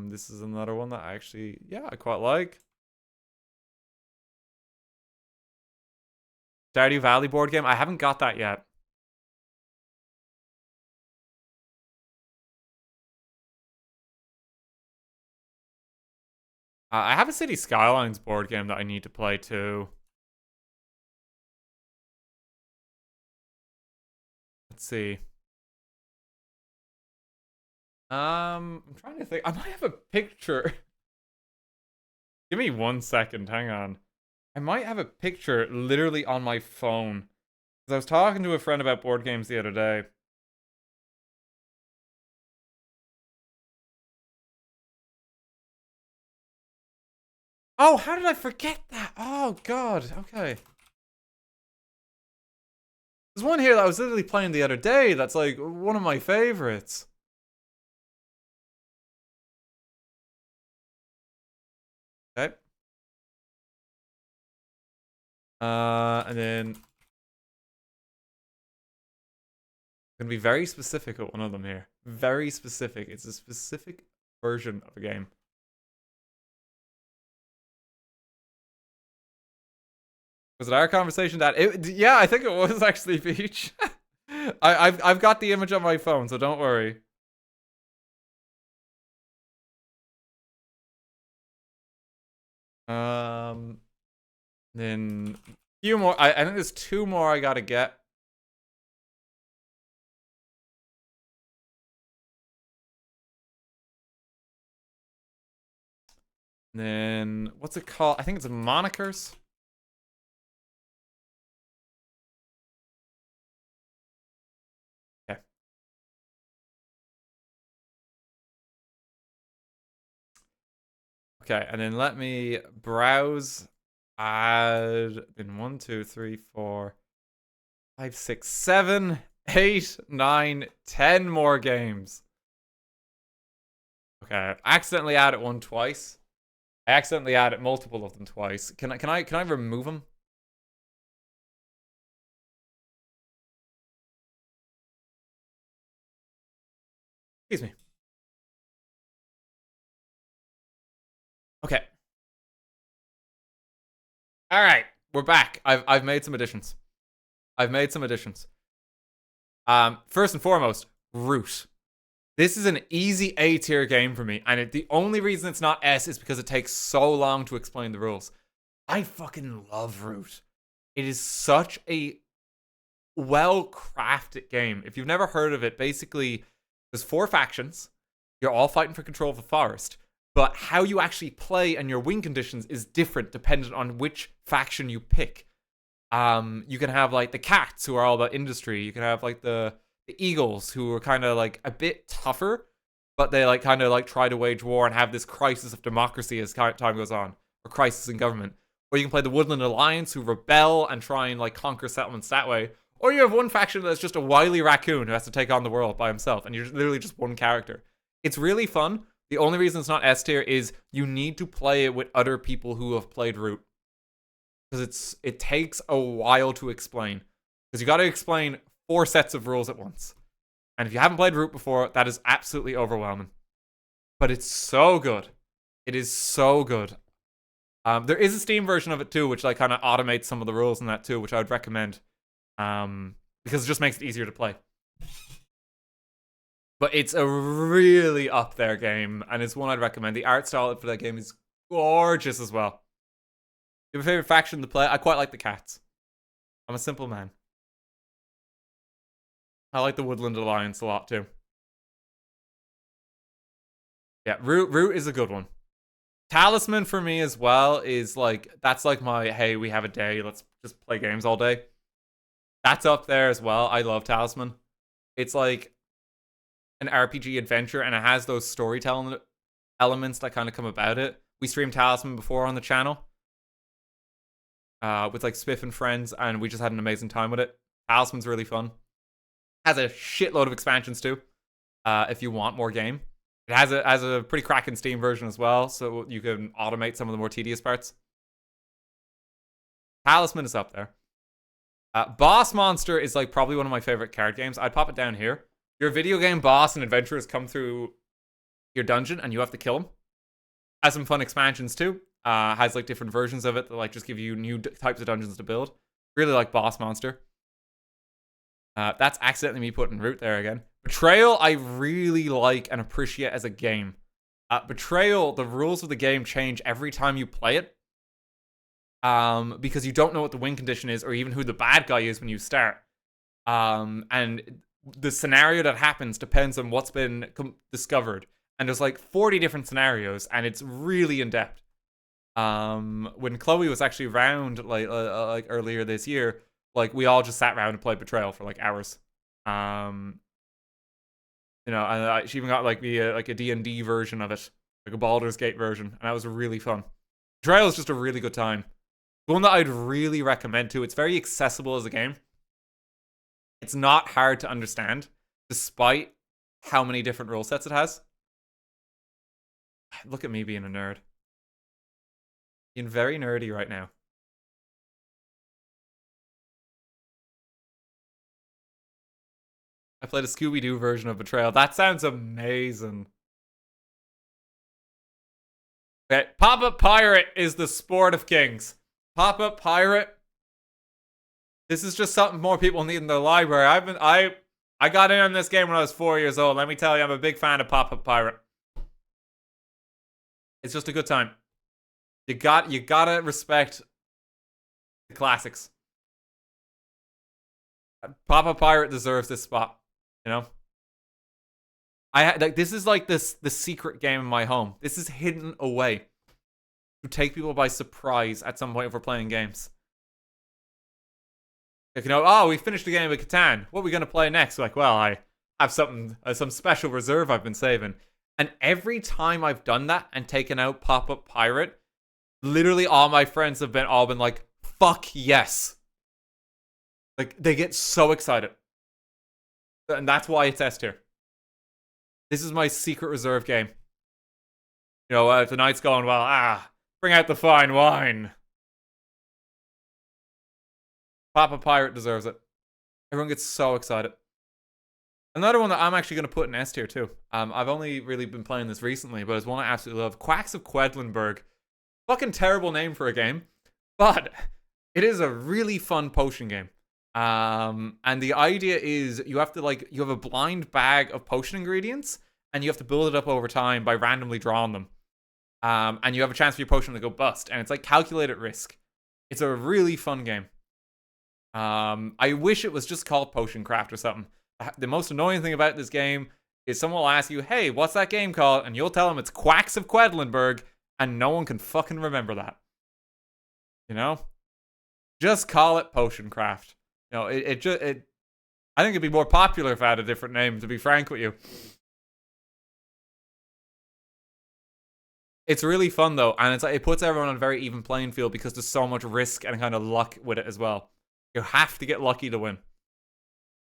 This is another one that I actually... Yeah, I quite like. Stardew Valley board game. I haven't got that yet. I have a City Skylines board game that I need to play too. Let's see. I'm trying to think. I might have a picture. Give me 1 second. Hang on. I might have a picture literally on my phone. Because I was talking to a friend about board games the other day. Oh, how did I forget that? Oh, God. Okay. There's one here that I was literally playing the other day that's like one of my favorites. Okay. And then I'm gonna be very specific at one of them here. Very specific. It's a specific version of a game. Was it our conversation that yeah, I think it was actually Peach. I've got the image on my phone, so don't worry. Then a few more. I think there's 2 more I gotta get. Then what's it called? I think it's monikers. Okay. Okay, and then let me browse. Add in 1, 2, 3, 4, 5, 6, 7, 8, 9, 10 more games. Okay, I accidentally added one twice. I accidentally added multiple of them twice. Can I remove them? Excuse me. Okay. All right, we're back. I've made some additions. First and foremost, Root. This is an easy A tier game for me, and the only reason it's not S is because it takes so long to explain the rules. I fucking love Root. It is such a well-crafted game. If you've never heard of it, basically, there's 4 factions. You're all fighting for control of the forest. But how you actually play and your win conditions is different dependent on which faction you pick. You can have, like, the cats, who are all about industry. You can have, like, the eagles, who are kind of, like, a bit tougher, but they, like, kind of, like, try to wage war and have this crisis of democracy as time goes on. Or crisis in government. Or you can play the Woodland Alliance, who rebel and try and, like, conquer settlements that way. Or you have one faction that's just a wily raccoon who has to take on the world by himself, and you're literally just one character. It's really fun. The only reason it's not S tier is you need to play it with other people who have played Root. Because it takes a while to explain. Because you got to explain 4 sets of rules at once. And if you haven't played Root before, that is absolutely overwhelming. But it's so good. It is so good. There is a Steam version of it too, which like kind of automates some of the rules in that too, which I would recommend. Because it just makes it easier to play. But it's a really up there game, and it's one I'd recommend. The art style for that game is gorgeous as well. Your favorite faction to play? I quite like the cats. I'm a simple man. I like the Woodland Alliance a lot too. Yeah, Root is a good one. Talisman for me as well is like, that's like my, hey, we have a day, let's just play games all day. That's up there as well. I love Talisman. It's like an RPG adventure, and it has those storytelling elements that kind of come about it. We streamed Talisman before on the channel with like Spiff and friends, and we just had an amazing time with it. Talisman's really fun. Has a shitload of expansions too, if you want more game. It has a pretty cracking Steam version as well, so you can automate some of the more tedious parts. Talisman is up there. Boss Monster is like probably one of my favorite card games. I'd pop it down here. Your video game boss and adventurers come through your dungeon and you have to kill them. Has some fun expansions too. Has like different versions of it that like just give you new types of dungeons to build. Really like Boss Monster. That's accidentally me putting Root there again. Betrayal, I really like and appreciate as a game. Betrayal, the rules of the game change every time you play it. Because you don't know what the win condition is or even who the bad guy is when you start. And the scenario that happens depends on what's been discovered. And there's like 40 different scenarios, and it's really in-depth. When Chloe was actually around like earlier this year, like we all just sat around and played Betrayal for like hours. You know, and she even got like a D&D version of it, like a Baldur's Gate version, and that was really fun. Betrayal is just a really good time. The one that I'd really recommend too. It's very accessible as a game. It's not hard to understand, despite how many different rule sets it has. Look at me being a nerd. Being very nerdy right now. I played a Scooby-Doo version of Betrayal. That sounds amazing. Okay, Pop-Up Pirate is the sport of kings. Pop-Up Pirate This is just something more people need in their library. I got in on this game when I was 4 years old. Let me tell you, I'm a big fan of Pop-Up Pirate. It's just a good time. You gotta respect the classics. Pop-Up Pirate deserves this spot. You know? This is like the secret game in my home. This is hidden away to take people by surprise at some point if we're playing games. Like, you know, oh, we finished the game of Catan. What are we gonna play next? Like, well, I have some special reserve I've been saving. And every time I've done that and taken out Pop-Up Pirate, literally all my friends have been like, fuck yes. Like, they get so excited. And that's why it's S tier. This is my secret reserve game. You know, if the night's going well, bring out the fine wine. Pop-Up Pirate deserves it. Everyone gets so excited. Another one that I'm actually going to put in S tier too. I've only really been playing this recently, but it's one I absolutely love. Quacks of Quedlinburg. Fucking terrible name for a game, but it is a really fun potion game. And the idea is you have a blind bag of potion ingredients, and you have to build it up over time by randomly drawing them. And you have a chance for your potion to go bust, and it's like calculated risk. It's a really fun game. I wish it was just called Potion Craft or something. The most annoying thing about this game is someone will ask you, hey, what's that game called? And you'll tell them it's Quacks of Quedlinburg, and no one can fucking remember that. You know? Just call it Potion Craft. You know, I think it'd be more popular if I had a different name, to be frank with you. It's really fun though, and it's like it puts everyone on a very even playing field because there's so much risk and kind of luck with it as well. You have to get lucky to win.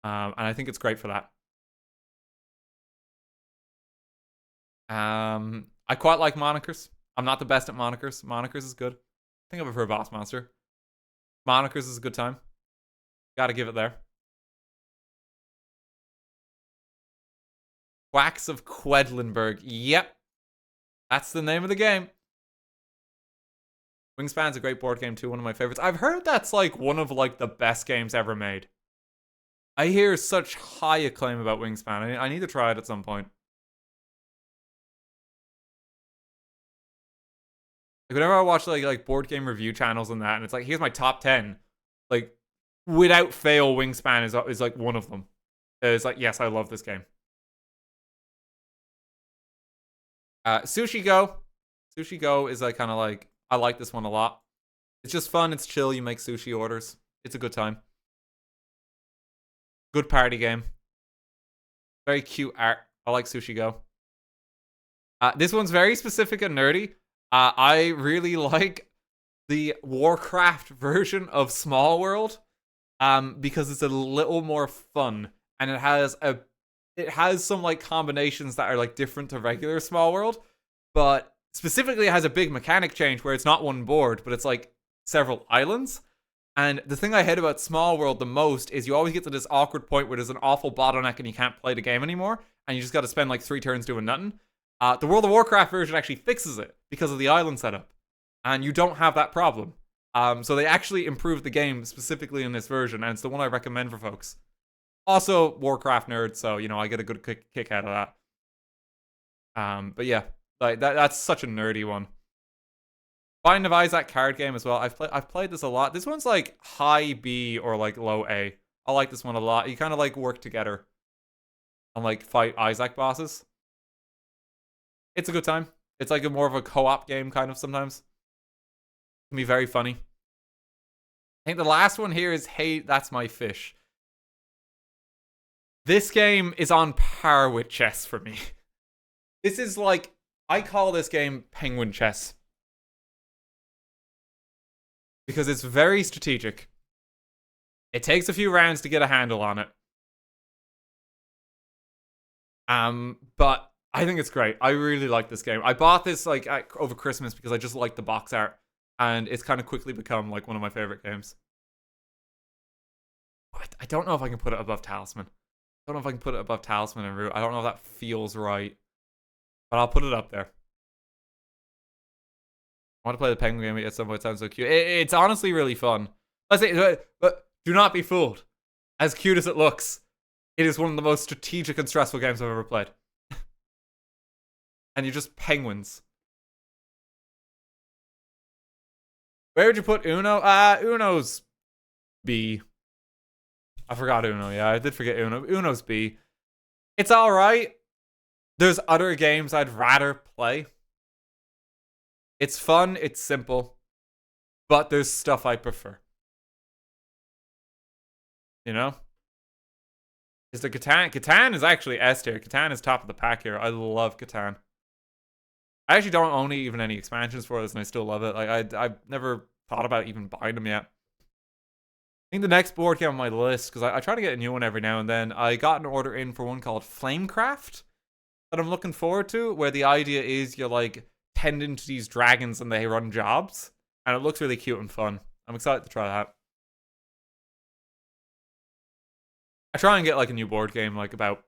And I think it's great for that. I quite like monikers. I'm not the best at monikers. Monikers is good. I think I prefer Boss Monster. Monikers is a good time. Gotta give it there. Quacks of Quedlinburg. Yep. That's the name of the game. Wingspan's a great board game too, one of my favorites. I've heard that's like one of like the best games ever made. I hear such high acclaim about Wingspan. I need to try it at some point. Like whenever I watch like board game review channels and that, and it's like, here's my top 10. Like, without fail, Wingspan is like one of them. It's like, yes, I love this game. Sushi Go. Sushi Go is like kind of like, I like this one a lot. It's just fun, it's chill, you make sushi orders. It's a good time. Good party game. Very cute art. I like Sushi Go. This one's very specific and nerdy. I really like the Warcraft version of Small World. Because it's a little more fun. And it has some like combinations that are like different to regular Small World, but specifically it has a big mechanic change where it's not one board, but it's like several islands. And the thing I hate about Small World the most is you always get to this awkward point where there's an awful bottleneck and you can't play the game anymore, and you just got to spend like 3 turns doing nothing. The World of Warcraft version actually fixes it because of the island setup, and you don't have that problem. So they actually improved the game specifically in this version, and it's the one I recommend for folks. Also, Warcraft nerd, so, you know, I get a good kick out of that. But yeah, like that's such a nerdy one. Binding of Isaac card game as well. I've played this a lot. This one's like high B or like low A. I like this one a lot. You kind of like work together and like fight Isaac bosses. It's a good time. It's like more of a co-op game kind of sometimes. It can be very funny. I think the last one here is Hey, That's My Fish. This game is on par with chess for me. This is like, I call this game penguin chess. Because it's very strategic. It takes a few rounds to get a handle on it. But I think it's great. I really like this game. I bought this like over Christmas because I just like the box art. And it's kind of quickly become like one of my favorite games. I don't know if I can put it above Talisman. I don't know if I can put it above Talisman and Root. I don't know if that feels right. But I'll put it up there. I want to play the penguin game at some point. It sounds so cute. It's honestly really fun. Let's say, but Do not be fooled. As cute as it looks, it is one of the most strategic and stressful games I've ever played. And you're just penguins. Where would you put Uno? Uno's B. I forgot Uno. Yeah, I did forget Uno. Uno's B. It's alright. There's other games I'd rather play. It's fun, it's simple. But there's stuff I prefer. You know? Is the Catan? Catan is actually S tier. Catan is top of the pack here. I love Catan. I actually don't own even any expansions for this, and I still love it. Like I've never thought about even buying them yet. I think the next board game on my list, because I try to get a new one every now and then. I got an order in for one called Flamecraft that I'm looking forward to, where the idea is you're like tending to these dragons and they run jobs, and it looks really cute and fun. I'm excited to try that. I try and get like a new board game like about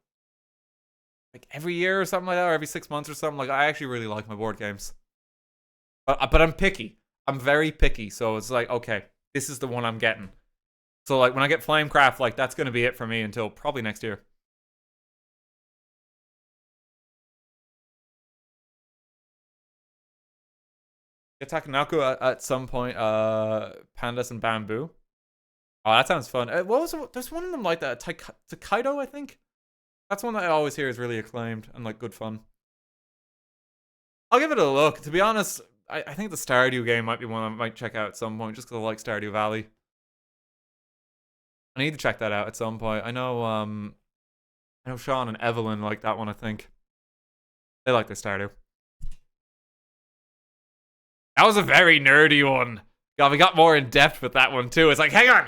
like every year or something like that, or every 6 months or something. Like I actually really like my board games, but I'm picky. I'm very picky, so it's like, okay, this is the one I'm getting. So like when I get Flamecraft, like that's gonna be it for me until probably next year. Get Takanaku at some point. Pandas and Bamboo. Oh, that sounds fun. What was it? There's one of them like that. Taikaido, I think. That's one that I always hear is really acclaimed and like good fun. I'll give it a look. To be honest, I think the Stardew game might be one I might check out at some point, just because I like Stardew Valley. I need to check that out at some point. I know Sean and Evelyn like that one, I think. They like the Stardew. That was a very nerdy one. God, we got more in depth with that one too. It's like, hang on.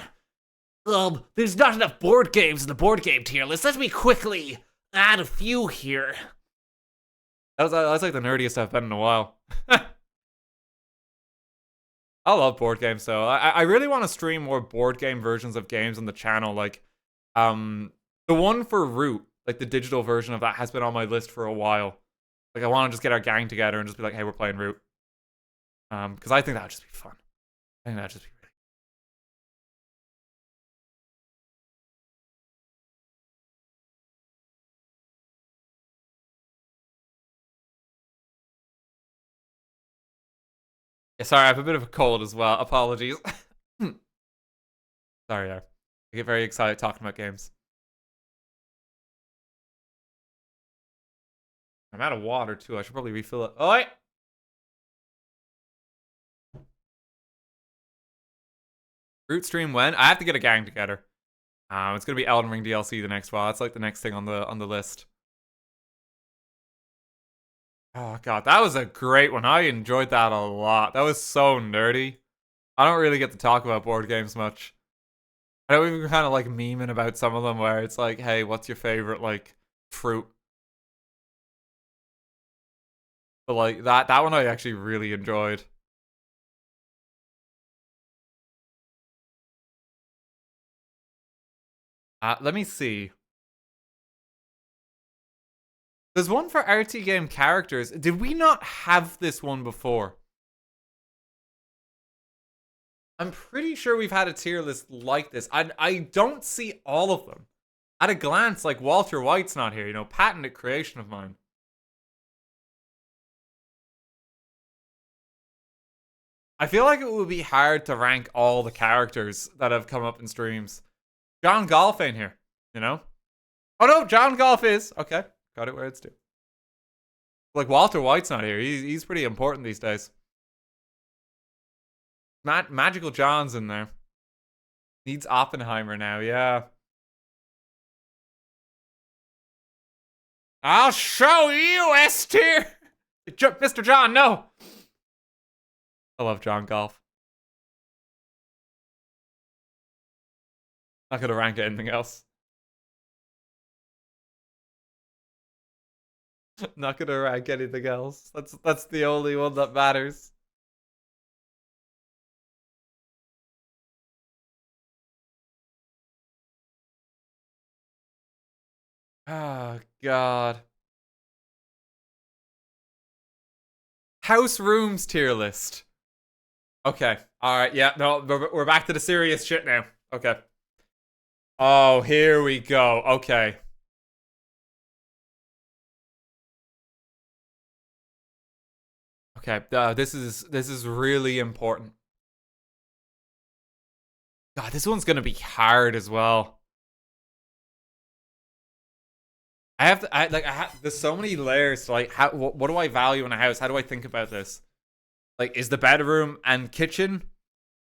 There's not enough board games in the board game tier list. Let me quickly add a few here. That was like the nerdiest I've been in a while. I love board games, though. I really want to stream more board game versions of games on the channel. Like, the one for Root, like the digital version of that, has been on my list for a while. Like, I want to just get our gang together and just be like, hey, we're playing Root. Because I think that would just be fun. I think that would just be really. Yeah, sorry, I have a bit of a cold as well. Apologies. Sorry, yeah. I get very excited talking about games. I'm out of water, too. I should probably refill it. Oh, wait! Root stream when? I have to get a gang together. It's gonna be Elden Ring DLC the next while. That's like the next thing on the list. Oh god, that was a great one. I enjoyed that a lot. That was so nerdy. I don't really get to talk about board games much. I know we've been kind of like memeing about some of them where it's like, hey, what's your favorite like fruit? But like that one I actually really enjoyed. Let me see. There's one for RTGame characters. Did we not have this one before? I'm pretty sure we've had a tier list like this. I don't see all of them. At a glance, like Walter White's not here, you know, patented creation of mine. I feel like it would be hard to rank all the characters that have come up in streams. John Golf ain't here, you know? Oh no, John Golf is. Okay, got it where it's due. Like Walter White's not here. He's pretty important these days. Magical John's in there. Needs Oppenheimer now, yeah. I'll show you, S tier. Mr. John, no. I love John Golf. Not gonna rank anything else. Not gonna rank anything else. That's the only one that matters. Oh god. House rooms tier list. Okay. All right. Yeah. No, we're back to the serious shit now. Okay. Oh, here we go. Okay. Okay. This is really important. God, this one's gonna be hard as well. I have to. There's so many layers. To like, how? What do I value in a house? How do I think about this? Like, is the bedroom and kitchen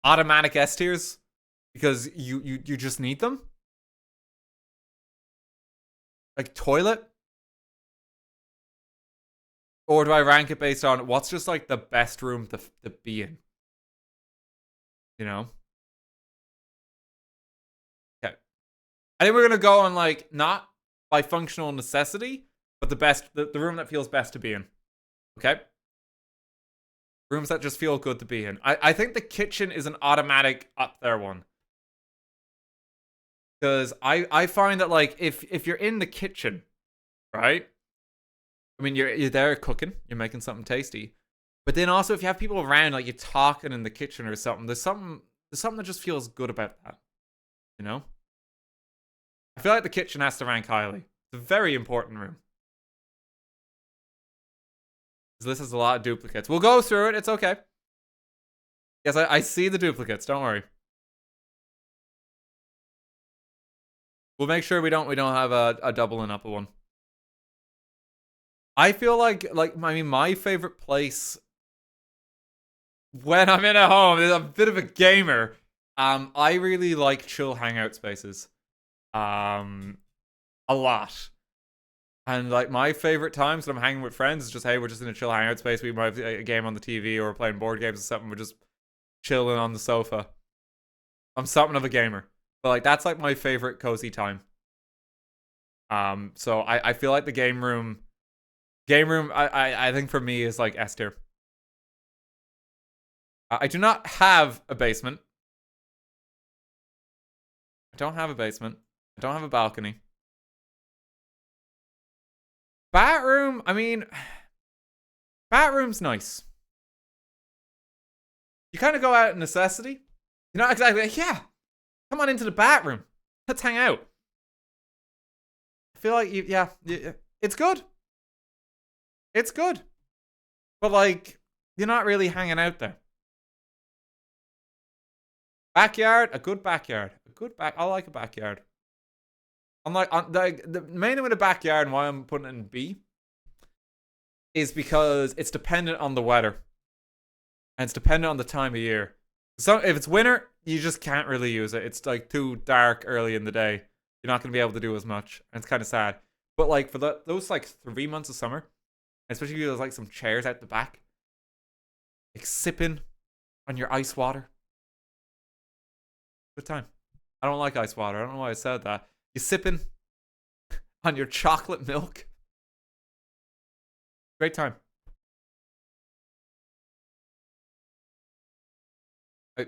automatic S tiers because you just need them? Like toilet, or do I rank it based on what's just like the best room to be in? You know? Okay. I think we're gonna go on like not by functional necessity, but the room that feels best to be in. Okay. Rooms that just feel good to be in. I think the kitchen is an automatic up there one. Because I find that like if you're in the kitchen, right? I mean you're there cooking, you're making something tasty. But then also if you have people around, like you're talking in the kitchen or something, there's something that just feels good about that. You know? I feel like the kitchen has to rank highly. It's a very important room. This has a lot of duplicates. We'll go through it, it's okay. Yes, I see the duplicates, don't worry. We'll make sure we don't have a doubling up of one. I feel like I mean my favorite place when I'm in a home is a bit of a gamer. I really like chill hangout spaces. A lot. And like my favorite times when I'm hanging with friends is just, hey, we're just in a chill hangout space. We might have a game on the TV or we're playing board games or something. We're just chilling on the sofa. I'm something of a gamer, but like that's like my favorite cozy time. So I feel like the game room I think for me is like S tier. I do not have a basement. I don't have a basement. I don't have a balcony. Bathroom, I mean, bathroom's nice. You kind of go out of necessity. You're not exactly like, yeah, come on into the bathroom. Let's hang out. I feel like, yeah, it's good. It's good. But like, you're not really hanging out there. Backyard, a good backyard. I like a backyard. Unlike the main thing with a backyard and why I'm putting it in B is because it's dependent on the weather. And it's dependent on the time of year. So if it's winter, you just can't really use it. It's like too dark early in the day. You're not going to be able to do as much. And it's kind of sad. But like for those like 3 months of summer, especially if there's like some chairs out the back, like sipping on your ice water. Good time. I don't like ice water. I don't know why I said that. You sipping on your chocolate milk. Great time.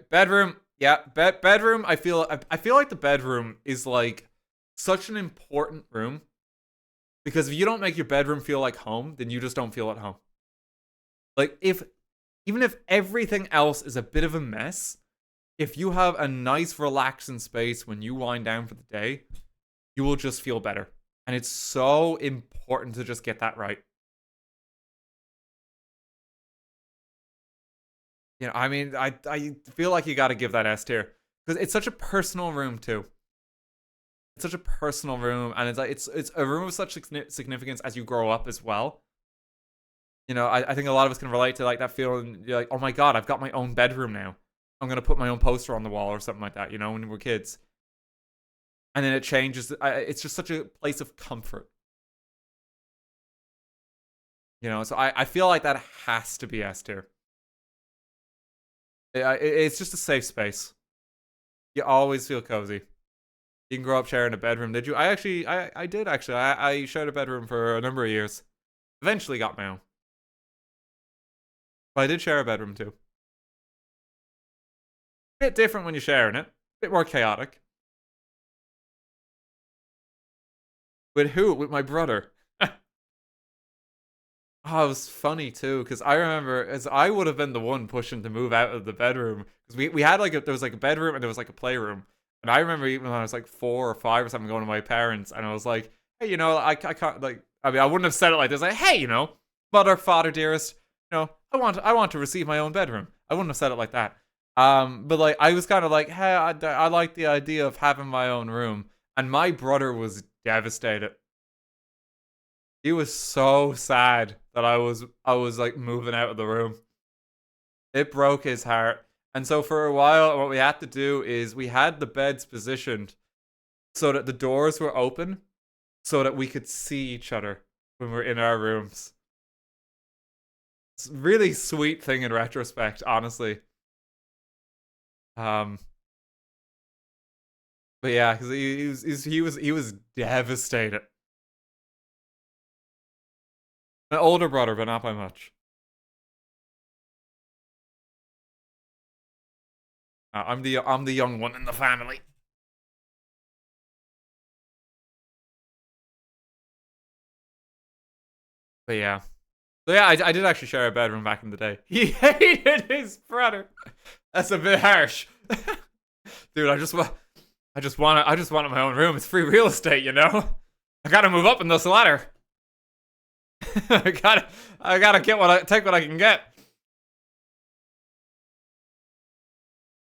Bedroom, yeah, bedroom. I feel like the bedroom is like such an important room because if you don't make your bedroom feel like home, then you just don't feel at home. Like even if everything else is a bit of a mess, if you have a nice relaxing space when you wind down for the day, you will just feel better. And it's so important to just get that right. You know, I mean, I feel like you got to give that S tier because it's such a personal room too. It's such a personal room, and it's like it's a room of such significance as you grow up as well. You know, I think a lot of us can relate to like that feeling. You're like, oh my god, I've got my own bedroom now. I'm gonna put my own poster on the wall or something like that. You know, when we're kids, and then it changes. It's just such a place of comfort. You know, so I feel like that has to be S tier. It's just a safe space. You always feel cozy. You can grow up sharing a bedroom. Did you? I did actually. I shared a bedroom for a number of years. Eventually got my own. But I did share a bedroom too. Bit different when you're sharing it. Bit more chaotic. With who? With my brother. Oh, it was funny too, because I remember as I would have been the one pushing to move out of the bedroom because we had like there was like a bedroom and there was like a playroom, And I remember even when I was like 4 or 5 or something going to my parents, and I was like, hey, I can't, like, I mean, I wouldn't have said it like this, like, hey, mother, father, dearest, I want to receive my own bedroom. I wouldn't have said it like that. But like, I was kind of like, hey, I like the idea of having my own room. And my brother was devastated. He was so sad that I was like moving out of the room. It broke his heart. And so for a while, what we had to do is we had the beds positioned so that the doors were open so that we could see each other when we're in our rooms. It's a really sweet thing in retrospect, honestly. But yeah, because he was devastated. My older brother, but not by much. I'm the young one in the family. But yeah. So yeah, I did actually share a bedroom back in the day. He hated his brother. That's a bit harsh. Dude, I just wanted my own room. It's free real estate, I gotta move up in this ladder. I gotta take what I can get.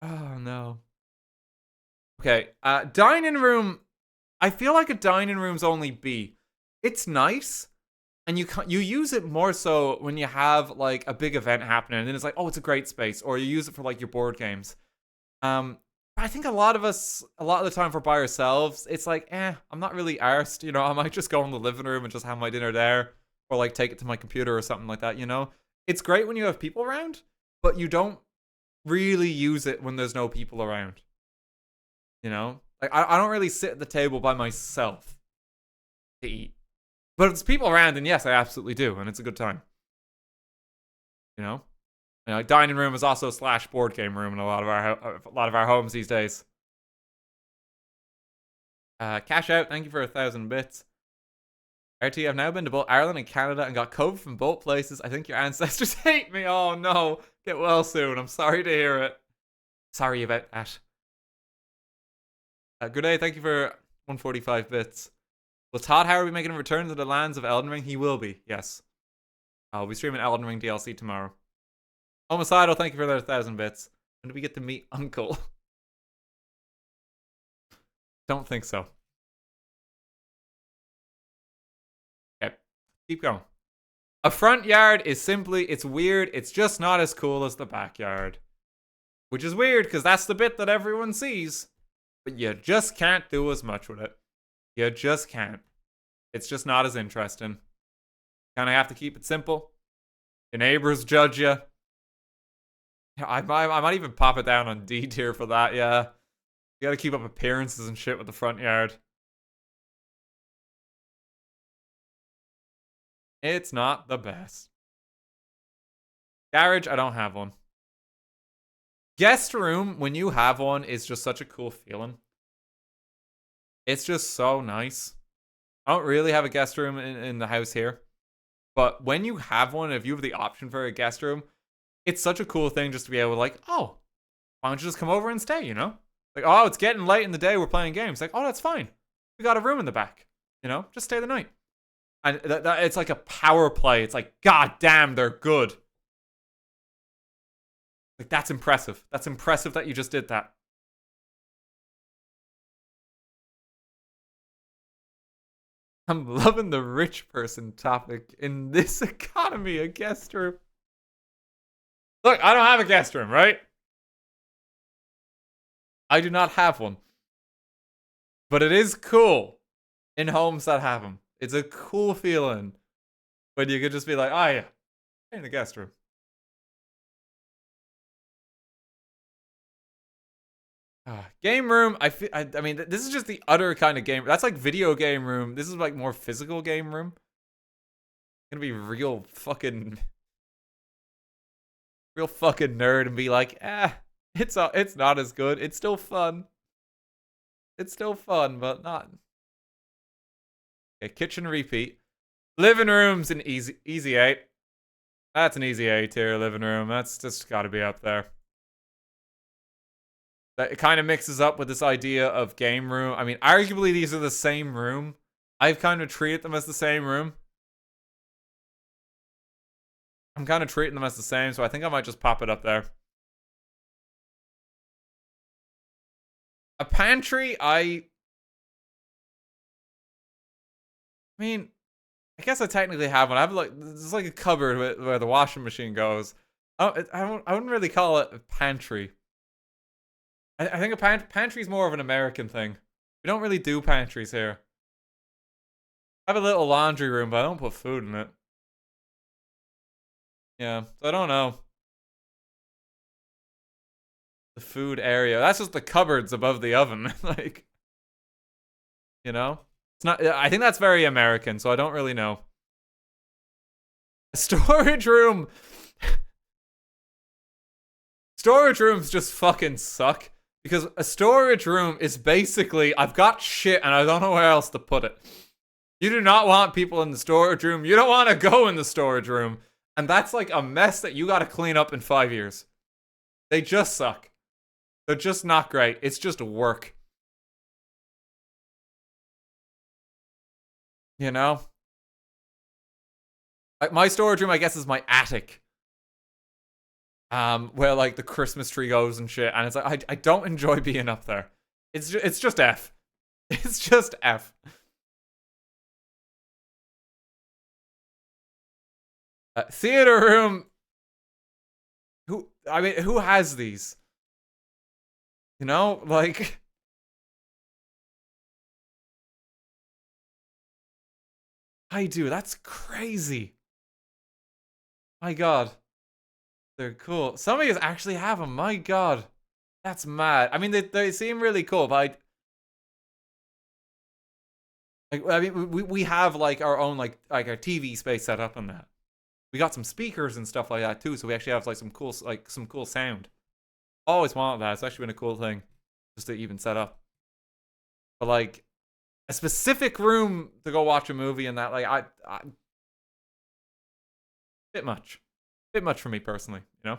Oh no. Okay, dining room. I feel like a dining room's only B. It's nice, and you use it more so when you have like a big event happening, and then it's like, oh, it's a great space, or you use it for like your board games. I think a lot of the time for by ourselves, it's like, I'm not really arsed, I might just go in the living room and just have my dinner there, or like take it to my computer or something like that. It's great when you have people around, but you don't really use it when there's no people around. Like I don't really sit at the table by myself to eat. But if there's people around, then yes, I absolutely do, and it's a good time. You know, like dining room is also slash board game room in a lot of our homes these days. Cash out. Thank you for 1,000 bits. RT, I've now been to both Ireland and Canada and got COVID from both places. I think your ancestors hate me. Oh no, get well soon. I'm sorry to hear it. Sorry about that. Good day. Thank you for 145 bits. Will Todd Howard be making a return to the lands of Elden Ring? He will be, yes. I'll be streaming Elden Ring DLC tomorrow. Homicidal, thank you for that 1,000 bits. When do we get to meet Uncle? Don't think so. Okay, keep going. A front yard is simply, it's weird. It's just not as cool as the backyard. Which is weird, because that's the bit that everyone sees. But you just can't do as much with it. You just can't. It's just not as interesting. Kind of have to keep it simple. Your neighbors judge you. I might even pop it down on D tier for that, yeah. You gotta keep up appearances and shit with the front yard. It's not the best. Garage, I don't have one. Guest room, when you have one, is just such a cool feeling. It's just so nice. I don't really have a guest room in the house here. But when you have one, if you have the option for a guest room, it's such a cool thing just to be able to like, oh, why don't you just come over and stay, Like, oh, it's getting late in the day, we're playing games. Like, oh, that's fine. We got a room in the back, just stay the night. And it's like a power play. It's like, god damn, they're good. Like, that's impressive. That's impressive that you just did that. I'm loving the rich person topic in this economy, a guest room. Look, I don't have a guest room, right? I do not have one. But it is cool in homes that have them. It's a cool feeling when you could just be like, oh yeah, in the guest room. Game room, I mean, this is just the other kind of game. That's like video game room. This is like more physical game room. Gonna be real fucking nerd and be like, it's not as good. It's still fun. It's still fun, but not. Okay, kitchen repeat. Living room's an easy 8. That's an easy 8 tier living room. That's just gotta be up there. That it kind of mixes up with this idea of game room. I mean, arguably these are the same room. I've kind of treated them as the same room. I'm kind of treating them as the same, so I think I might just pop it up there. A pantry, I mean, I guess I technically have one. I have like, there's like a cupboard where the washing machine goes. I wouldn't really call it a pantry. I think a pantry is more of an American thing. We don't really do pantries here. I have a little laundry room, but I don't put food in it. Yeah, so I don't know. The food area. That's just the cupboards above the oven. Like, you know? It's not, I think that's very American, so I don't really know. A storage room. Storage rooms just fucking suck. Because a storage room is basically, I've got shit and I don't know where else to put it. You do not want people in the storage room. You don't want to go in the storage room. And that's like a mess that you got to clean up in 5 years. They just suck. They're just not great. It's just work. You know? Like my storage room, I guess, is my attic. Where like the Christmas tree goes and shit, and it's like I don't enjoy being up there. It's just F. It's just F. Theater room. Who has these? You know, like I do. That's crazy. My God. They're cool. Some of you actually have them. My God. That's mad. I mean, they seem really cool, but we have like our own like our TV space set up on that. We got some speakers and stuff like that too, so we actually have like some cool sound. Always wanted that. It's actually been a cool thing just to even set up. But like a specific room to go watch a movie and that, like I bit much. Bit much for me personally, you know?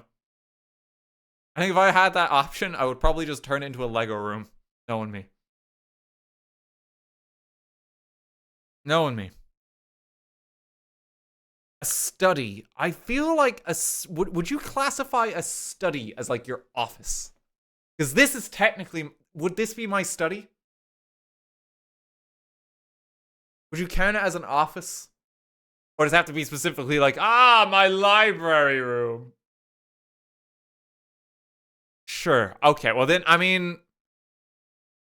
I think if I had that option, I would probably just turn it into a Lego room. Knowing me. Knowing me. A study. I feel like would you classify a study as like your office? Because this is technically, would this be my study? Would you count it as an office? Or does it have to be specifically like, my library room? Sure. Okay, well then, I mean,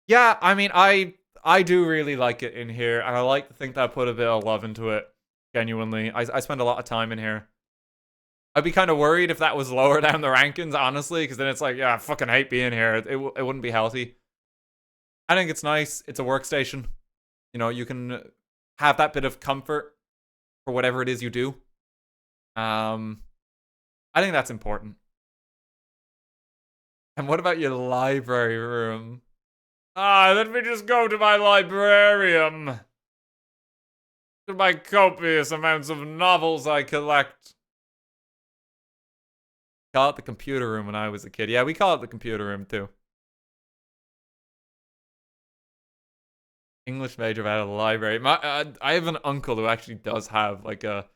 yeah, I mean, I do really like it in here, and I like to think that I put a bit of love into it, genuinely. I spend a lot of time in here. I'd be kind of worried if that was lower down the rankings, honestly, because then it's like, yeah, I fucking hate being here. It wouldn't be healthy. I think it's nice. It's a workstation. You know, you can have that bit of comfort for whatever it is you do. I think that's important. And what about your library room? Let me just go to my librarium. To my copious amounts of novels I collect. Call it the computer room when I was a kid. Yeah, we call it the computer room too. English major about a library. I have an uncle who actually does have like a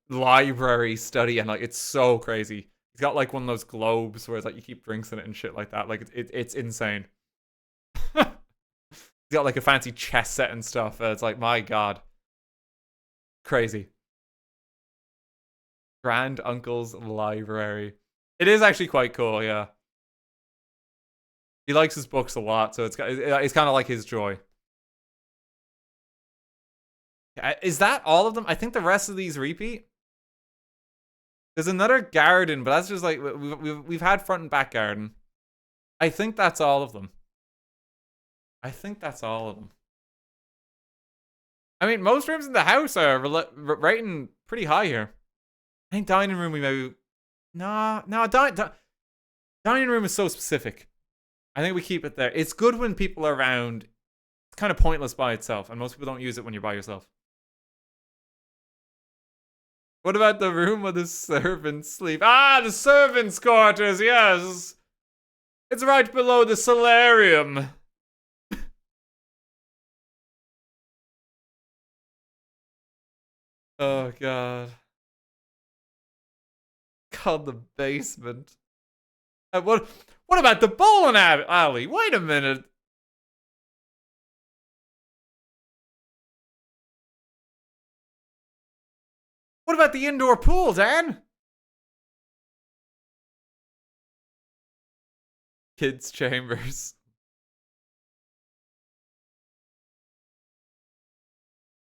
library study, and like it's so crazy. He's got like one of those globes where it's like you keep drinks in it and shit like that. Like it's insane. He's got like a fancy chess set and stuff. It's like, my God, crazy. Grand uncle's library. It is actually quite cool. Yeah. He likes his books a lot, so it's kind of like his joy. Is that all of them? I think the rest of these repeat. There's another garden, but that's just like we've had front and back garden. I think that's all of them. I think that's all of them. I mean, most rooms in the house are rating pretty high here. I think dining room we maybe no dining room is so specific. I think we keep it there. It's good when people are around. It's kind of pointless by itself, and most people don't use it when you're by yourself. What about the room where the servants sleep? The servants' quarters, yes. It's right below the solarium. Oh, God. God, the basement. What about the bowling alley? Wait a minute. What about the indoor pool, Dan? Kids' chambers.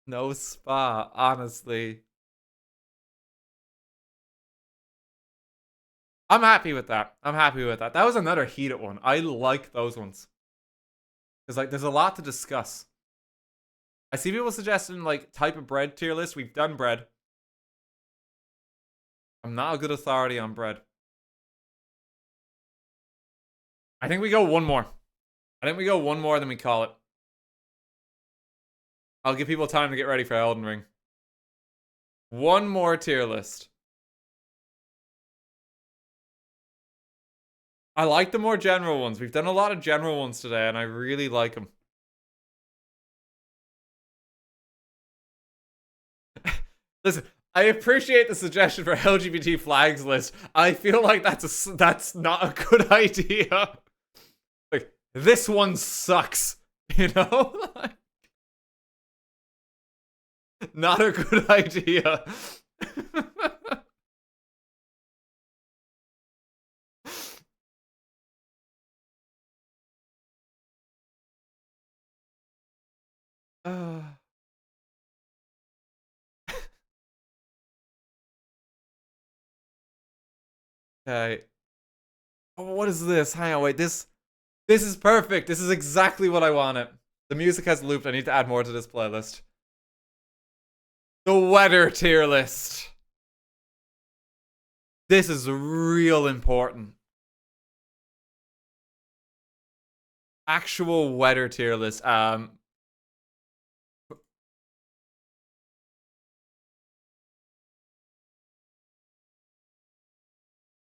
No spa, honestly. I'm happy with that. I'm happy with that. That was another heated one. I like those ones. Because, like, there's a lot to discuss. I see people suggesting, like, type of bread tier list. We've done bread. I'm not a good authority on bread. I think we go one more. I think we go one more, then we call it. I'll give people time to get ready for Elden Ring. One more tier list. I like the more general ones. We've done a lot of general ones today, and I really like them. Listen, I appreciate the suggestion for LGBT flags list. I feel like that's not a good idea. Like, this one sucks, you know? Not a good idea. Okay. Oh, what is this? Hang on, wait. This is perfect. This is exactly what I wanted. The music has looped. I need to add more to this playlist. The weather tier list. This is real important. Actual weather tier list. We're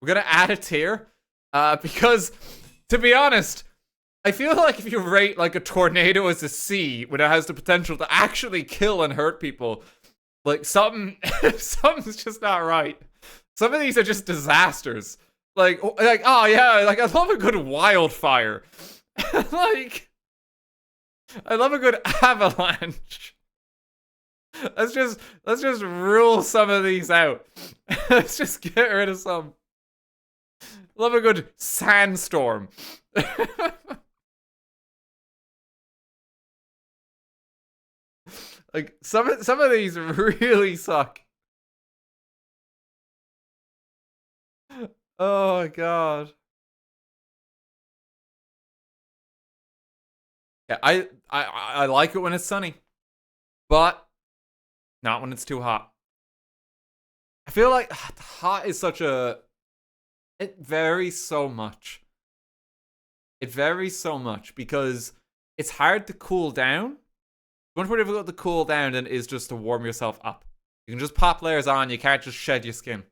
gonna add a tier. Because, to be honest, I feel like if you rate like a tornado as a C, when it has the potential to actually kill and hurt people, like something's just not right. Some of these are just disasters. Like oh yeah, like I love a good wildfire. Like I love a good avalanche. Let's just rule some of these out. Let's just get rid of some. Love a good sandstorm. Like some of these really suck. Oh my God. Yeah, I like it when it's sunny, but not when it's too hot. I feel like hot is such a. It varies so much. It varies so much because it's hard to cool down. Much more difficult to cool down than it is just to warm yourself up. You can just pop layers on. You can't just shed your skin.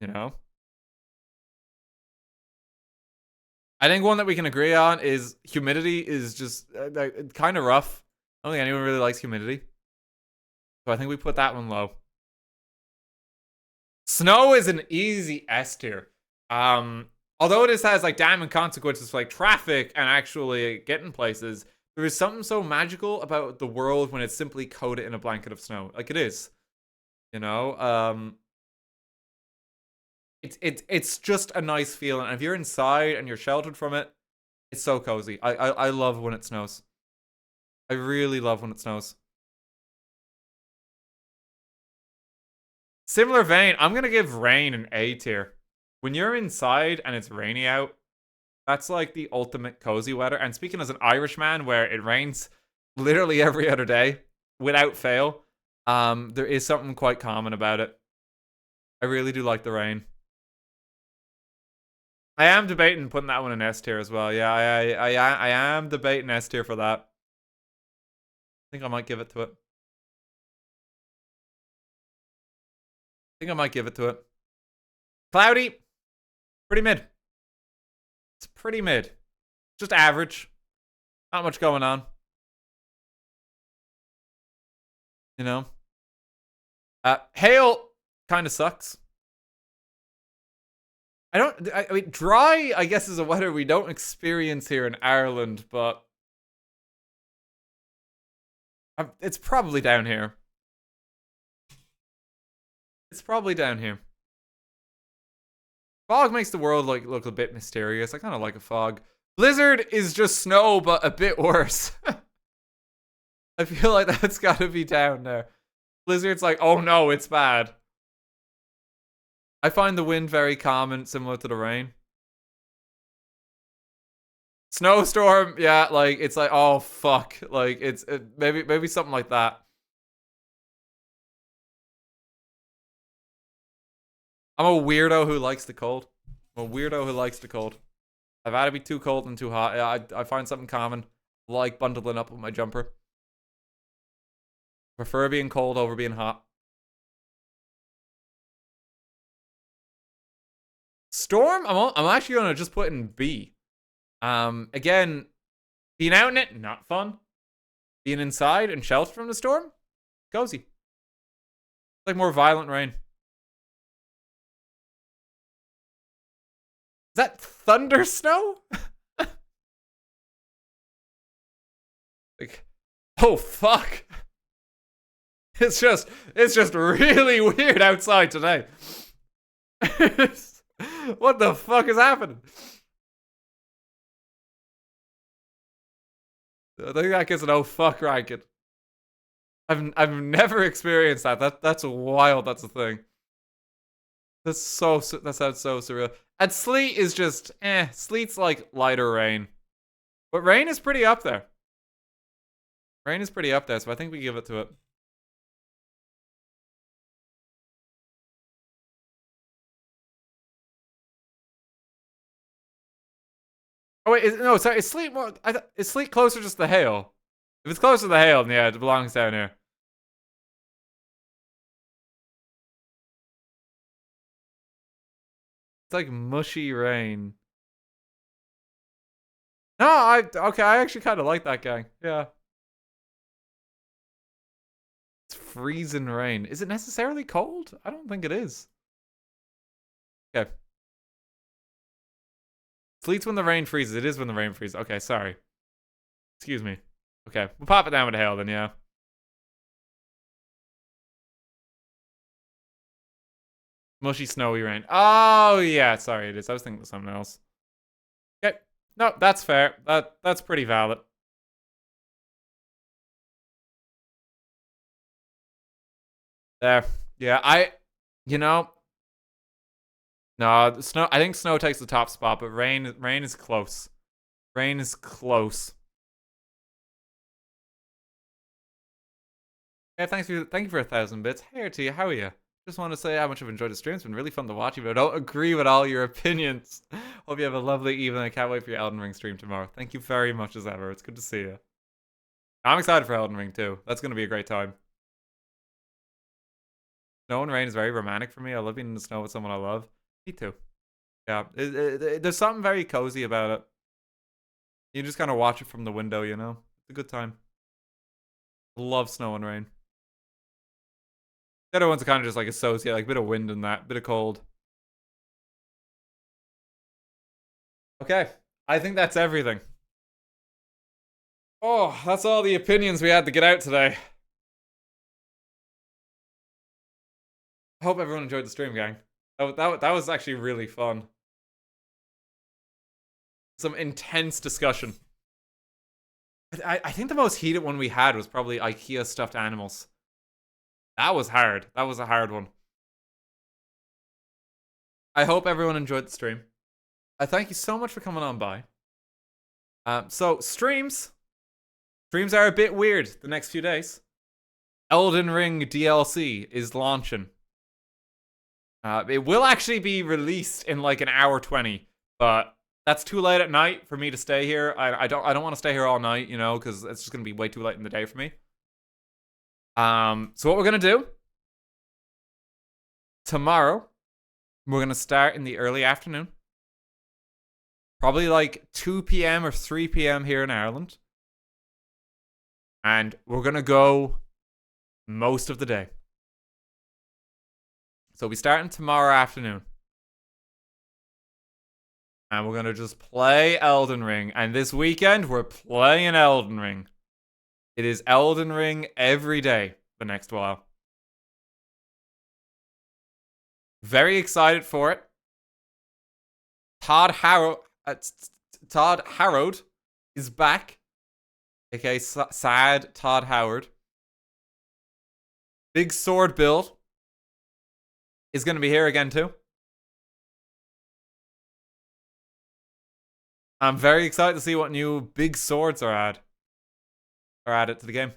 You know? I think one that we can agree on is humidity is just kind of rough. I don't think anyone really likes humidity. So I think we put that one low. Snow is an easy S tier. Although this has like damning consequences for like traffic and actually getting places, there is something so magical about the world when it's simply coated in a blanket of snow. Like it is. You know? It's just a nice feeling. And if you're inside and you're sheltered from it, it's so cozy. I love when it snows. I really love when it snows. Similar vein, I'm gonna give rain an A tier. When you're inside and it's rainy out, that's like the ultimate cozy weather. And speaking as an Irishman, where it rains literally every other day without fail, there is something quite common about it. I really do like the rain. I am debating putting that one in S tier as well. Yeah, I am debating S tier for that. I think I might give it to it. I think I might give it to it. Cloudy, pretty mid. It's pretty mid. Just average. Not much going on. You know? Hail kind of sucks. I mean, dry, I guess, is a weather we don't experience here in Ireland, but it's probably down here. It's probably down here. Fog makes the world look a bit mysterious. I kind of like a fog. Blizzard is just snow, but a bit worse. I feel like that's got to be down there. Blizzard's like, oh no, it's bad. I find the wind very calm and similar to the rain. Snowstorm, yeah, like it's like, oh fuck, like it's maybe something like that. I'm a weirdo who likes the cold. I'm a weirdo who likes the cold. I've had to be too cold and too hot. Yeah, I find something common. Like bundling up with my jumper. Prefer being cold over being hot. Storm, I'm actually gonna just put in B. Again, being out in it, not fun. Being inside and sheltered from the storm, cozy. Like more violent rain. Is that thunder snow? Like, oh fuck. It's just really weird outside today. What the fuck is happening? I think that gets an oh fuck ranking. I've never experienced that. That's wild. That's a thing. That sounds so surreal. And sleet is just sleet's like lighter rain. But rain is pretty up there. Rain is pretty up there, so I think we give it to it. Oh wait, no, sorry, is sleet more? Is sleet closer just to hail? If it's closer to the hail, then yeah, it belongs down here. It's like mushy rain. No, okay, I actually kind of like that gang. Yeah. It's freezing rain. Is it necessarily cold? I don't think it is. Okay. Sleet's when the rain freezes. It is when the rain freezes. Okay, sorry. Excuse me. Okay, we'll pop it down with hail then, yeah. Mushy, snowy rain. Oh, yeah, sorry, it is. I was thinking of something else. Okay. No, that's fair. That's pretty valid. There. Yeah, you know, no, snow. I think snow takes the top spot, but rain is close. Rain is close. Yeah, thank you for 1,000 bits. Hey, RT, how are you? Just want to say how much I've enjoyed the stream. It's been really fun to watch you, but I don't agree with all your opinions. Hope you have a lovely evening. I can't wait for your Elden Ring stream tomorrow. Thank you very much as ever. It's good to see you. I'm excited for Elden Ring too. That's going to be a great time. Snow and rain is very romantic for me. I love being in the snow with someone I love. Me too. Yeah, there's something very cozy about it. You just kind of watch it from the window, you know? It's a good time. Love snow and rain. The other ones are kind of just like associate, like a bit of wind and that, bit of cold. Okay, I think that's everything. Oh, that's all the opinions we had to get out today. I hope everyone enjoyed the stream, gang. That was actually really fun. Some intense discussion. I think the most heated one we had was probably IKEA stuffed animals. That was hard. That was a hard one. I hope everyone enjoyed the stream. I thank you so much for coming on by. So streams are a bit weird the next few days. Elden Ring DLC is launching. It will actually be released in like an hour 20, but that's too late at night for me to stay here. I don't want to stay here all night, you know, because it's just gonna be way too late in the day for me. So what we're gonna do tomorrow, we're gonna start in the early afternoon. Probably like 2 p.m. or 3 p.m. here in Ireland. And we're going to go most of the day. So we'll be starting tomorrow afternoon. And we're going to just play Elden Ring. And this weekend, we're playing Elden Ring. It is Elden Ring every day the next while. Very excited for it. Todd Harrow is back. Okay, sad Todd Howard. Big sword build is going to be here again too. I'm very excited to see what new big swords are added to the game.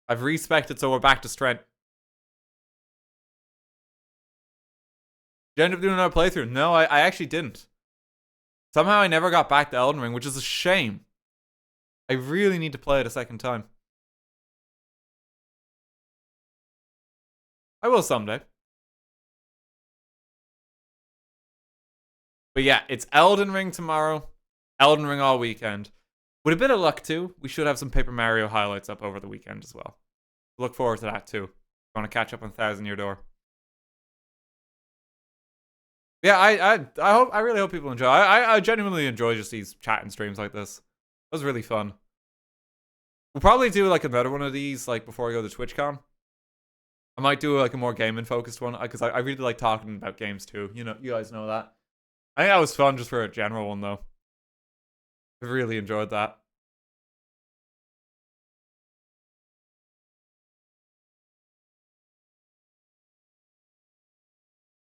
I've respected, so we're back to strength. Did you end up doing another playthrough? No, I actually didn't. Somehow I never got back to Elden Ring, which is a shame. I really need to play it a second time. I will someday. But yeah, it's Elden Ring tomorrow. Elden Ring all weekend. With a bit of luck too, we should have some Paper Mario highlights up over the weekend as well. Look forward to that too. I want to catch up on Thousand Year Door. Yeah, I really hope people enjoy. I genuinely enjoy just these chat and streams like this. It was really fun. We'll probably do like another one of these like before I go to TwitchCon. I might do like a more gaming focused one because I really like talking about games too. You know, you guys know that. I think that was fun just for a general one though. I really enjoyed that.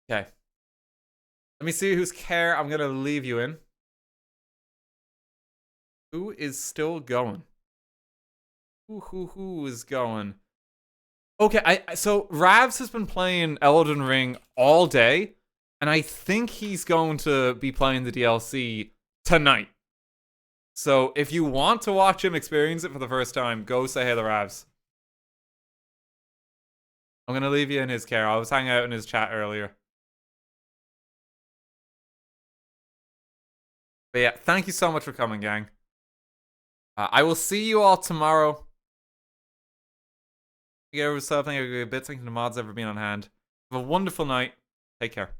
Okay. Let me see whose care I'm gonna leave you in. Who is still going? Who is going? Okay, so Ravs has been playing Elden Ring all day, and I think he's going to be playing the DLC tonight. So if you want to watch him experience it for the first time, go say hey to Ravs. I'm gonna leave you in his care. I was hanging out in his chat earlier. But yeah, thank you so much for coming, gang. I will see you all tomorrow. Get over yourself. Thank you for your bits. Thank you to the mods ever being on hand. Have a wonderful night. Take care.